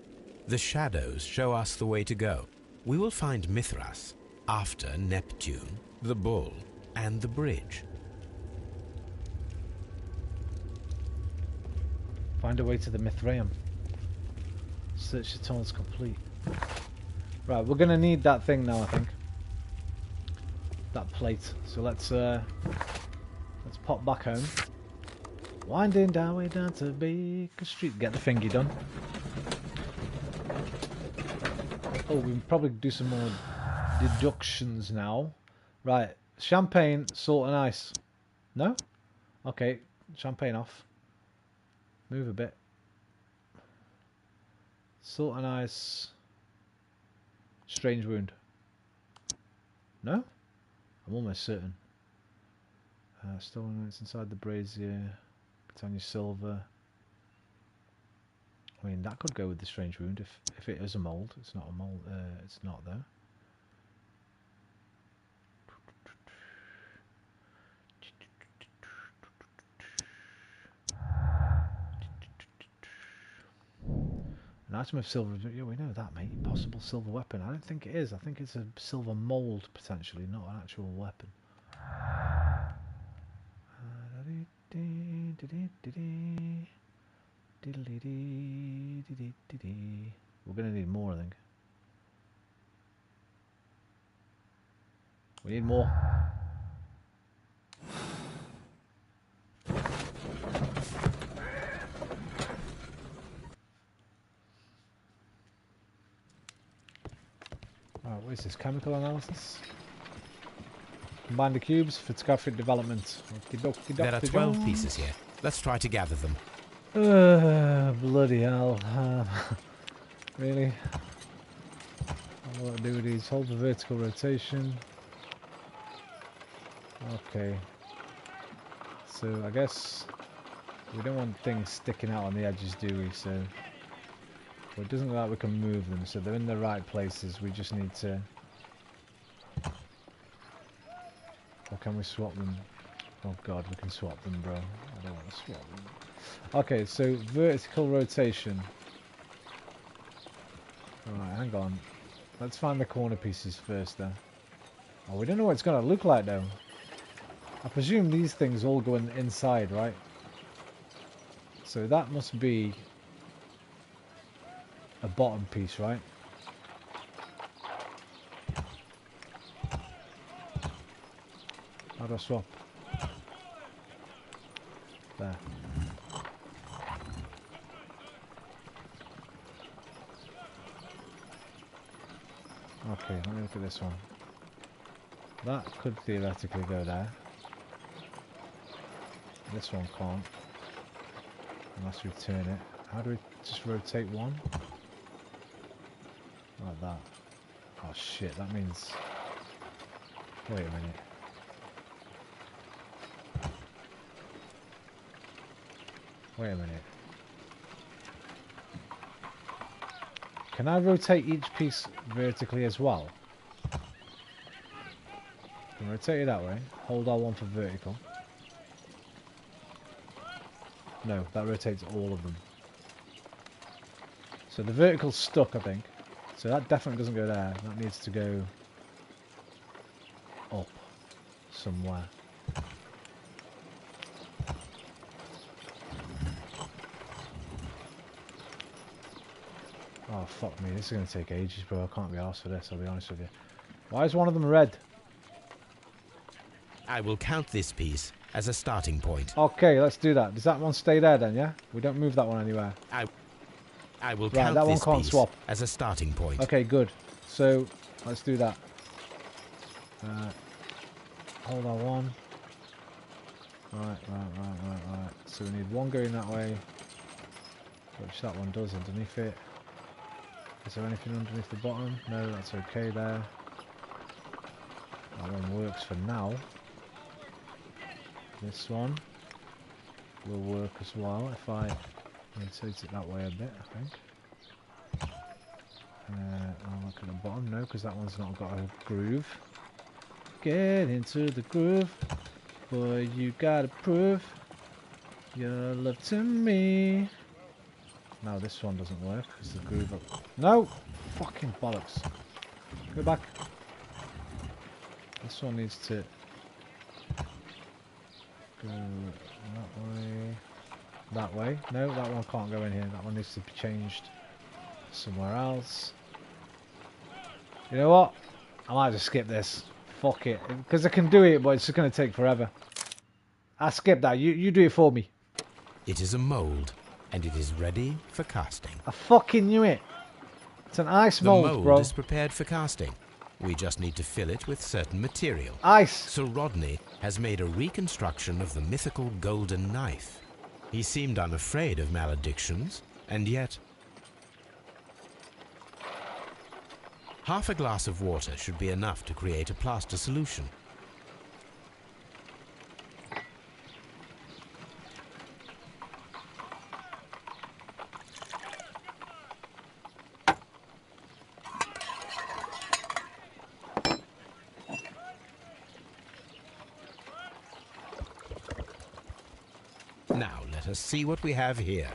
The shadows show us the way to go. We will find Mithras after Neptune, the bull, and the bridge. Find a way to the Mithraeum. Search the tunnels complete. Right, we're gonna need that thing now, I think. That plate. So let's pop back home. Winding down way down to Baker Street. Get the thingy done. Oh, we can probably do some more deductions now. Right, champagne, salt and ice. No? Okay, champagne off. Move a bit. Salt and ice. Strange wound. No? I'm almost certain. Stolen it's inside the brazier. Britannia silver. I mean, that could go with the strange wound if it is a mould. It's not a mould. It's not though. An item of silver. Yeah, we know that, mate. Possible silver weapon. I don't think it is. I think it's a silver mould potentially, not an actual weapon. We're going to need more, I think. We need more. Alright, what is this? Chemical analysis? Combine the cubes, photographic development. There are 12 pieces here. Let's try to gather them. Bloody hell. Really? What do I do with these? Hold the vertical rotation. Okay. So I guess we don't want things sticking out on the edges, do we? So well, it doesn't look like we can move them, so they're in the right places. We just need to... Or can we swap them? Oh god, we can swap them, bro. I don't want to swap them. Okay, so vertical rotation. Alright, hang on. Let's find the corner pieces first then. Oh, we don't know what it's going to look like though. I presume these things all go inside, right? So that must be a bottom piece, right? How do I swap? There. Okay, let me look at this one. That could theoretically go there. This one can't. Unless we turn it. How do we just rotate one? Like that. Oh shit, that means... Wait a minute. Wait a minute. Can I rotate each piece vertically as well? Can rotate it that way. Hold R1 for vertical. No, that rotates all of them. So the vertical's stuck, I think. So that definitely doesn't go there. That needs to go up somewhere. Oh fuck me, this is going to take ages, bro. I can't be arsed for this, I'll be honest with you. Why is one of them red? I will count this piece as a starting point. Okay, let's do that. Does that one stay there then, yeah? We don't move that one anywhere. I will Right, count that one this can't piece swap. as a starting point. Okay, good. So, let's do that. Hold on one. Right. So we need one going that way. Which that one does underneath it. Is there anything underneath the bottom? No, that's okay there. That one works for now. This one will work as well if I rotate it that way a bit, I think. I'll look at the bottom, no, because that one's not got a groove. Get into the groove, boy, you gotta prove your love to me. No, this one doesn't work, because the groove up. No! Fucking bollocks. Go back. This one needs to go that way. That way. No, that one can't go in here. That one needs to be changed somewhere else. You know what? I might just skip this. Fuck it. Because I can do it, but it's just going to take forever. I skip that. You do it for me. It is a mould, and it is ready for casting. I fucking knew it. It's an ice mold, the mould bro. is prepared for casting. We just need to fill it with certain material. Ice. Sir Rodney has made a reconstruction of the mythical golden knife. He seemed unafraid of maledictions, and yet... Half a glass of water should be enough to create a plaster solution. Now let us see what we have here.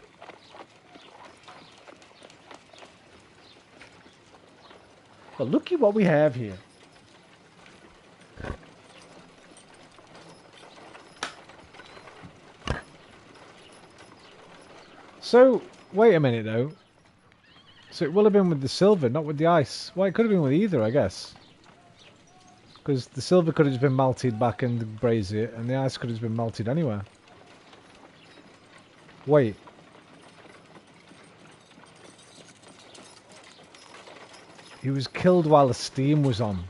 But look at what we have here. So, wait a minute though. So it will have been with the silver, not with the ice. Well, it could have been with either, I guess. Because the silver could have just been melted back in the brazier, and the ice could have just been melted anywhere. Wait. He was killed while the steam was on.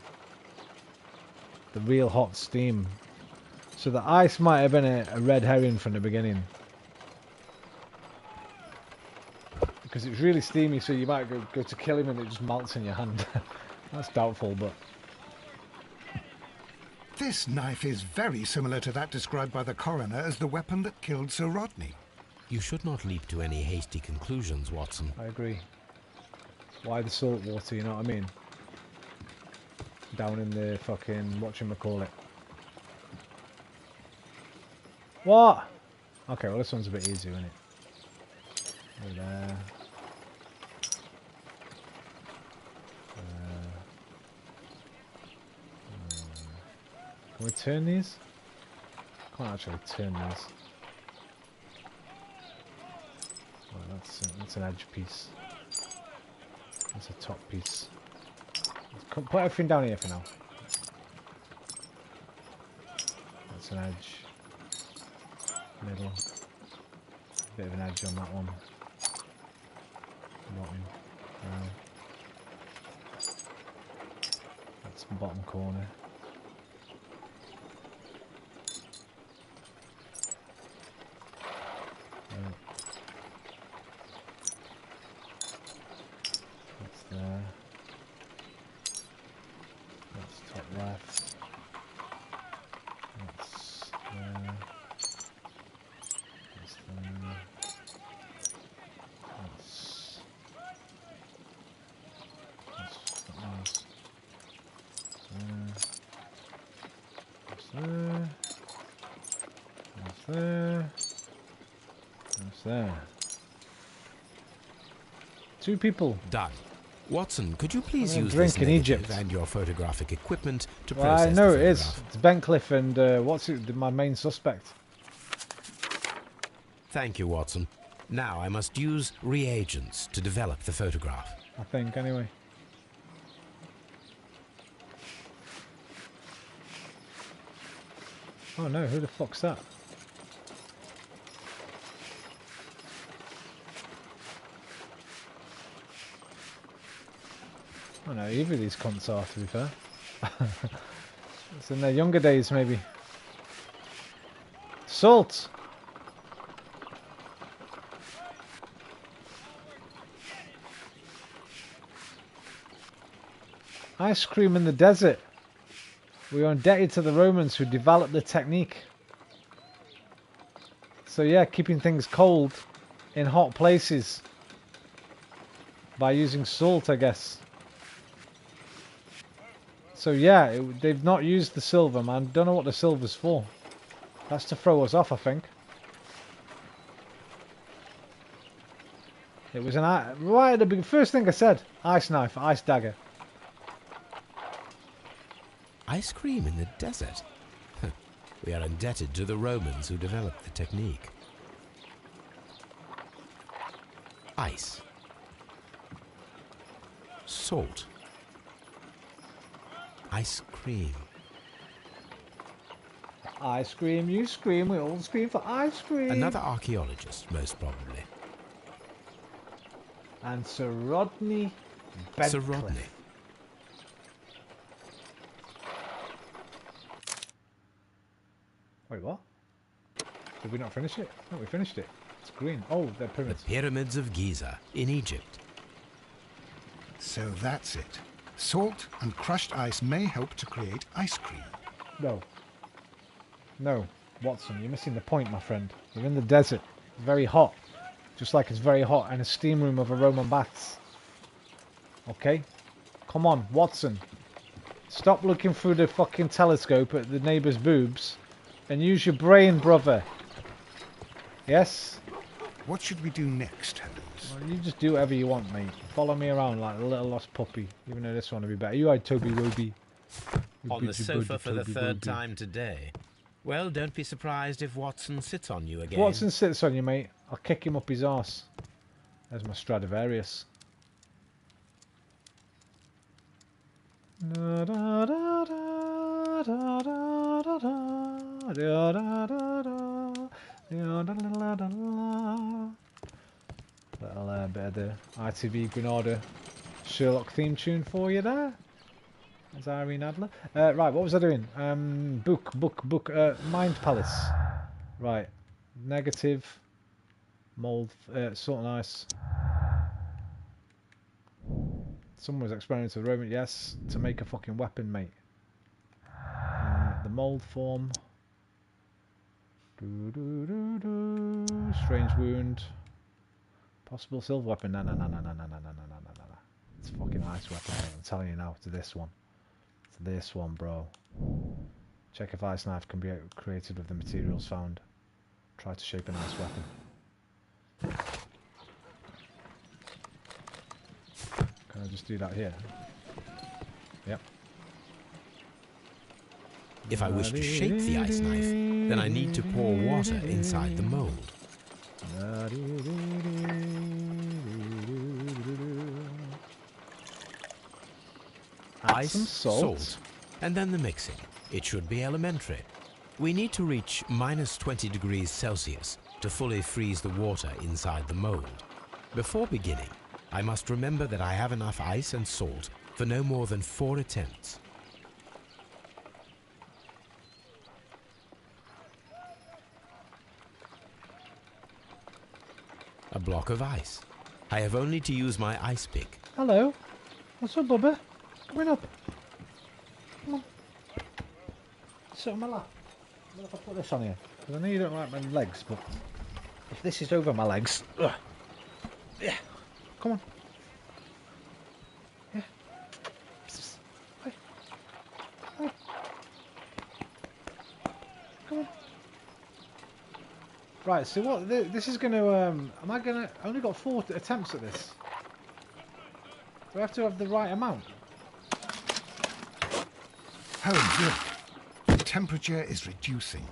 The real hot steam. So the ice might have been a red herring from the beginning. Because it was really steamy, so you might go to kill him and it just melts in your hand. That's doubtful, but... This knife is very similar to that described by the coroner as the weapon that killed Sir Rodney. You should not leap to any hasty conclusions, Watson. I agree. Why the salt water, you know what I mean? Down in the fucking... whatchamacallit. What? Okay, well this one's a bit easier, isn't it? Over there. Can we turn these? Can't actually turn these. Well, that's an edge piece. That's a top piece. Put everything down here for now. That's an edge. Middle. Bit of an edge on that one. Bottom. That's the bottom corner. That's there. That's top left. That's there. That's there. That's there. That's there. That's there. Two people. Done. Watson, could you please I'm use drink this in negative Egypt. and your photographic equipment to Well, process I know the it is. photograph? It's Bencliffe and what's it? My main suspect. Thank you, Watson. Now I must use reagents to develop the photograph. I think, anyway. Oh no, who the fuck's that? Oh no, either of these cunts are, to be fair. It's in their younger days, maybe. Salt! Ice cream in the desert. We are indebted to the Romans who developed the technique. So yeah, keeping things cold in hot places by using salt, I guess. So yeah, they've not used the silver, man. Don't know what the silver's for. That's to throw us off, I think. It was right at the beginning. First thing I said, ice knife, ice dagger. Ice cream in the desert? We are indebted to the Romans who developed the technique. Ice. Salt. Ice cream. Ice cream, you scream, we all scream for ice cream. Another archaeologist, most probably. And Sir Rodney Bedcliffe. Sir Rodney. Wait, what? Did we not finish it? No, we finished it. It's green. Oh, they're The pyramids. pyramids of Giza in Egypt. So that's it. Salt and crushed ice may help to create ice cream. No. No, Watson, you're missing the point, my friend. We're in the desert. It's very hot. Just like it's very hot in a steam room of a Roman baths. Okay? Come on, Watson. Stop looking through the fucking telescope at the neighbour's boobs and use your brain, brother. Yes? What should we do next, Holmes? Well, you just do whatever you want, mate. Follow me around like a little lost puppy. Even though this one will be better. You had Toby Woby. On the sofa for the third time today. Well, don't be surprised if Watson sits on you again. If Watson sits on you, mate, I'll kick him up his arse. There's my Stradivarius. Da, da, da, da, da, da, da, da, da, da, da, da, da, da, da. Little bit of the ITV Granada Sherlock theme tune for you there. There's Irene Adler. Right, what was I doing? Book. Mind Palace. Right. Negative. Mold. Salt and ice. Someone was experimenting with Roman. Yes. To make a fucking weapon, mate. The mold form. Strange wound. Possible silver weapon. No. It's a fucking ice weapon, mate. I'm telling you now. To this one. This one, bro. Check if ice knife can be created with the materials found. Try to shape an ice weapon. Can I just do that here? Yep. If I wish to shape the ice knife, then I need to pour water inside the mold. Ice, some salt, and then the mixing. It should be elementary. We need to reach minus 20 degrees Celsius to fully freeze the water inside the mold. Before beginning, I must remember that I have enough ice and salt for no more than 4 attempts. A block of ice. I have only to use my ice pick. Hello. What's up, Bubba? Coming up. Come on. Sit on my lap. What if I put this on here? Because I know you don't like my legs, but if this is over my legs... Ugh. Yeah. Come on. Yeah. Hey. Hey. Come on. Right, so what... This is going to... am I going to... I only got 4 attempts at this. Do I have to have the right amount? Holmes, look. The temperature is reducing.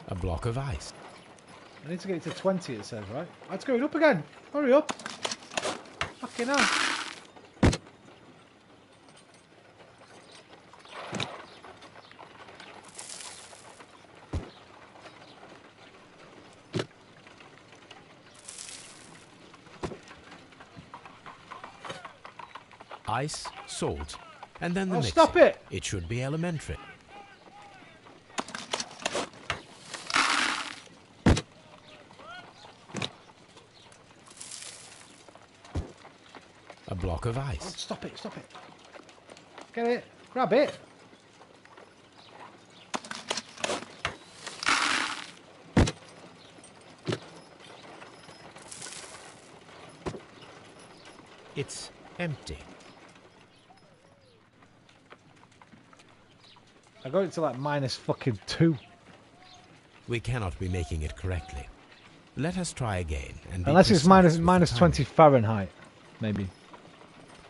A block of ice. I need to get it to 20, it says, right? Oh, it's going up again. Hurry up. Fucking hell. Ice, salt, and then the Oh, mixing. stop it! It should be elementary. A block of Oh, ice. stop it, stop it. Get it. Grab it. It's empty. I got it to like minus fucking 2. We cannot be making it correctly. Let us try again. And be Unless it's precise with minus the 20 timing. Fahrenheit, maybe.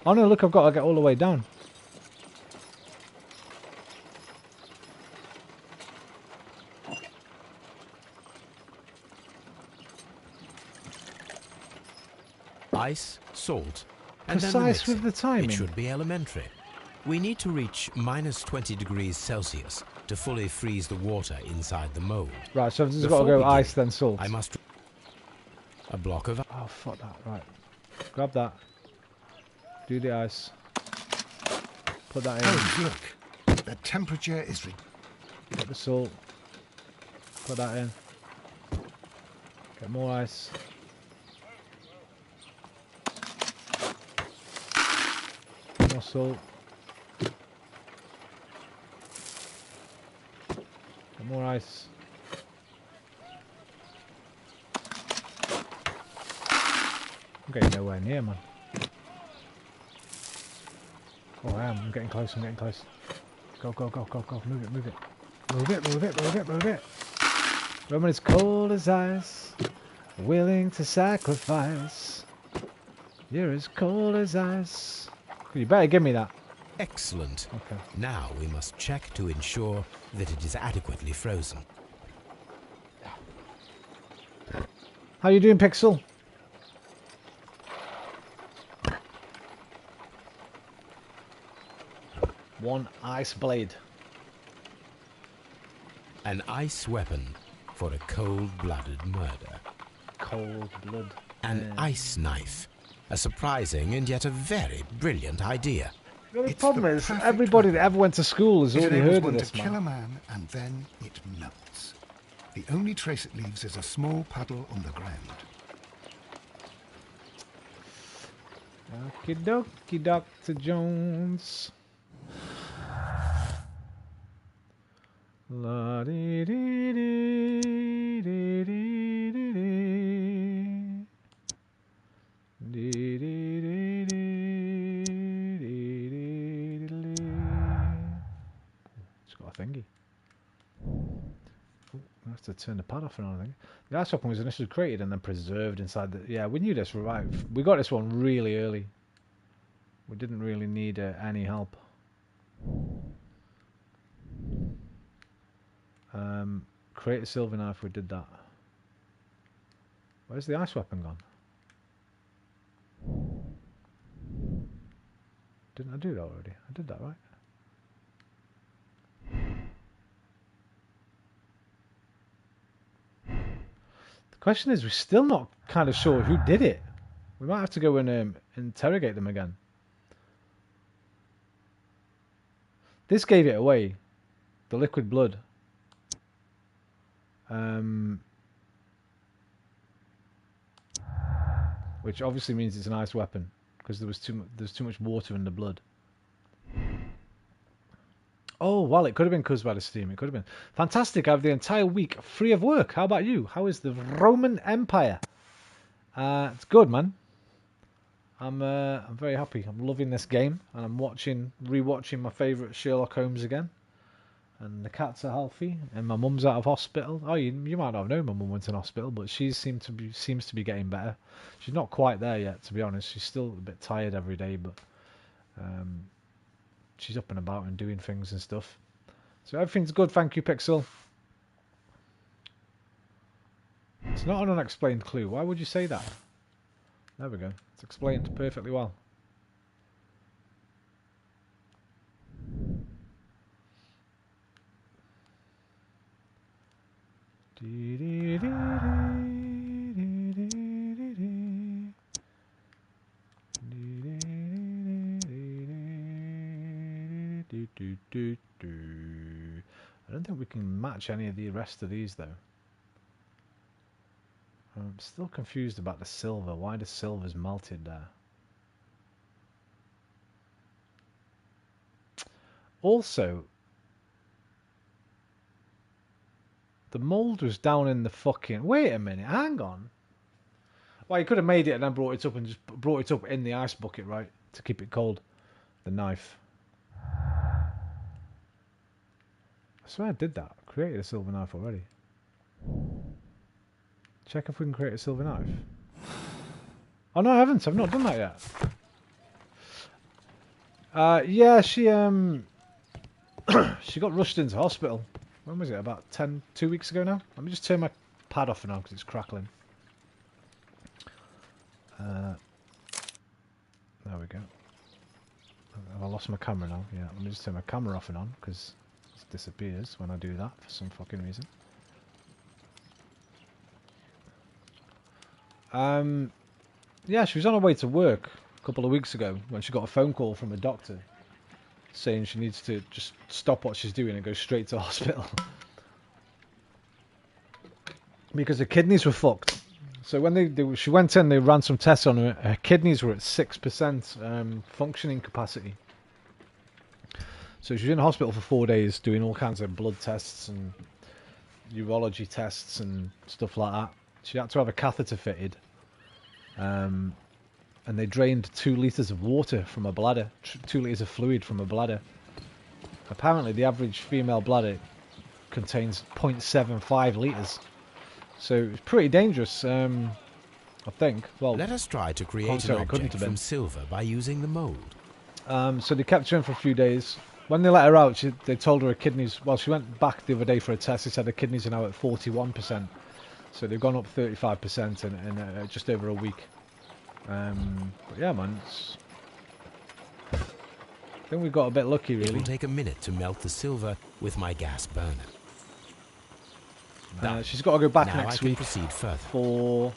Oh no, look, I've got to get all the way down. Ice, salt, and then Precise the with mixing. the timing. It should be elementary. We need to reach minus 20 degrees Celsius to fully freeze the water inside the mold. Right, so I've just got to Before go we ice, begin, then salt. I must... A block of... Oh, fuck that. Right. Grab that. Do the ice. Put that in. Oh, look. The temperature is... Put the salt. Put that in. Get more ice. More salt. Get more ice. I'm getting nowhere near, man. Oh, I am. I'm getting close. I'm getting close. Go, go, go, go, go. Move it, move it. Move it, move it, move it, move it. Roman is cold as ice, willing to sacrifice. You're as cold as ice. You better give me that. Excellent. Okay. Now we must check to ensure that it is adequately frozen. How you doing, Pixel? One ice blade. An ice weapon for a cold-blooded murder. Cold blood. An ice knife. A surprising and yet a very brilliant idea. The It's problem the is, perfect everybody weapon. that ever went to school has It already enables heard of one this, to kill a man. man, and then it melts. The only trace it leaves is a small puddle on the ground. Okie dokie, Dr. Jones. La dee dee dee dee dee dee dee. Dee dee dee dee dee dee dee dee. It's got a thingy. I have to turn the pad off and everything. The ice weapon was initially created and then preserved inside the... Yeah, we knew this, right? We got this one really early. We didn't really need any help. Create a silver knife, we did that. Where's the ice weapon gone? Didn't I do that already? I did that, right? The question is, we're still not kind of sure who did it. We might have to go and interrogate them again. This gave it away. The liquid blood. Which obviously means it's an ice weapon, because there's too much water in the blood. Oh, well, it could have been caused by the steam. It could have been. Fantastic. I have the entire week free of work. How about you? How is the Roman Empire? It's good, man. I'm very happy. I'm loving this game, and I'm rewatching my favourite Sherlock Holmes again. And the cats are healthy, and my mum's out of hospital. Oh, you might not know my mum went in hospital, but she seems to be getting better. She's not quite there yet, to be honest. She's still a bit tired every day, but she's up and about and doing things and stuff. So everything's good, thank you, Pixel. It's not an unexplained clue. Why would you say that? There we go. It's explained perfectly well. do. I don't think we can match any of the rest of these, though. I'm still confused about the silver. Why the silver's melted there? Also, the mould was down in the fucking... Wait a minute, hang on. Well, you could have made it and then brought it up and just brought it up in the ice bucket, right? To keep it cold. The knife. I swear I did that. I created a silver knife already. Check if we can create a silver knife. Oh no, I haven't. I've not done that yet. Yeah, she she got rushed into hospital. When was it? About 2 weeks ago now? Let me just turn my pad off for now because it's crackling. There we go. Have I lost my camera now? Yeah, let me just turn my camera off and on because it disappears when I do that for some fucking reason. Yeah, she was on her way to work a couple of weeks ago when she got a phone call from a doctor saying she needs to just stop what she's doing and go straight to hospital because her kidneys were fucked. So when she went in, they ran some tests on her. Her kidneys were at 6% functioning capacity. So she was in hospital for 4 days doing all kinds of blood tests and urology tests and stuff like that. She had to have a catheter fitted. And they drained 2 litres of water from her bladder. 2 litres of fluid from her bladder. Apparently the average female bladder contains 0.75 litres. So it's pretty dangerous, I think. Well, let us try to create an object from silver by using the mould. So they kept her in for a few days. When they let her out, they told her her kidneys... Well, she went back the other day for a test. They said her kidneys are now at 41%. So they've gone up 35% in just over a week. But yeah, man. I think we got a bit lucky, really. It will take a minute to melt the silver with my gas burner. She's got to go back now next I can week proceed further. for,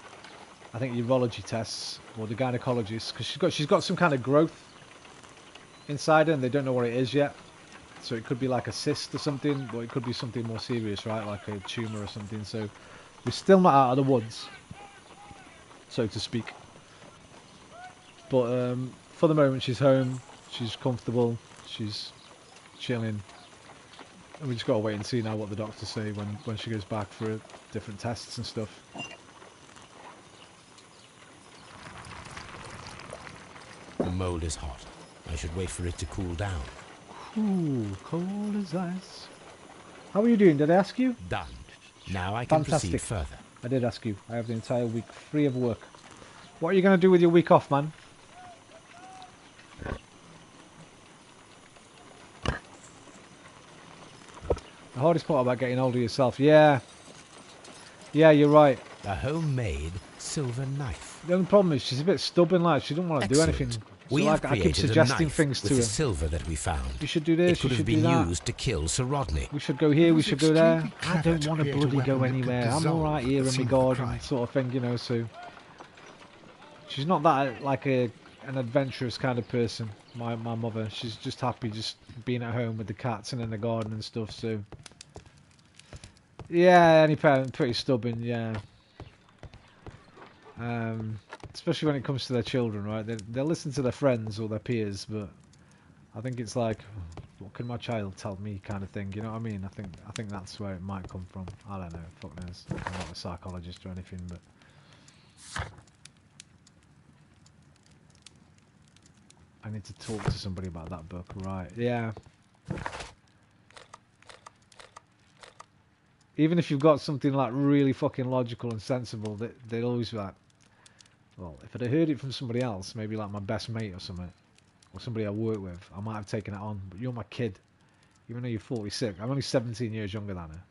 I think, urology tests or the gynecologist, because she's got some kind of growth inside her and they don't know what it is yet. So it could be like a cyst or something, or it could be something more serious, right? Like a tumour or something. So we're still not out of the woods, so to speak. But for the moment, she's home. She's comfortable. She's chilling. And we just got to wait and see now what the doctors say when she goes back for different tests and stuff. The mould is hot. I should wait for it to cool down. Ooh, cold as ice. How are you doing? Did I ask you? Done. Now I can Fantastic. proceed further. I did ask you. I have the entire week free of work. What are you going to do with your week off, man? The hardest part about getting older yourself. Yeah. Yeah, you're right. A homemade silver knife. The only problem is she's a bit stubborn, like she doesn't want to do anything. So We have I keep created suggesting a knife things with to the her. silver that we found. You should do this, It could you have should do been that. used to kill Sir Rodney. We should go here, we should go there. I clever don't to want to create a bloody go weapon that could anywhere. I'm dissolve alright here the in my scene of the garden, crime. sort of thing, you know, so... She's not that, like, an adventurous kind of person, my mother. She's just happy just being at home with the cats and in the garden and stuff, so... Yeah, any parent, pretty stubborn, yeah. Especially when it comes to their children, right? They'll listen to their friends or their peers, but I think it's like, what can my child tell me, kind of thing. You know what I mean? I think that's where it might come from. I don't know. Fuck knows. I'm not a psychologist or anything, but I need to talk to somebody about that book, right? Yeah. Even if you've got something like really fucking logical and sensible, they'll always be like, well, if I'd have heard it from somebody else, maybe like my best mate or something, or somebody I work with, I might have taken it on. But you're my kid, even though you're 46. I'm only 17 years younger than her,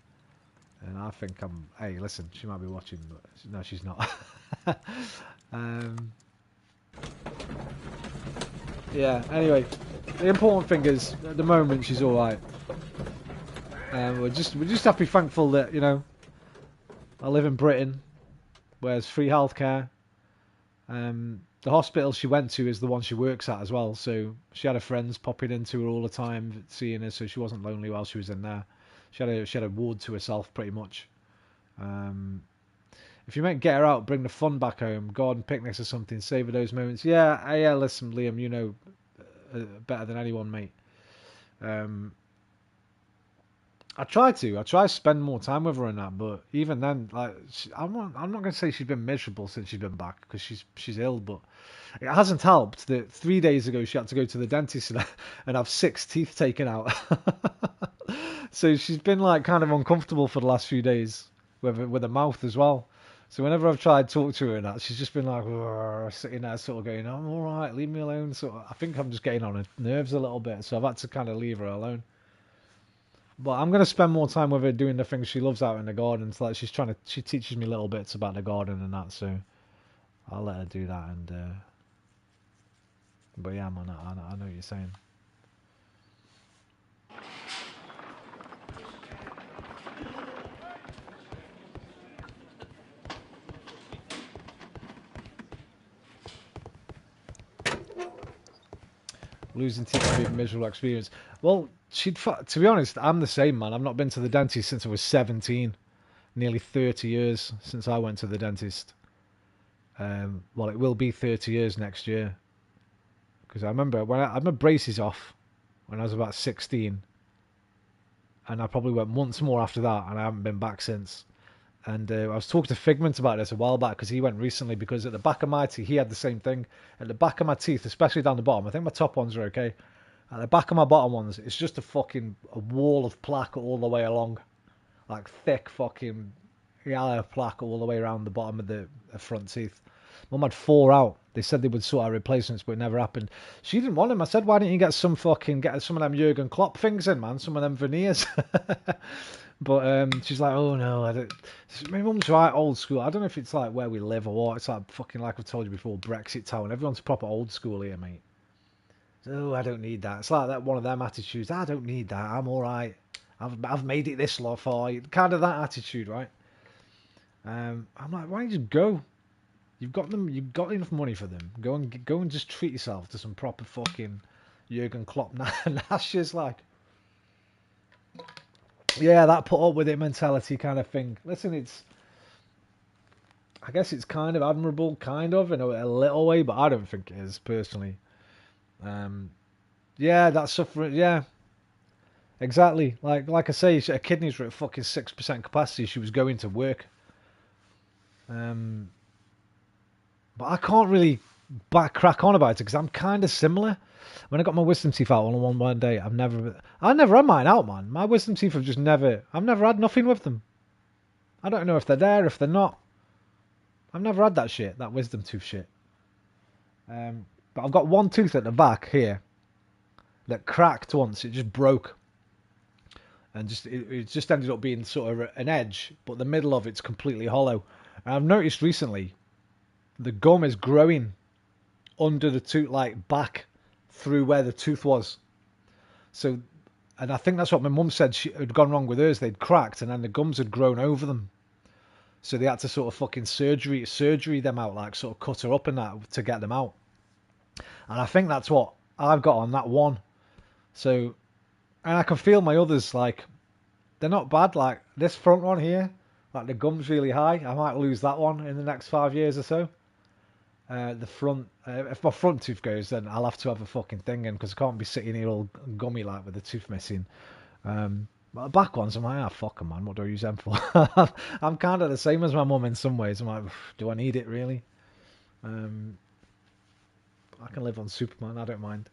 and I think hey, listen, she might be watching, but no, she's not. Yeah. Anyway, the important thing is, at the moment, she's all right. We're just have to be thankful that, you know, I live in Britain, where there's free healthcare. the hospital she went to is the one she works at as well. So she had her friends popping into her all the time, seeing her, so she wasn't lonely while she was in there. She had a ward to herself pretty much. If you might get her out, bring the fun back home, garden picnics or something, savor those moments. Yeah. Listen, Liam, you know better than anyone, mate. I try to spend more time with her and that, but even then, like, I'm not gonna say she's been miserable since she's been back because she's ill, but it hasn't helped that 3 days ago she had to go to the dentist and have 6 teeth taken out. So she's been like kind of uncomfortable for the last few days with her mouth as well. So whenever I've tried to talk to her and that, she's just been like sitting there sort of going, I'm all right, leave me alone. So I think I'm just getting on her nerves a little bit, so I've had to kind of leave her alone. But I'm gonna spend more time with her doing the things she loves out in the garden. It's like she teaches me little bits about the garden and that, so I'll let her do that. And but yeah, man, I know what you're saying. Losing teeth can be a miserable experience. Well, to be honest, I'm the same, man. I've not been to the dentist since I was 17. Nearly 30 years since I went to the dentist. Well, it will be 30 years next year. Because I remember when I had my braces off when I was about 16. And I probably went once more after that, and I haven't been back since. And I was talking to Figment about this a while back because he went recently, because at the back of my teeth, he had the same thing. At the back of my teeth, especially down the bottom, I think my top ones are okay. At the back of my bottom ones, it's just a wall of plaque all the way along. Like thick fucking yellow plaque all the way around the bottom of the front teeth. Mum had 4 out. They said they would sort out replacements, but it never happened. She didn't want them. I said, why didn't you get some of them Jurgen Klopp things in, man? Some of them veneers. But she's like, oh no, I don't. My mum's right, old school. I don't know if it's like where we live or what. It's like fucking, like I've told you before, Brexit town. Everyone's proper old school here, mate. Oh, I don't need that. It's like that one of them attitudes. I don't need that. I'm all right. I've made it this long for you. Kind of that attitude, right? I'm like, why don't you just go? You've got them. You've got enough money for them. Go and just treat yourself to some proper fucking Jurgen Klopp nashes, like. Yeah, that put up with it mentality kind of thing. Listen, I guess it's kind of admirable, kind of, in a little way, but I don't think it is, personally. Yeah, that's suffering, yeah. Exactly. Like I say, her kidneys were at fucking 6% capacity. She was going to work. But I can't really crack on about it because I'm kind of similar. When I got my wisdom teeth out all in one day, I never had mine out, man. My wisdom teeth have I've never had nothing with them. I don't know if they're there, if they're not. I've never had that shit, that wisdom tooth shit. But I've got one tooth at the back here that cracked once. It just broke. And it just ended up being sort of an edge, but the middle of it's completely hollow. And I've noticed recently the gum is growing under the tooth, like back through where the tooth was. So, and I think that's what my mum said she had gone wrong with hers. They'd cracked and then the gums had grown over them. So they had to sort of fucking surgery them out, like sort of cut her up and that to get them out. And I think that's what I've got on that one. So, and I can feel my others, like, they're not bad. Like this front one here, like the gum's really high. I might lose that one in the next 5 years or so. The front, if my front tooth goes, then I'll have to have a fucking thing in because I can't be sitting here all gummy like with the tooth missing. But the back ones, I'm like, fuck 'em, man. What do I use them for? I'm kind of the same as my mum in some ways. I'm like, do I need it really? I can live on Superman. I don't mind.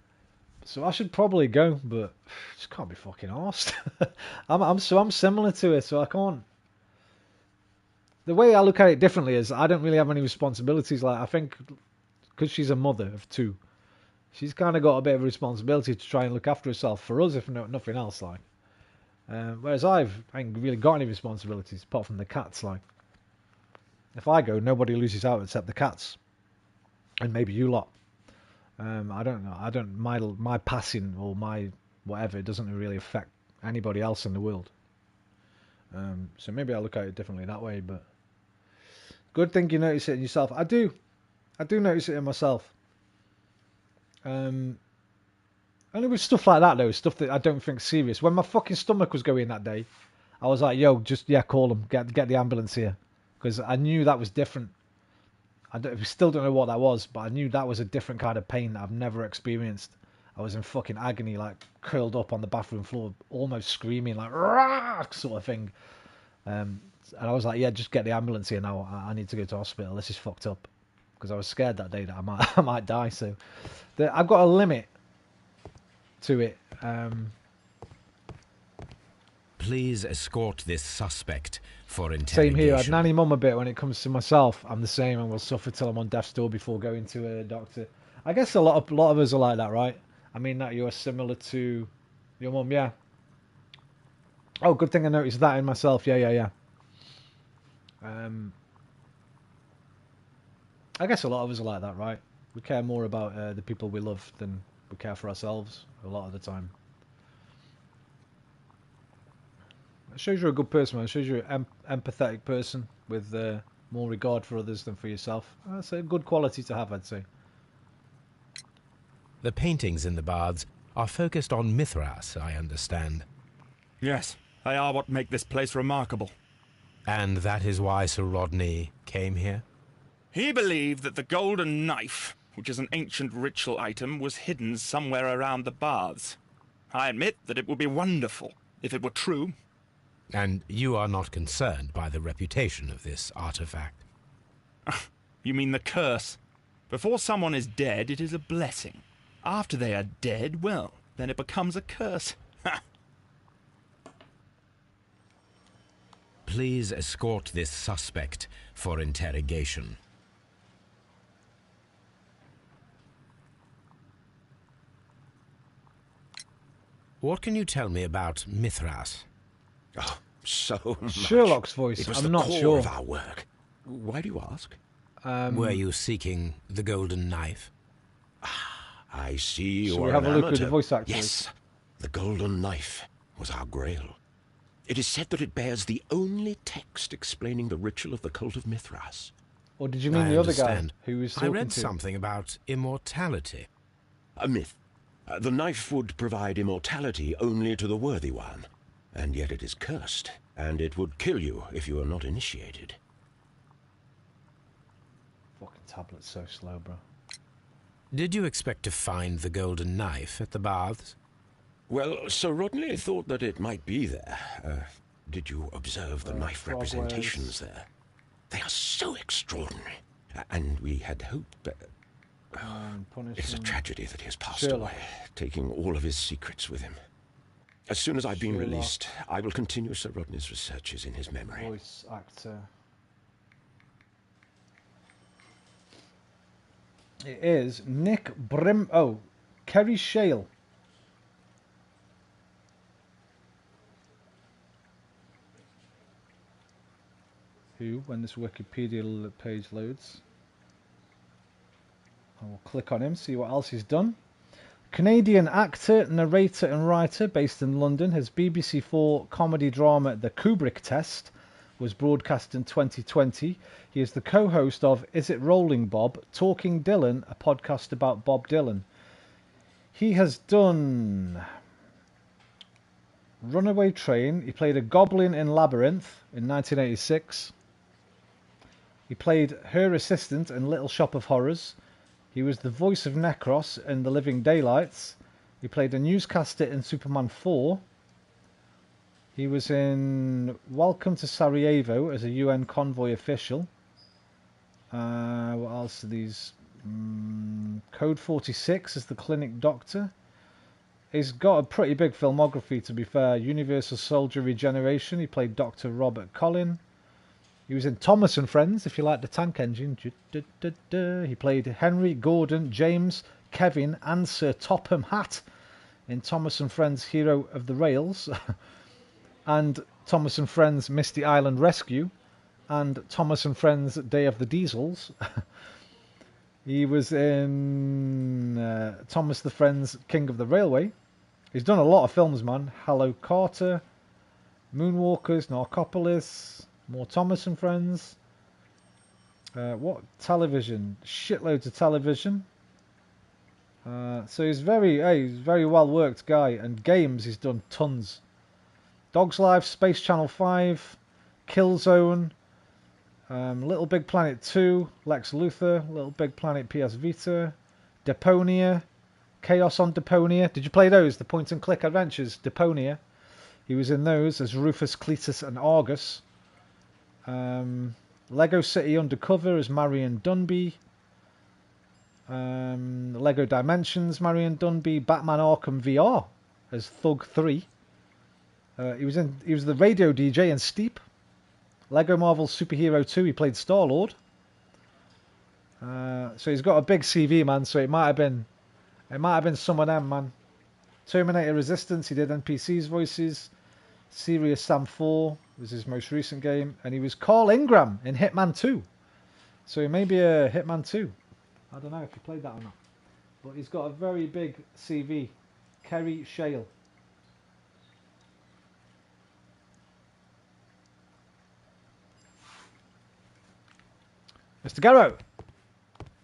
So I should probably go, but just can't be fucking arsed. I'm similar to it, so I can't. The way I look at it differently is I don't really have any responsibilities. Like I think because she's a mother of 2, she's kind of got a bit of a responsibility to try and look after herself for us, if nothing else. Like, whereas I ain't really got any responsibilities apart from the cats. Like, if I go, nobody loses out except the cats, and maybe you lot. I don't know. My passing or my whatever, it doesn't really affect anybody else in the world. So maybe I look at it differently that way. But good thing you notice it in yourself. I do. I do notice it in myself. Only with stuff like that though, stuff that I don't think serious. When my fucking stomach was going that day, I was like, "Yo, just call them, get the ambulance here," because I knew that was different. We still don't know what that was, but I knew that was a different kind of pain that I've never experienced. I was in fucking agony, like curled up on the bathroom floor, almost screaming, like "Rah!" sort of thing. And I was like, "Yeah, just get the ambulance here now. I need to go to hospital. This is fucked up," because I was scared that day that I might die. So I've got a limit to it. Please escort this suspect for interrogation. Same here. I'd nanny mum a bit when it comes to myself. I'm the same and will suffer till I'm on death's door before going to a doctor. I guess a lot of us are like that, right? I mean that you're similar to your mum, yeah. Oh, good thing I noticed that in myself. Yeah. I guess a lot of us are like that, right? We care more about the people we love than we care for ourselves a lot of the time. It shows you're a good person, man. It shows you're an empathetic person with more regard for others than for yourself. That's a good quality to have, I'd say. The paintings in the baths are focused on Mithras, I understand. Yes, they are what make this place remarkable. And that is why Sir Rodney came here? He believed that the golden knife, which is an ancient ritual item, was hidden somewhere around the baths. I admit that it would be wonderful if it were true. And you are not concerned by the reputation of this artifact? You mean the curse? Before someone is dead, it is a blessing. After they are dead, well, then it becomes a curse. Please escort this suspect for interrogation. What can you tell me about Mithras? Oh, so much. Sherlock's voice. It was I'm the not core sure. of our work. Why do you ask? Were you seeking the golden knife? I see Shall you we are have an a look at the amateur. voice actors? Yes, the golden knife was our grail. It is said that it bears the only text explaining the ritual of the cult of Mithras. Or did you mean I the understand. other guy who was I talking read to? something about immortality. A myth. The knife would provide immortality only to the worthy one, and yet it is cursed, and it would kill you if you are not initiated. Fucking tablet's so slow, bro. Did you expect to find the golden knife at the baths? Well, Sir Rodney thought that it might be there. Did you observe the knife representations there? They are so extraordinary. And we had hoped... it is a tragedy that he has passed away, taking all of his secrets with him. As soon as I've been released, I will continue Sir Rodney's researches in his memory. Voice actor. It is Nick Brim... Oh, Kerry Shale. Who, when this Wikipedia page loads, I will click on him, see what else he's done. Canadian actor, narrator and writer based in London. His BBC4 comedy drama The Kubrick Test was broadcast in 2020. He is the co-host of Is It Rolling Bob? Talking Dylan, a podcast about Bob Dylan. He has done Runaway Train. He played a goblin in Labyrinth in 1986. He played her assistant in Little Shop of Horrors. He was the voice of Necros in The Living Daylights. He played a newscaster in Superman 4. He was in Welcome to Sarajevo as a UN convoy official. What else are these? Code 46 as the clinic doctor. He's got a pretty big filmography, to be fair. Universal Soldier Regeneration. He played Dr. Robert Collin. He was in Thomas and Friends, if you like the tank engine. He played Henry, Gordon, James, Kevin, and Sir Topham Hatt in Thomas and Friends Hero of the Rails, and Thomas and Friends Misty Island Rescue, and Thomas and Friends Day of the Diesels. He was in Thomas the Friends King of the Railway. He's done a lot of films, man. Hello Carter, Moonwalkers, Narcopolis, more Thomas and Friends. What television? Shitloads of television. So he's very well worked guy, and games he's done tons. Dog's Life, Space Channel 5, Killzone, Little Big Planet 2, Lex Luthor, Little Big Planet PS Vita, Deponia, Chaos on Deponia. Did you play those? The point and click adventures, Deponia. He was in those as Rufus, Cletus and Argus. Lego City Undercover as Marion Dunby. Lego Dimensions, Marion Dunby. Batman Arkham VR as Thug 3. He was the radio DJ in Steep. Lego Marvel Superhero 2, he played Star-Lord. So he's got a big CV, man, so it might have been some of them, man. Terminator Resistance, he did NPC's voices. Serious Sam 4 was his most recent game, and he was Carl Ingram in Hitman 2. So he may be a Hitman 2. I don't know if he played that or not. But he's got a very big CV. Kerry Shale. Mr. Garrow.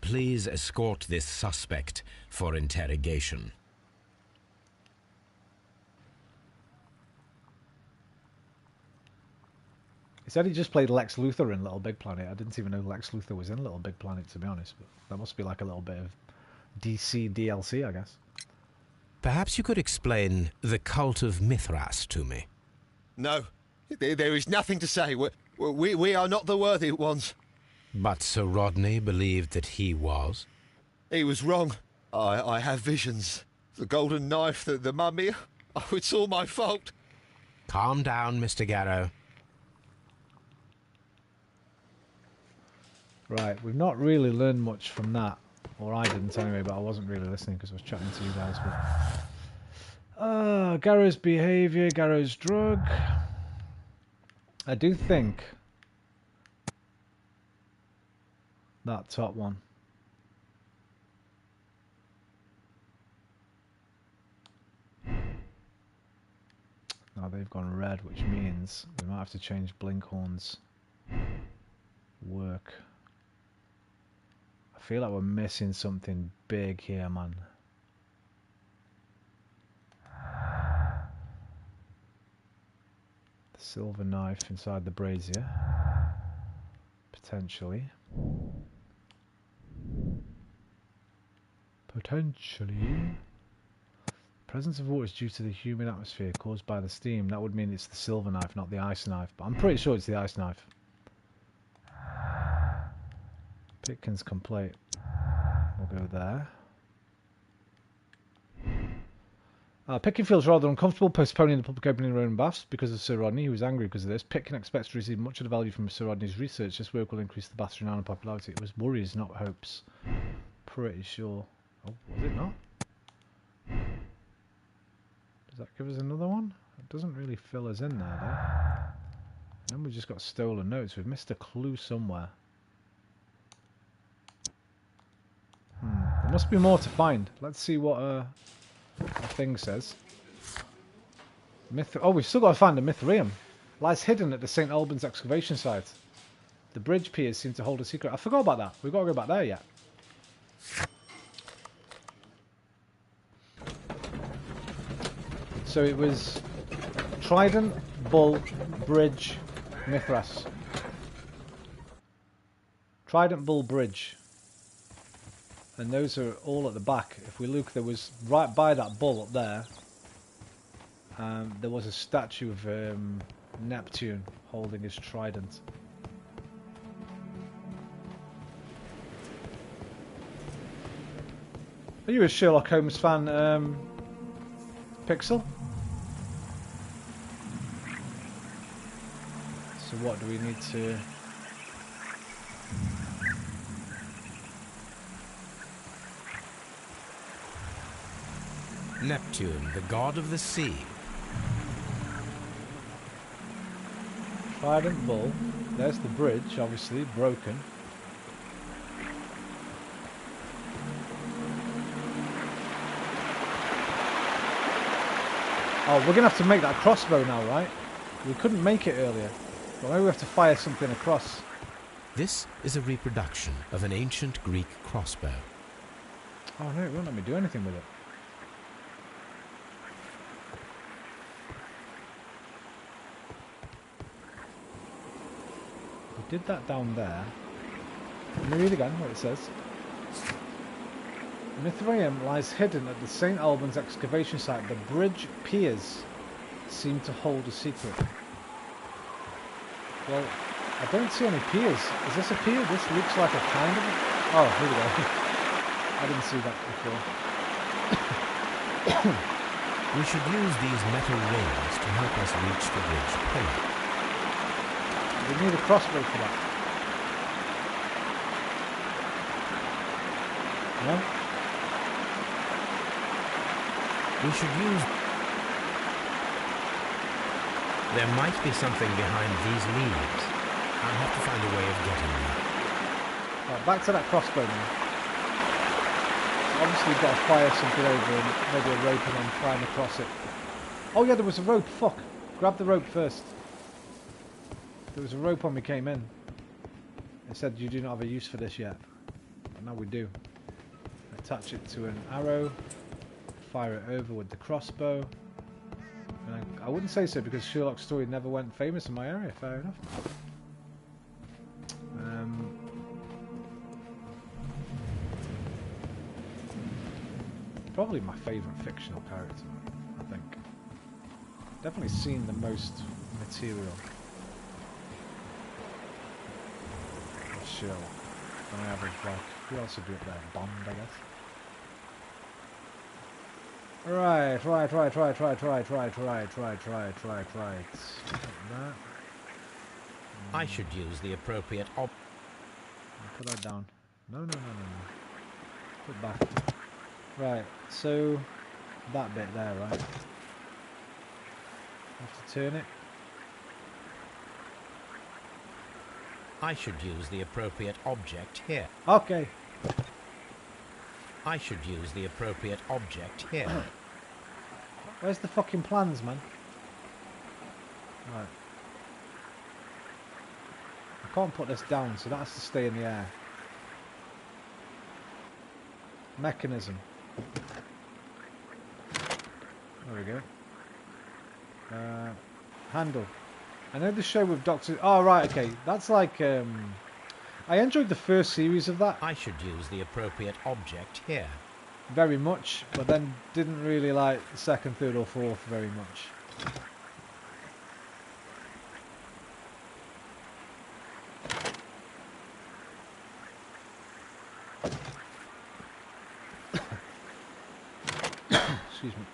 Please escort this suspect for interrogation. He said he just played Lex Luthor in Little Big Planet. I didn't even know Lex Luthor was in Little Big Planet, to be honest. But that must be like a little bit of DC DLC, I guess. Perhaps you could explain the cult of Mithras to me. No, there is nothing to say. We are not the worthy ones. But Sir Rodney believed that he was? He was wrong. I have visions. The golden knife, the mummy. Oh, it's all my fault. Calm down, Mr. Garrow. Right, we've not really learned much from that. Or I didn't anyway, but I wasn't really listening because I was chatting to you guys. But Garrow's behaviour, Garrow's drug. I do think that top one. Now they've gone red, which means we might have to change Blinkhorn's work. I feel like we're missing something big here, man. The silver knife inside the brazier. Potentially. Presence of water is due to the humid atmosphere caused by the steam. That would mean it's the silver knife, not the ice knife. But I'm pretty sure it's the ice knife. Pitkin's complaint. We'll go there. Pitkin feels rather uncomfortable postponing the public opening of Roman baths because of Sir Rodney, who was angry because of this. Pitkin expects to receive much of the value from Sir Rodney's research. This work will increase the bath's renown and popularity. It was worries, not hopes. Pretty sure. Oh, was it not? Does that give us another one? It doesn't really fill us in there, though. And we just got stolen notes. We've missed a clue somewhere. There must be more to find. Let's see what a thing says. Oh, we've still got to find the Mithraeum. Lies hidden at the St. Albans excavation site. The bridge piers seem to hold a secret. I forgot about that. We've got to go back there yet. So it was Trident, Bull, Bridge, Mithras. Trident, Bull, Bridge. And those are all at the back. If we look, there was right by that bull up there. There was a statue of Neptune holding his trident. Are you a Sherlock Holmes fan, Pixel? So what do we need to... Neptune, the god of the sea. Trident Bull. There's the bridge, obviously, broken. Oh, we're going to have to make that crossbow now, right? We couldn't make it earlier. But maybe we have to fire something across. This is a reproduction of an ancient Greek crossbow. Oh no, it won't let me do anything with it. We did that down there. Let me read again what it says. Mithraeum lies hidden at the St. Albans excavation site. The bridge piers seem to hold a secret. Well, I don't see any piers. Is this a pier? This looks like a kind of... Oh, here we go. I didn't see that before. We should use these metal rings to help us reach the bridge pillar. We need a crossbow for that. No? We should use... There might be something behind these leaves. I'll have to find a way of getting there. Right, back to that crossbow now. Obviously you've got to fire something over and maybe a rope and then climb across it. Oh yeah, there was a rope. Fuck. Grab the rope first. There was a rope when we came in. It said you do not have a use for this yet. But now we do. Attach it to an arrow. Fire it over with the crossbow. And I wouldn't say so because Sherlock's story never went famous in my area. Fair enough. Probably my favourite fictional character, I think. Definitely seen the most material. Sherlock. On average, like, who else would be up there? Bond, I guess. Right. That. I should use the appropriate Put that down. No. Put back. Right, so that bit there, right? Have to turn it. I should use the appropriate object here. Okay. I should use the appropriate object here. Where's the fucking plans, man? Right. I can't put this down, so that has to stay in the air. Mechanism. There we go. Handle. I know the show with Doctor... Oh, right, okay. That's like... I enjoyed the first series of that. I should use the appropriate object here. Very much, but then didn't really like the second, third or fourth very much. Excuse me.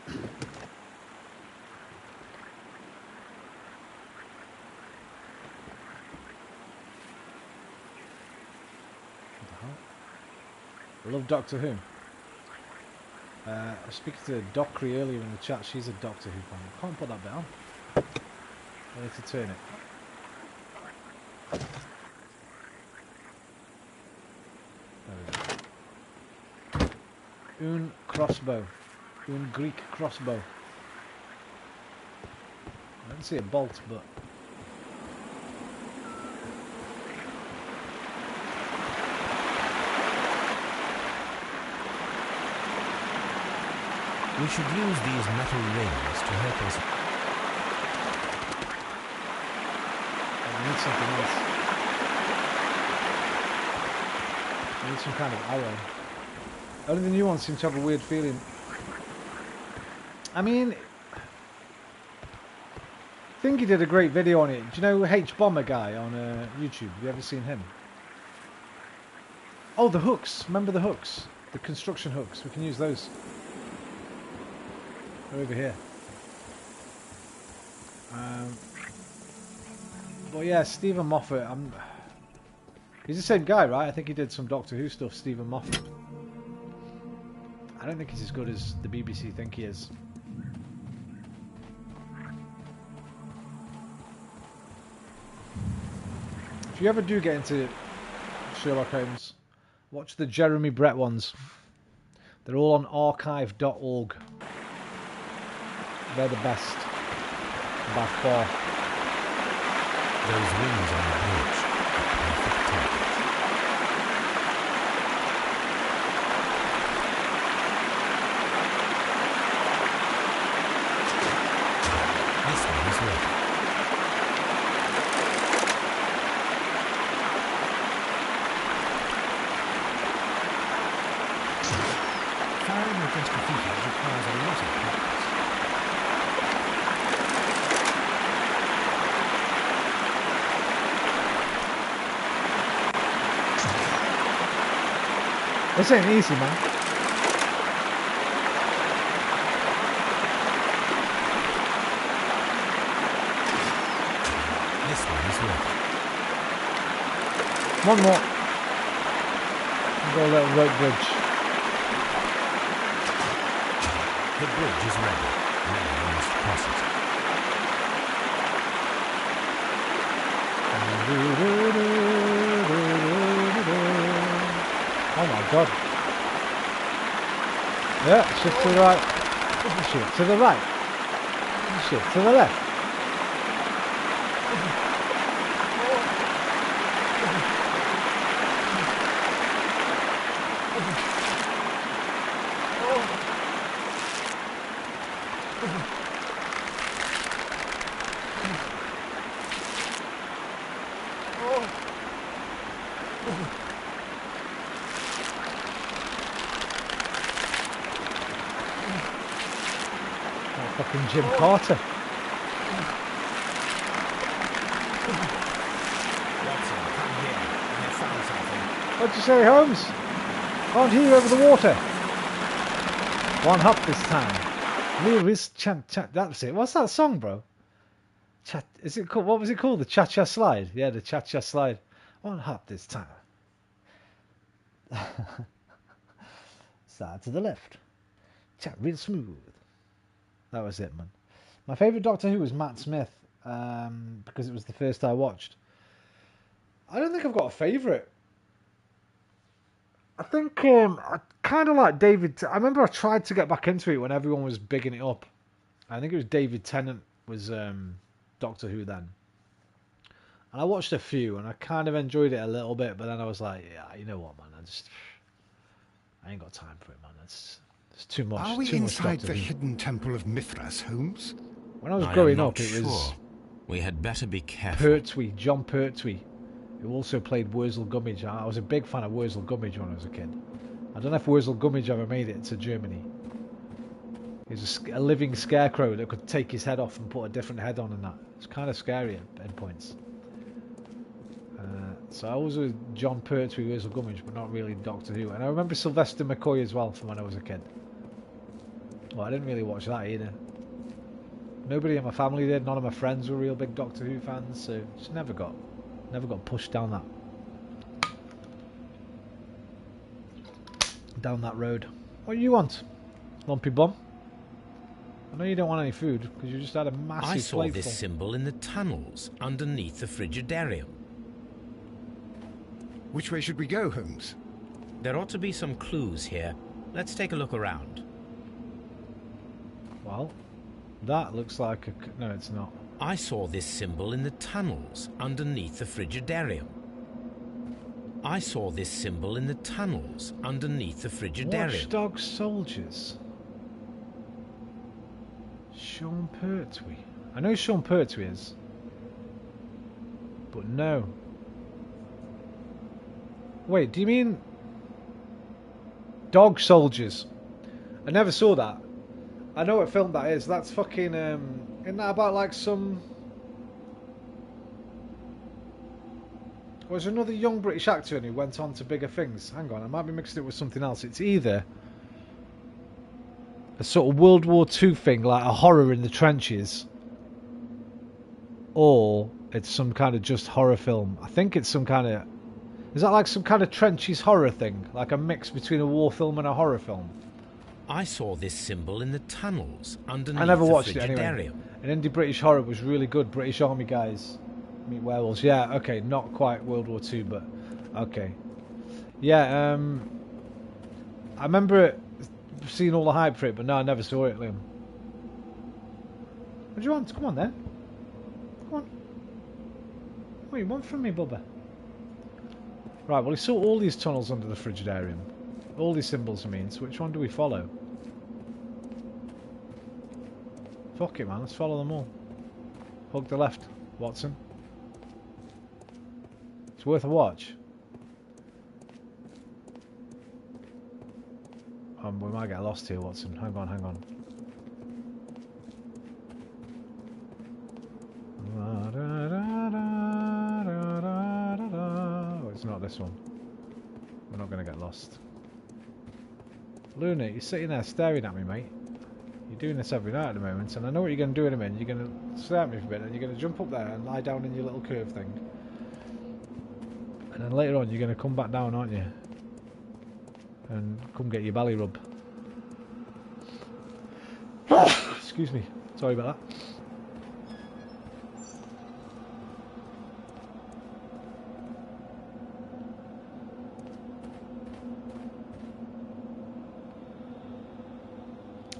I love Doctor Who. I was speaking to Dockery earlier in the chat. She's a Doctor Who fan. I can't put that bit on. I need to turn it. There we go. Un crossbow. Un Greek crossbow. I don't see a bolt, but... We should use these metal rings to help us. I need something else. I need some kind of arrow. Only the new ones seem to have a weird feeling. I mean... I think he did a great video on it. Do you know H Bomber guy on YouTube? Have you ever seen him? Oh, the hooks. Remember the hooks? The construction hooks. We can use those. They're over here. But yeah, Stephen Moffat. He's the same guy, right? I think he did some Doctor Who stuff, Stephen Moffat. I don't think he's as good as the BBC think he is. If you ever do get into Sherlock Holmes, watch the Jeremy Brett ones. They're all on archive.org. They're the best. By far. Those wings on the bridge are perfect. requires a lot of practice. This ain't easy, man. This one is working. One more. We've got a little rope bridge. The bridge is ready. Now we must cross it. Oh my god. Yeah, shift to the right. Shift to the right. Shift to the left. Fucking Jim Carter. Watson, come here. I have found something. What'd you say, Holmes? Can't hear you over the water. One hop this time. Lyrics chant. That's it. What's that song, bro? Chat. Is it called? What was it called? The Cha-Cha Slide. Yeah, the Cha-Cha Slide. One hop this time. Side to the left. Chat real smooth. That was it, man. My favourite Doctor Who was Matt Smith, because it was the first I watched. I don't think I've got a favourite. I think I kind of like David. I remember I tried to get back into it when everyone was bigging it up. I think it was David Tennant was Doctor Who then. And I watched a few and I kind of enjoyed it a little bit, but then I was like, yeah, you know what, man? I ain't got time for it, man. It's too much. Are we too much inside Doctor the Who. hidden temple of Mithras, Holmes? When I was I growing am not up, it sure. was We had better be careful. Pertwee, John Pertwee, who also played Wurzel Gummidge. I was a big fan of Wurzel Gummidge when I was a kid. I don't know if Wurzel Gummidge ever made it to Germany. He was a living scarecrow that could take his head off and put a different head on and that. It's kind of scary at points. So I was with John Pertwee, Wurzel Gummidge, but not really Doctor Who. And I remember Sylvester McCoy as well from when I was a kid. Well, I didn't really watch that either. Nobody in my family did. None of my friends were real big Doctor Who fans, so just never got pushed down that road. What do you want, lumpy bum? I know you don't want any food because you just had a massive I saw plateful. this symbol in the tunnels underneath the Frigidarium. Which way should we go, Holmes? There ought to be some clues here. Let's take a look around. Well, that looks like a... No, it's not. I saw this symbol in the tunnels underneath the Frigidarium. I saw this symbol in the tunnels underneath the Frigidarium. Watchdog soldiers. Sean Pertwee. I know who Sean Pertwee is. But no. Wait, do you mean... Dog soldiers? I never saw that. I know what film that is. That's fucking... isn't that about like some... Was there another young British actor who went on to bigger things? Hang on, I might be mixing it with something else. It's either a sort of World War II thing, like a horror in the trenches, or it's some kind of just horror film. I think it's some kind of... Is that like some kind of trenches horror thing? Like a mix between a war film and a horror film? I saw this symbol in the tunnels underneath I never the watched it Frigidarium. anyway. An indie British horror was really good. British Army guys meet werewolves. Yeah, okay, not quite World War II, but okay. Yeah, I remember seeing all the hype for it, but no, I never saw it, Liam. What do you want? Come on then. Come on. What do you want from me, Bubba? Right, well, we saw all these tunnels under the Frigidarium. All these symbols, I mean, so which one do we follow? Fuck it, man, let's follow them all. Hug the left, Watson. It's worth a watch. We might get lost here, Watson. Hang on, hang on. Oh, it's not this one. We're not going to get lost. Luna, you're sitting there staring at me, mate. You're doing this every night at the moment, and I know what you're going to do in a minute. You're going to stare at me for a bit, and you're going to jump up there and lie down in your little curve thing. And then later on, you're going to come back down, aren't you? And come get your belly rub. Excuse me. Sorry about that.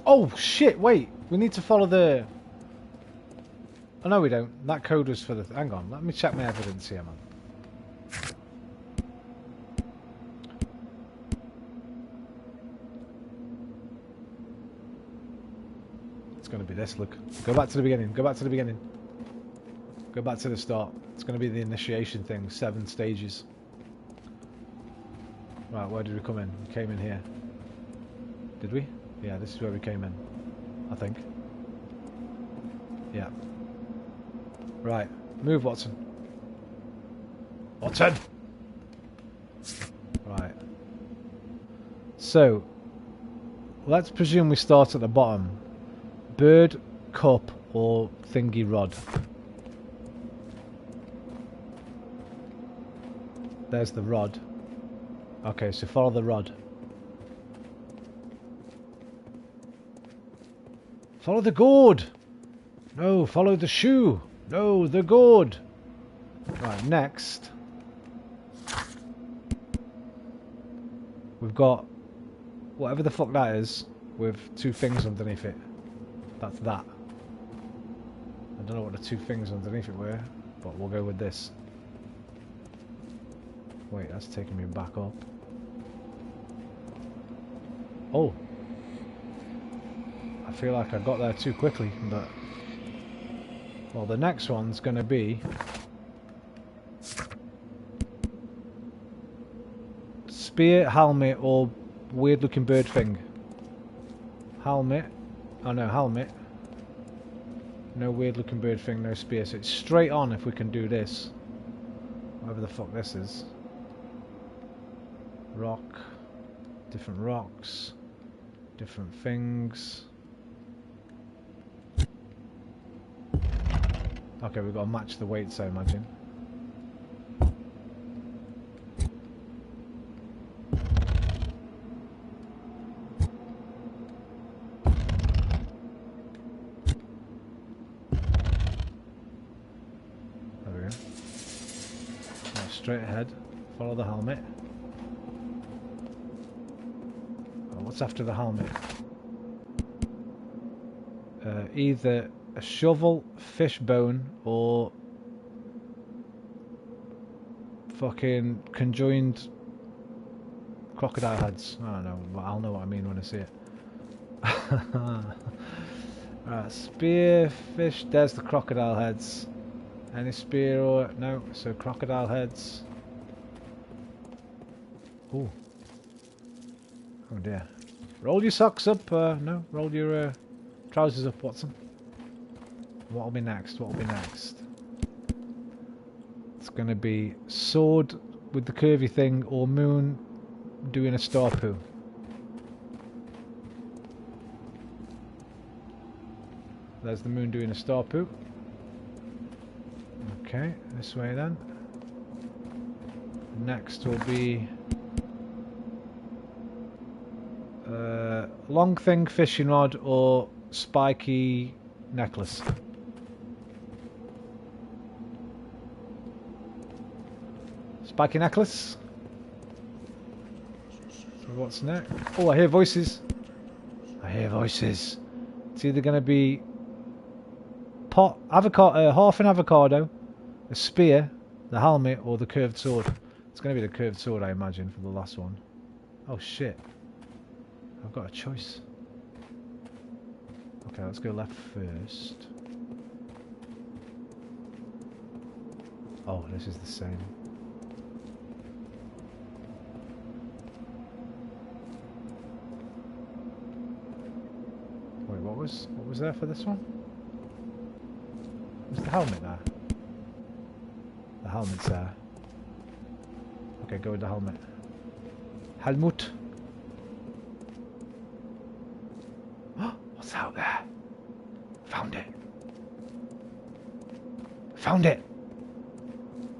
Oh shit, wait. We need to follow the... Oh no we don't. That code was for the... Hang on, let me check my evidence here, man. It's going to be this, look. Go back to the beginning, go back to the beginning. Go back to the start. It's going to be the initiation thing, 7 stages. Right, where did we come in? We came in here. Did we? Yeah, this is where we came in, I think. Yeah. Right, move, Watson. Watson! Right. So, let's presume we start at the bottom. Bird, cup, or thingy rod. There's the rod. Okay, so follow the rod. Follow the gourd! No, follow the shoe! No, the gourd! Right, next. We've got whatever the fuck that is with 2 things underneath it. That's that. I don't know what the 2 things underneath it were, but we'll go with this. Wait, that's taking me back up. Oh! I feel like I got there too quickly, but... Well, the next one's going to be... Spear, helmet, or weird-looking bird thing. Helmet. Oh no, helmet. No weird-looking bird thing, no spear. So it's straight on if we can do this. Whatever the fuck this is. Rock. Different rocks. Different things. Okay, we've got to match the weights, I imagine. There we go. Now straight ahead. Follow the helmet. Oh, what's after the helmet? Either a shovel, fish bone, or fucking conjoined crocodile heads. I don't know, but I'll know what I mean when I see it. Right, spear, fish, there's the crocodile heads. Any spear or... no, so crocodile heads. Ooh. Oh dear. Roll your socks up, no, roll your trousers up, Watson. What'll be next? What'll be next? It's going to be sword with the curvy thing or moon doing a star poo. There's the moon doing a star poo. Okay, this way then. Next will be long thing, fishing rod, or spiky necklace. Spiky necklace. So what's next? Oh, I hear voices. I hear voices. It's either going to be pot, avocado, half an avocado, a spear, the helmet, or the curved sword. It's going to be the curved sword, I imagine, for the last one. Oh shit! I've got a choice. Okay, let's go left first. Oh, this is the same. What was there for this one? Was the helmet there? The helmet's there. Okay, go with the helmet. Helmut. What's out there? Found it. Found it.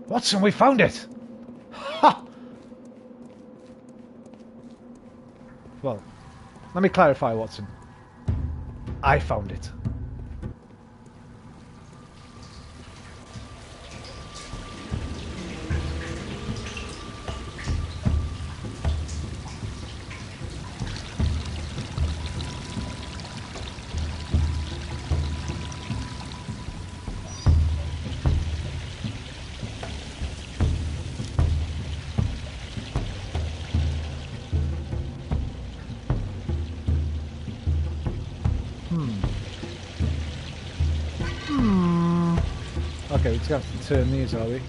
Watson, we found it. Ha! Well, let me clarify, Watson. I found it. Okay, we're just going to have to turn these, are we?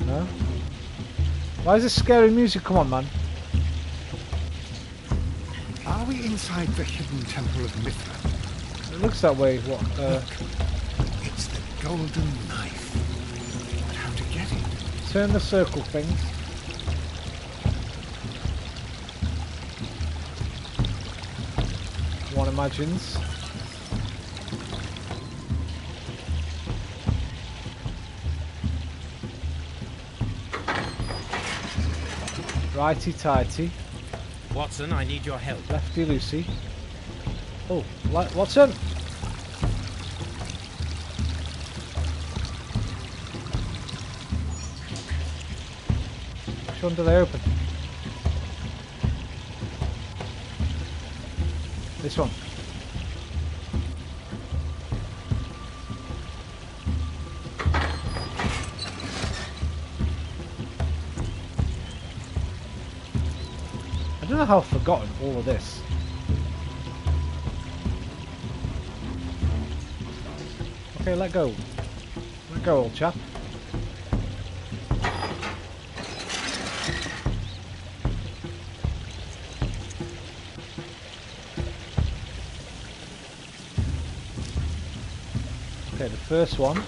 No? Why is this scary music? Come on, man. Are we inside the hidden temple of Mithra? It looks that way. What? It's the golden knife. But how to get it? Turn the circle thing. One imagines. Righty-tighty. Watson, I need your help. Lefty-loosey. Oh, Watson! Which one do they open? This one. I don't know how I've forgotten all of this. Okay, let go. Let go, old chap. Okay, the first one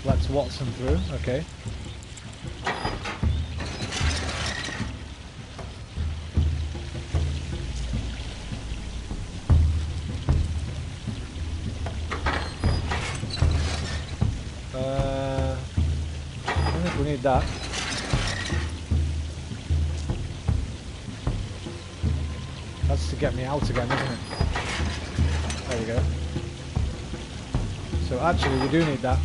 lets Watson through. Okay. I think we need that. That's to get me out again, isn't it? There we go. So actually we do need that.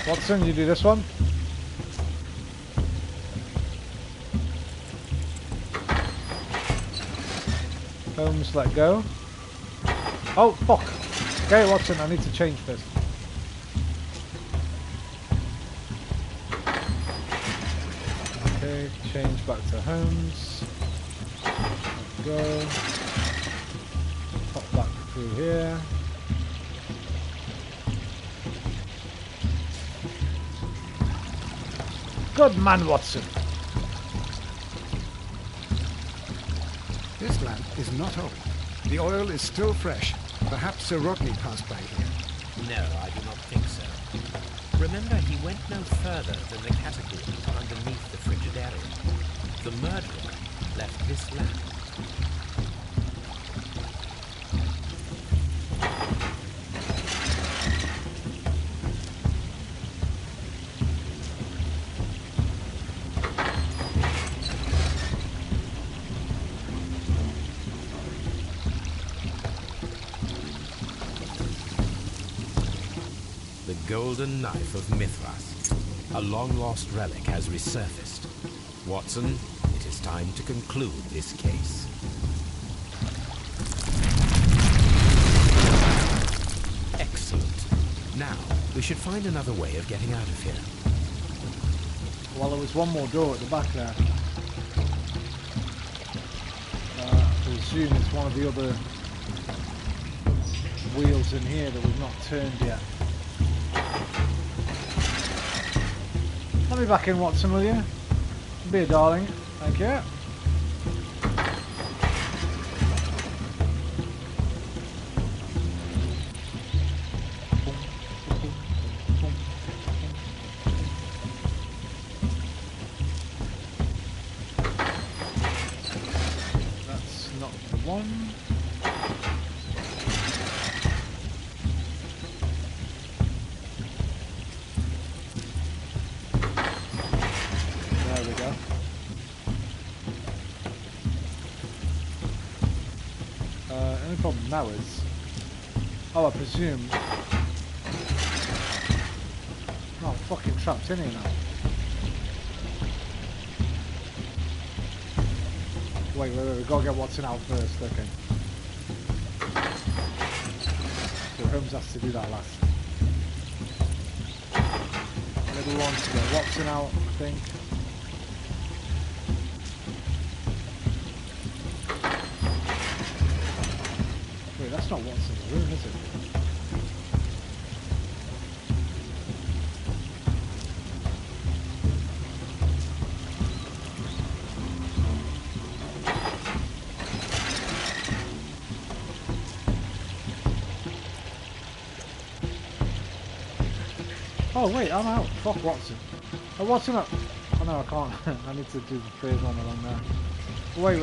Watson, you do this one. Holmes, let go. Oh, fuck! Okay, Watson, I need to change first. Okay, change back to Holmes. Go. Pop back through here. Good man, Watson. This lamp is not old. The oil is still fresh. Perhaps Sir Rodney passed by here. No, I do not think so. Remember, he went no further than the catacombs underneath the Frigidarium. The murderer left this lamp. The golden knife of Mithras. A long-lost relic has resurfaced. Watson, it is time to conclude this case. Excellent. Now, we should find another way of getting out of here. Well, there was one more door at the back there. I presume it's one of the other wheels in here that we've not turned yet. Let me back in, Watson, will you? Be a darling. Thank you. problem now is... Oh, I presume... No, I'm fucking trapped in here now. Wait, we gotta get Watson out first, okay. So Holmes has to do that last. Middle one to get Watson out, I think. Wait, that's not Watson's room, is it? Oh wait, I'm out. Fuck Watson. Oh, Watson up. Oh no, I can't. I need to do the first one along there. Wait.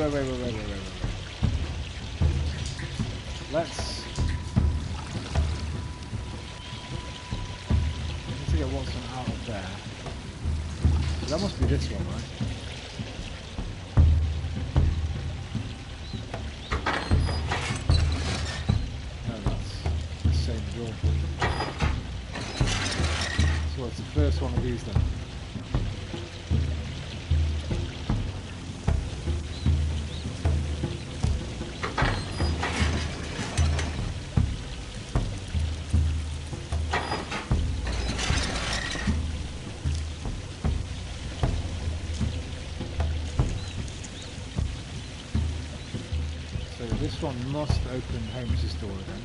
Let's... I need to get Watson out of there. So that must be this one, right? No, that's the same door. So it's the first one of these then. So this one must open Holmes' door again.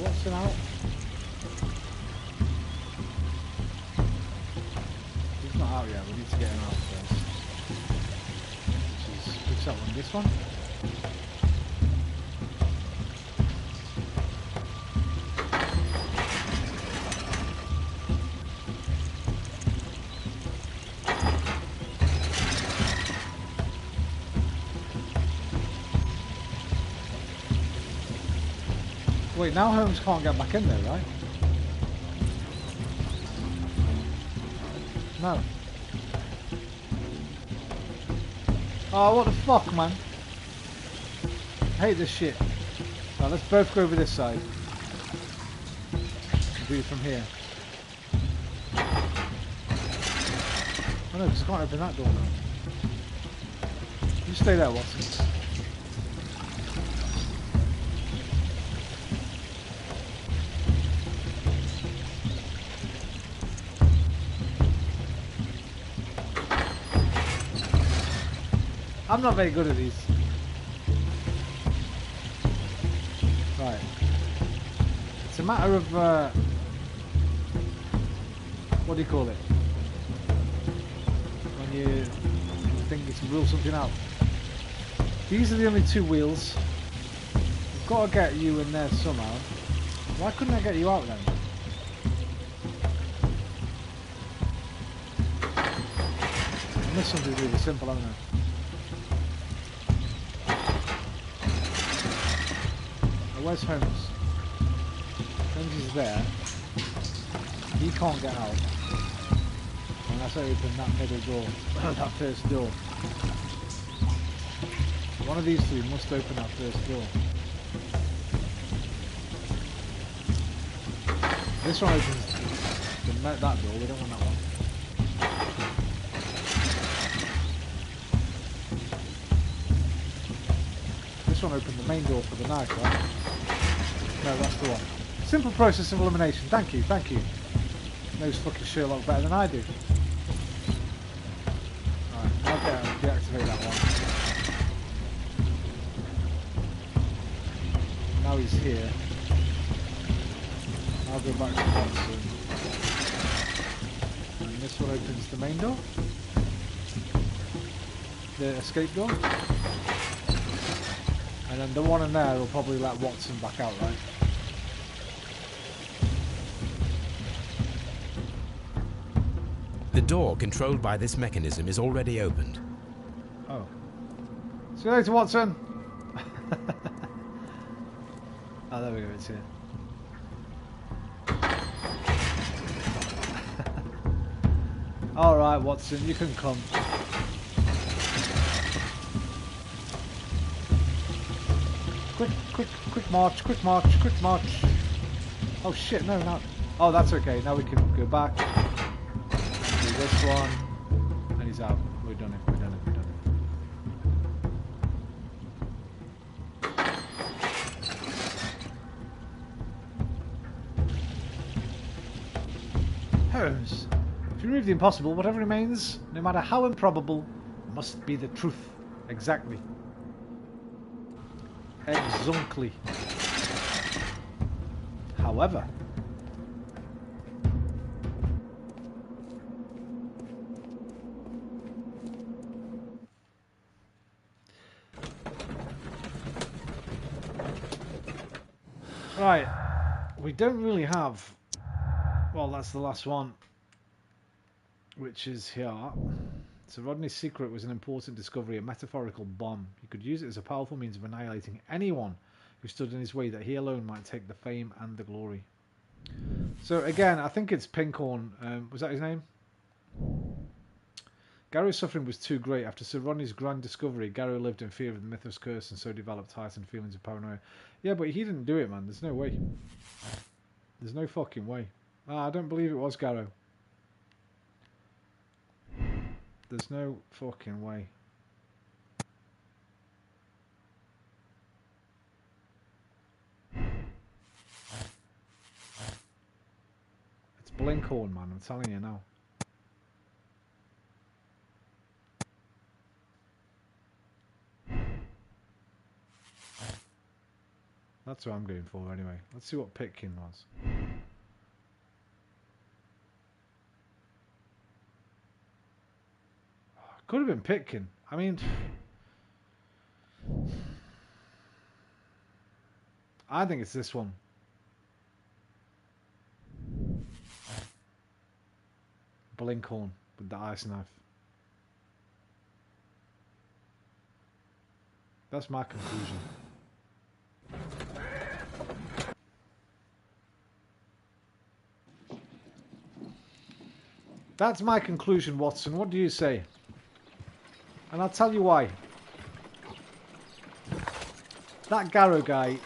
Watson out. He's not out yet, we need to get him out first. Which that one? This one? Wait, now Holmes can't get back in there, right? No. Oh, what the fuck, man? I hate this shit. Right, let's both go over this side. Do it from here. Oh no, because I can't open that door now. You stay there, Watson. I'm not very good at these. Right. It's a matter of, what do you call it? When you think you can rule something out. These are the only two wheels. We've got to get you in there somehow. Why couldn't I get you out then? I missed something really simple, haven't I? Where's Holmes? Holmes is there. He can't get out. Unless I open that middle door. That first door. One of these three must open that first door. This one opens that door. We don't want that one. This one opened the main door for the knife, right? No, that's the one. Simple process of elimination. Thank you, thank you. Knows fucking Sherlock better than I do. Alright, now deactivate that one. Now he's here. I'll go back to Watson. And this one opens the main door. The escape door. And then the one in there will probably let Watson back out, right? The door controlled by this mechanism is already opened. Oh. See you later, Watson. Oh, there we go. It's here. All right, Watson, you can come. Quick march, quick march, quick march. Oh shit, no, not. Oh, that's okay. Now we can go back. Do this one. And he's out. We've done it, we've done it, we've done it. Holmes, if you remove the impossible, whatever remains, no matter how improbable, must be the truth. Exactly. Exactly. However, right, we don't really have, well, that's the last one, which is here. So Rodney's secret was an important discovery, a metaphorical bomb. He could use it as a powerful means of annihilating anyone who stood in his way, that he alone might take the fame and the glory. So again, I think it's Pinkhorn. Was that his name? Garrow's suffering was too great. After Sir Rodney's grand discovery, Garrow lived in fear of the Mythos curse and so developed heightened feelings of paranoia. Yeah, but he didn't do it, man. There's no way. There's no fucking way. I don't believe it was Garrow. There's no fucking way. It's Blinkhorn, man. I'm telling you now. That's what I'm going for anyway. Let's see what Pitkin was. Could have been Pitkin. I mean, I think it's this one. Blinkhorn with the ice knife. That's my conclusion. That's my conclusion, Watson. What do you say? And I'll tell you why. That Garrow guy,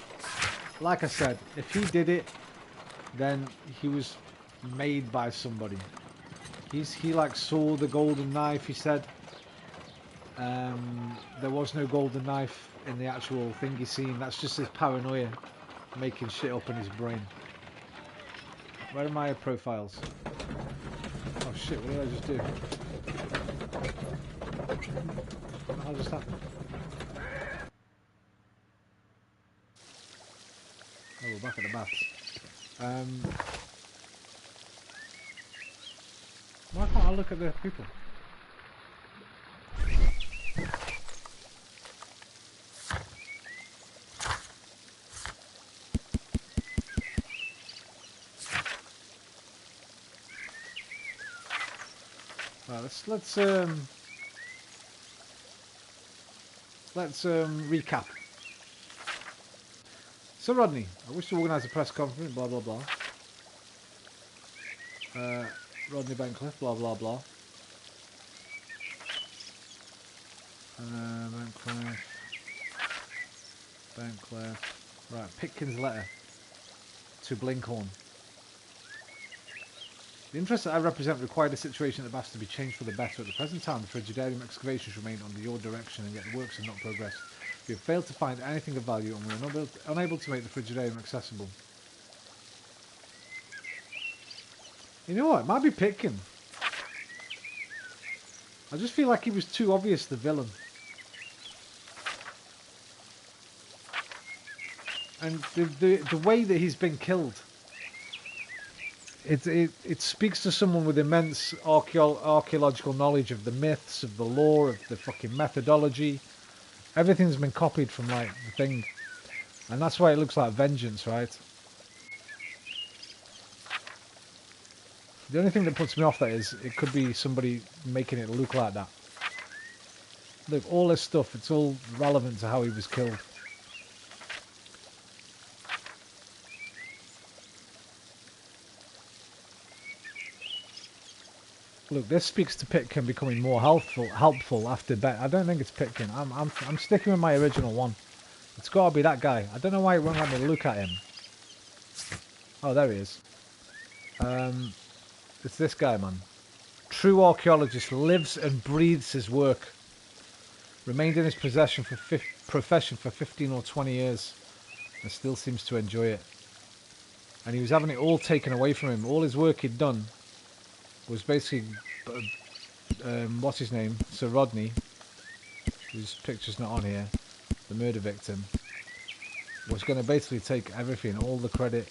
like I said, if he did it, then he was made by somebody. He like saw the golden knife, he said. There was no golden knife in the actual thingy scene. That's just his paranoia making shit up in his brain. Where are my profiles? Oh shit, what did I just do? What the hell just happened? Oh, we're back at the baths. Why can't I look at the people? Right, let's recap. So Rodney, I wish to organise a press conference, blah blah blah. Rodney Bancliffe, blah blah blah. Bancliffe. Right, Pitkin's letter to Blinkhorn. The interests that I represent required a situation that has to be changed for the better. At the present time, the Frigidarium excavations remain under your direction, and yet the works have not progressed. We have failed to find anything of value, and we are unable to make the Frigidarium accessible. You know what? It might be Pitkin. I just feel like he was too obvious the villain. And the way that he's been killed, it speaks to someone with immense archaeological knowledge of the myths, of the lore, of the fucking methodology. Everything's been copied from like the thing, and that's why it looks like vengeance, right? The only thing that puts me off that is it could be somebody making it look like that. Look, all this stuff, it's all relevant to how he was killed. Look, this speaks to Pitkin becoming more helpful after Bet. I don't think it's Pitkin. I'm sticking with my original one. It's got to be that guy. I don't know why it won't let me look at him. Oh, there he is. It's this guy, man. True archaeologist, lives and breathes his work. Remained in his profession for 15 or 20 years. And still seems to enjoy it. And he was having it all taken away from him. All his work he'd done was basically, what's his name? Sir Rodney, whose picture's not on here, the murder victim, was going to basically take everything, all the credit.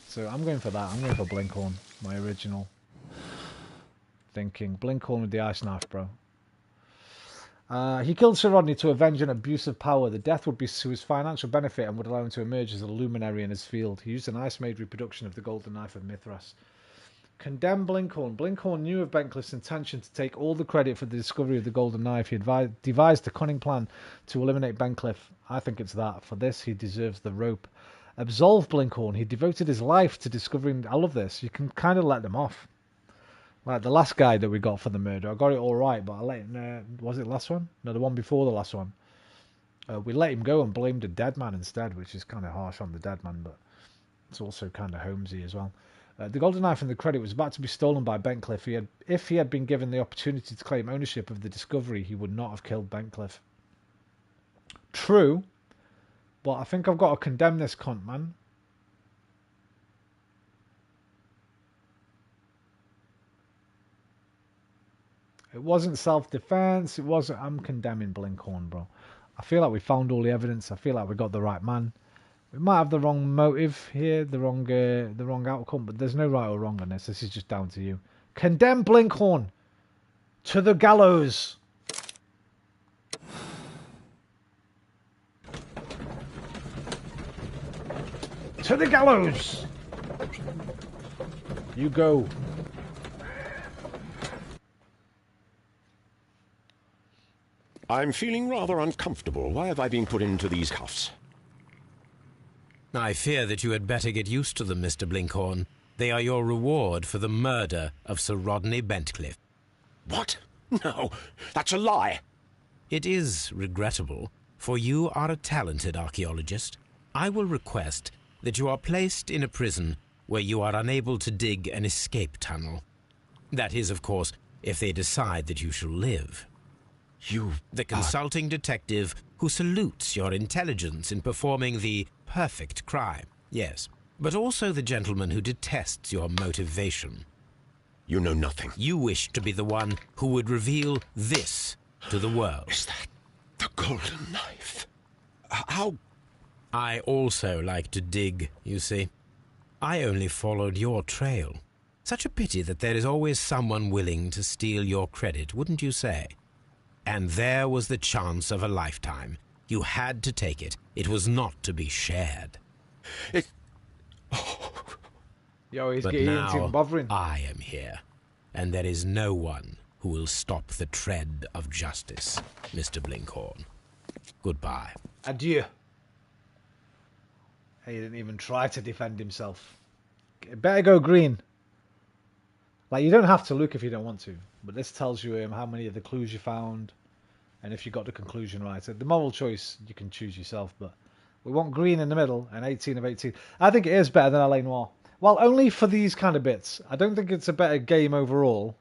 So I'm going for that. I'm going for Blinkhorn, my original thinking. Blinkhorn with the ice knife, bro. He killed Sir Rodney to avenge an abuse of power. The death would be to his financial benefit and would allow him to emerge as a luminary in his field. He used an ice-made reproduction of the golden knife of Mithras. Condemn Blinkhorn. Blinkhorn knew of Bencliffe's intention to take all the credit for the discovery of the golden knife. He devised a cunning plan to eliminate Bencliffe. I think it's that. For this, he deserves the rope. Absolve Blinkhorn. He devoted his life to discovering... I love this. You can kind of let them off. Like the last guy that we got for the murder, I got it all right, but I let him, was it the last one? No, the one before the last one. We let him go and blamed a dead man instead, which is kind of harsh on the dead man, but it's also kind of Holmesy as well. The golden knife and the credit was about to be stolen by Bencliffe. If he had been given the opportunity to claim ownership of the discovery, he would not have killed Bencliffe. True, but I think I've got to condemn this cunt, man. It wasn't self-defense. It wasn't. I'm condemning Blinkhorn, bro. I feel like we found all the evidence. I feel like we got the right man. We might have the wrong motive here, the wrong outcome, but there's no right or wrong on this. This is just down to you. Condemn Blinkhorn to the gallows. To the gallows. You go. I'm feeling rather uncomfortable. Why have I been put into these cuffs? I fear that you had better get used to them, Mr. Blinkhorn. They are your reward for the murder of Sir Rodney Bentcliffe. What? No, that's a lie. It is regrettable, for you are a talented archaeologist. I will request that you are placed in a prison where you are unable to dig an escape tunnel. That is, of course, if they decide that you shall live. The consulting detective who salutes your intelligence in performing the perfect crime. Yes, but also the gentleman who detests your motivation. You know nothing. You wish to be the one who would reveal this to the world. Is that the golden knife? How? I also like to dig, you see. I only followed your trail. Such a pity that there is always someone willing to steal your credit, wouldn't you say? And there was the chance of a lifetime. You had to take it. It was not to be shared. Yo, he's but getting now bothering. I am here, and there is no one who will stop the tread of justice, Mr. Blinkhorn. Goodbye. Adieu. He didn't even try to defend himself. Better go green. Like, you don't have to look if you don't want to, but this tells you how many of the clues you found, and if you got the conclusion right. So the moral choice, you can choose yourself, but we want green in the middle, and 18 of 18. I think it is better than LA Noire. Well, only for these kind of bits. I don't think it's a better game overall.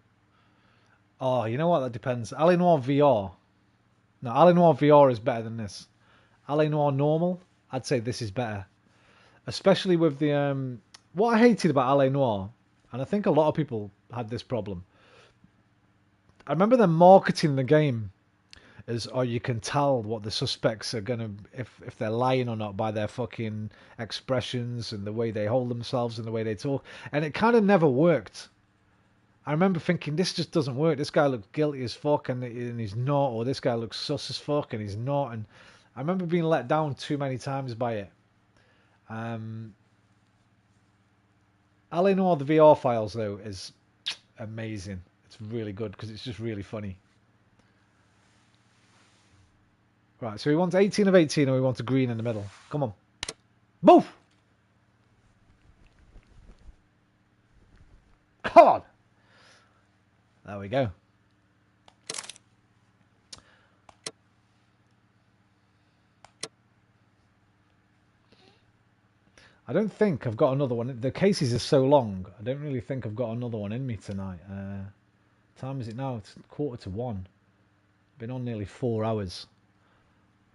Oh, you know what? That depends. LA Noire VR. No, LA Noire VR is better than this. LA Noire normal, I'd say this is better. Especially with the... what I hated about LA Noire, and I think a lot of people had this problem. I remember them marketing the game as, oh, you can tell what the suspects are gonna, if they're lying or not by their fucking expressions and the way they hold themselves and the way they talk, and it kind of never worked. I remember thinking, this just doesn't work. This guy looks guilty as fuck and he's not, or this guy looks sus as fuck and he's not. And I remember being let down too many times by it. LA Noire, the VR files, though, is amazing. It's really good because it's just really funny. Right, so we want 18 of 18 and we want a green in the middle. Come on. Move! Come on! There we go. I don't think I've got another one. The cases are so long. I don't really think I've got another one in me tonight. Time is it now? It's 1:45. Been on nearly 4 hours.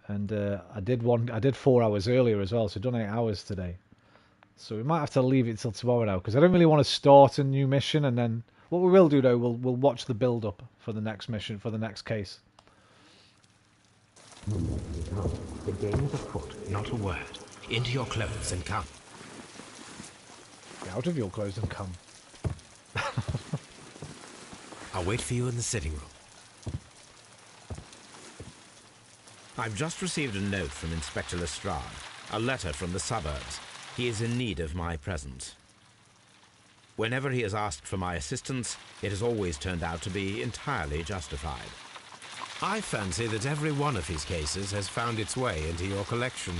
And I did 4 hours earlier as well, so I've done 8 hours today. So we might have to leave it till tomorrow now, because I don't really want to start a new mission, and then what we will do though, we'll watch the build up for the next mission, for the next case. The game is afoot, not a word. Into your clothes and come. Get out of your clothes and come. I'll wait for you in the sitting room. I've just received a note from Inspector Lestrade, a letter from the suburbs. He is in need of my presence. Whenever he has asked for my assistance, it has always turned out to be entirely justified. I fancy that every one of his cases has found its way into your collection.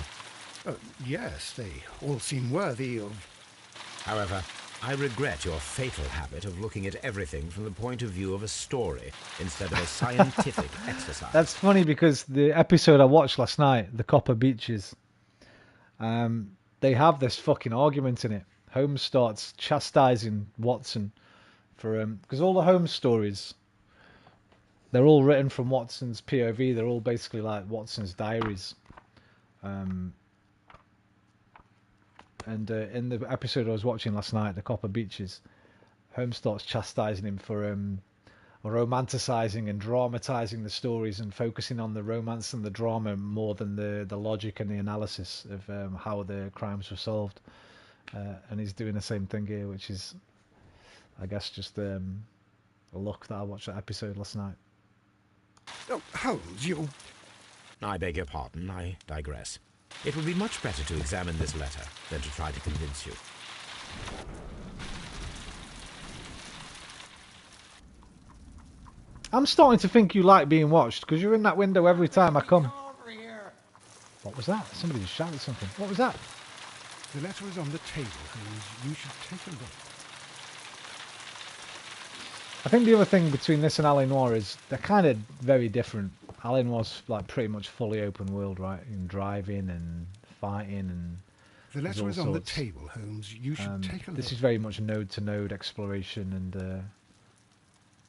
Yes, they all seem worthy of... However, I regret your fatal habit of looking at everything from the point of view of a story instead of a scientific exercise. That's funny because the episode I watched last night, The Copper Beaches, they have this fucking argument in it. Holmes starts chastising Watson for because all the Holmes stories, they're all written from Watson's POV. They're all basically like Watson's diaries. And in the episode I was watching last night, The Copper Beaches, Holmes starts chastising him for romanticizing and dramatizing the stories and focusing on the romance and the drama more than the logic and the analysis of how the crimes were solved. And he's doing the same thing here, which is, I guess, just a luck that I watched that episode last night. Oh, Holmes, you... I beg your pardon, I digress. It would be much better to examine this letter than to try to convince you. I'm starting to think you like being watched, because you're in that window every time I come. What was that? Somebody just shouted something. What was that? The letter is on the table, Holmes. You should take a look. I think the other thing between this and L.A. Noire is they're kind of very different. L.A. Noire's like pretty much fully open world, right? And driving and fighting and... The letter is on the table, Holmes. You should take a look. This is very much node-to-node exploration, and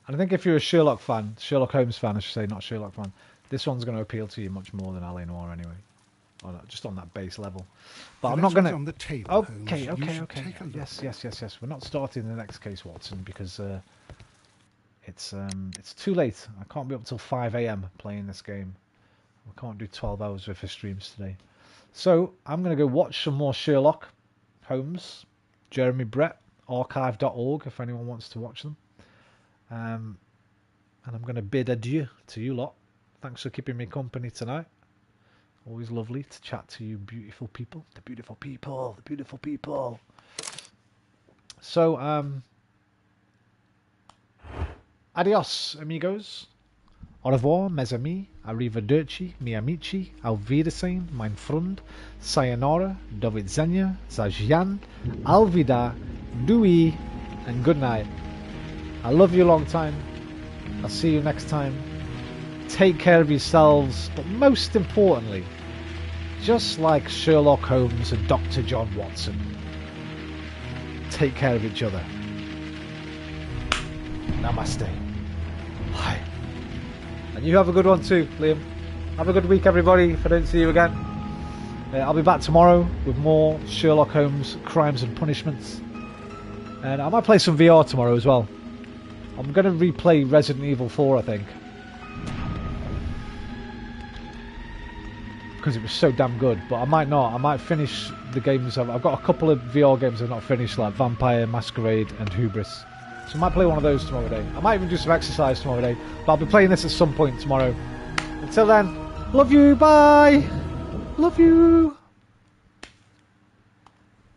I think if you're a Sherlock Holmes fan, I should say, not Sherlock fan, this one's going to appeal to you much more than L.A. Noire anyway. Or not, just on that base level. But I'm not going to... on the table, okay. Take a look. Yes. We're not starting the next case, Watson, because it's too late. I can't be up till 5 AM playing this game. I can't do 12 hours worth of streams today. So I'm going to go watch some more Sherlock Holmes, Jeremy Brett, archive.org if anyone wants to watch them. And I'm going to bid adieu to you lot. Thanks for keeping me company tonight. Always lovely to chat to you beautiful people. The beautiful people. So, adios, amigos. Au revoir, mes amis. Arrivederci, mi amici. Auf Wiedersehen, mein Freund. Sayonara, do widzenia, zajian, alvida, dui, and good night. I love you a long time. I'll see you next time. Take care of yourselves, but most importantly, just like Sherlock Holmes and Dr. John Watson, take care of each other. Namaste. Bye. And you have a good one too, Liam. Have a good week, everybody, if I don't see you again. I'll be back tomorrow with more Sherlock Holmes Crimes and Punishments. And I might play some VR tomorrow as well. I'm going to replay Resident Evil 4, I think. Because it was so damn good. But I might not. I might finish the games. I've got a couple of VR games I've not finished, like Vampire Masquerade and Hubris. So I might play one of those tomorrow day. I might even do some exercise tomorrow day. But I'll be playing this at some point tomorrow. Until then, love you, bye! Love you!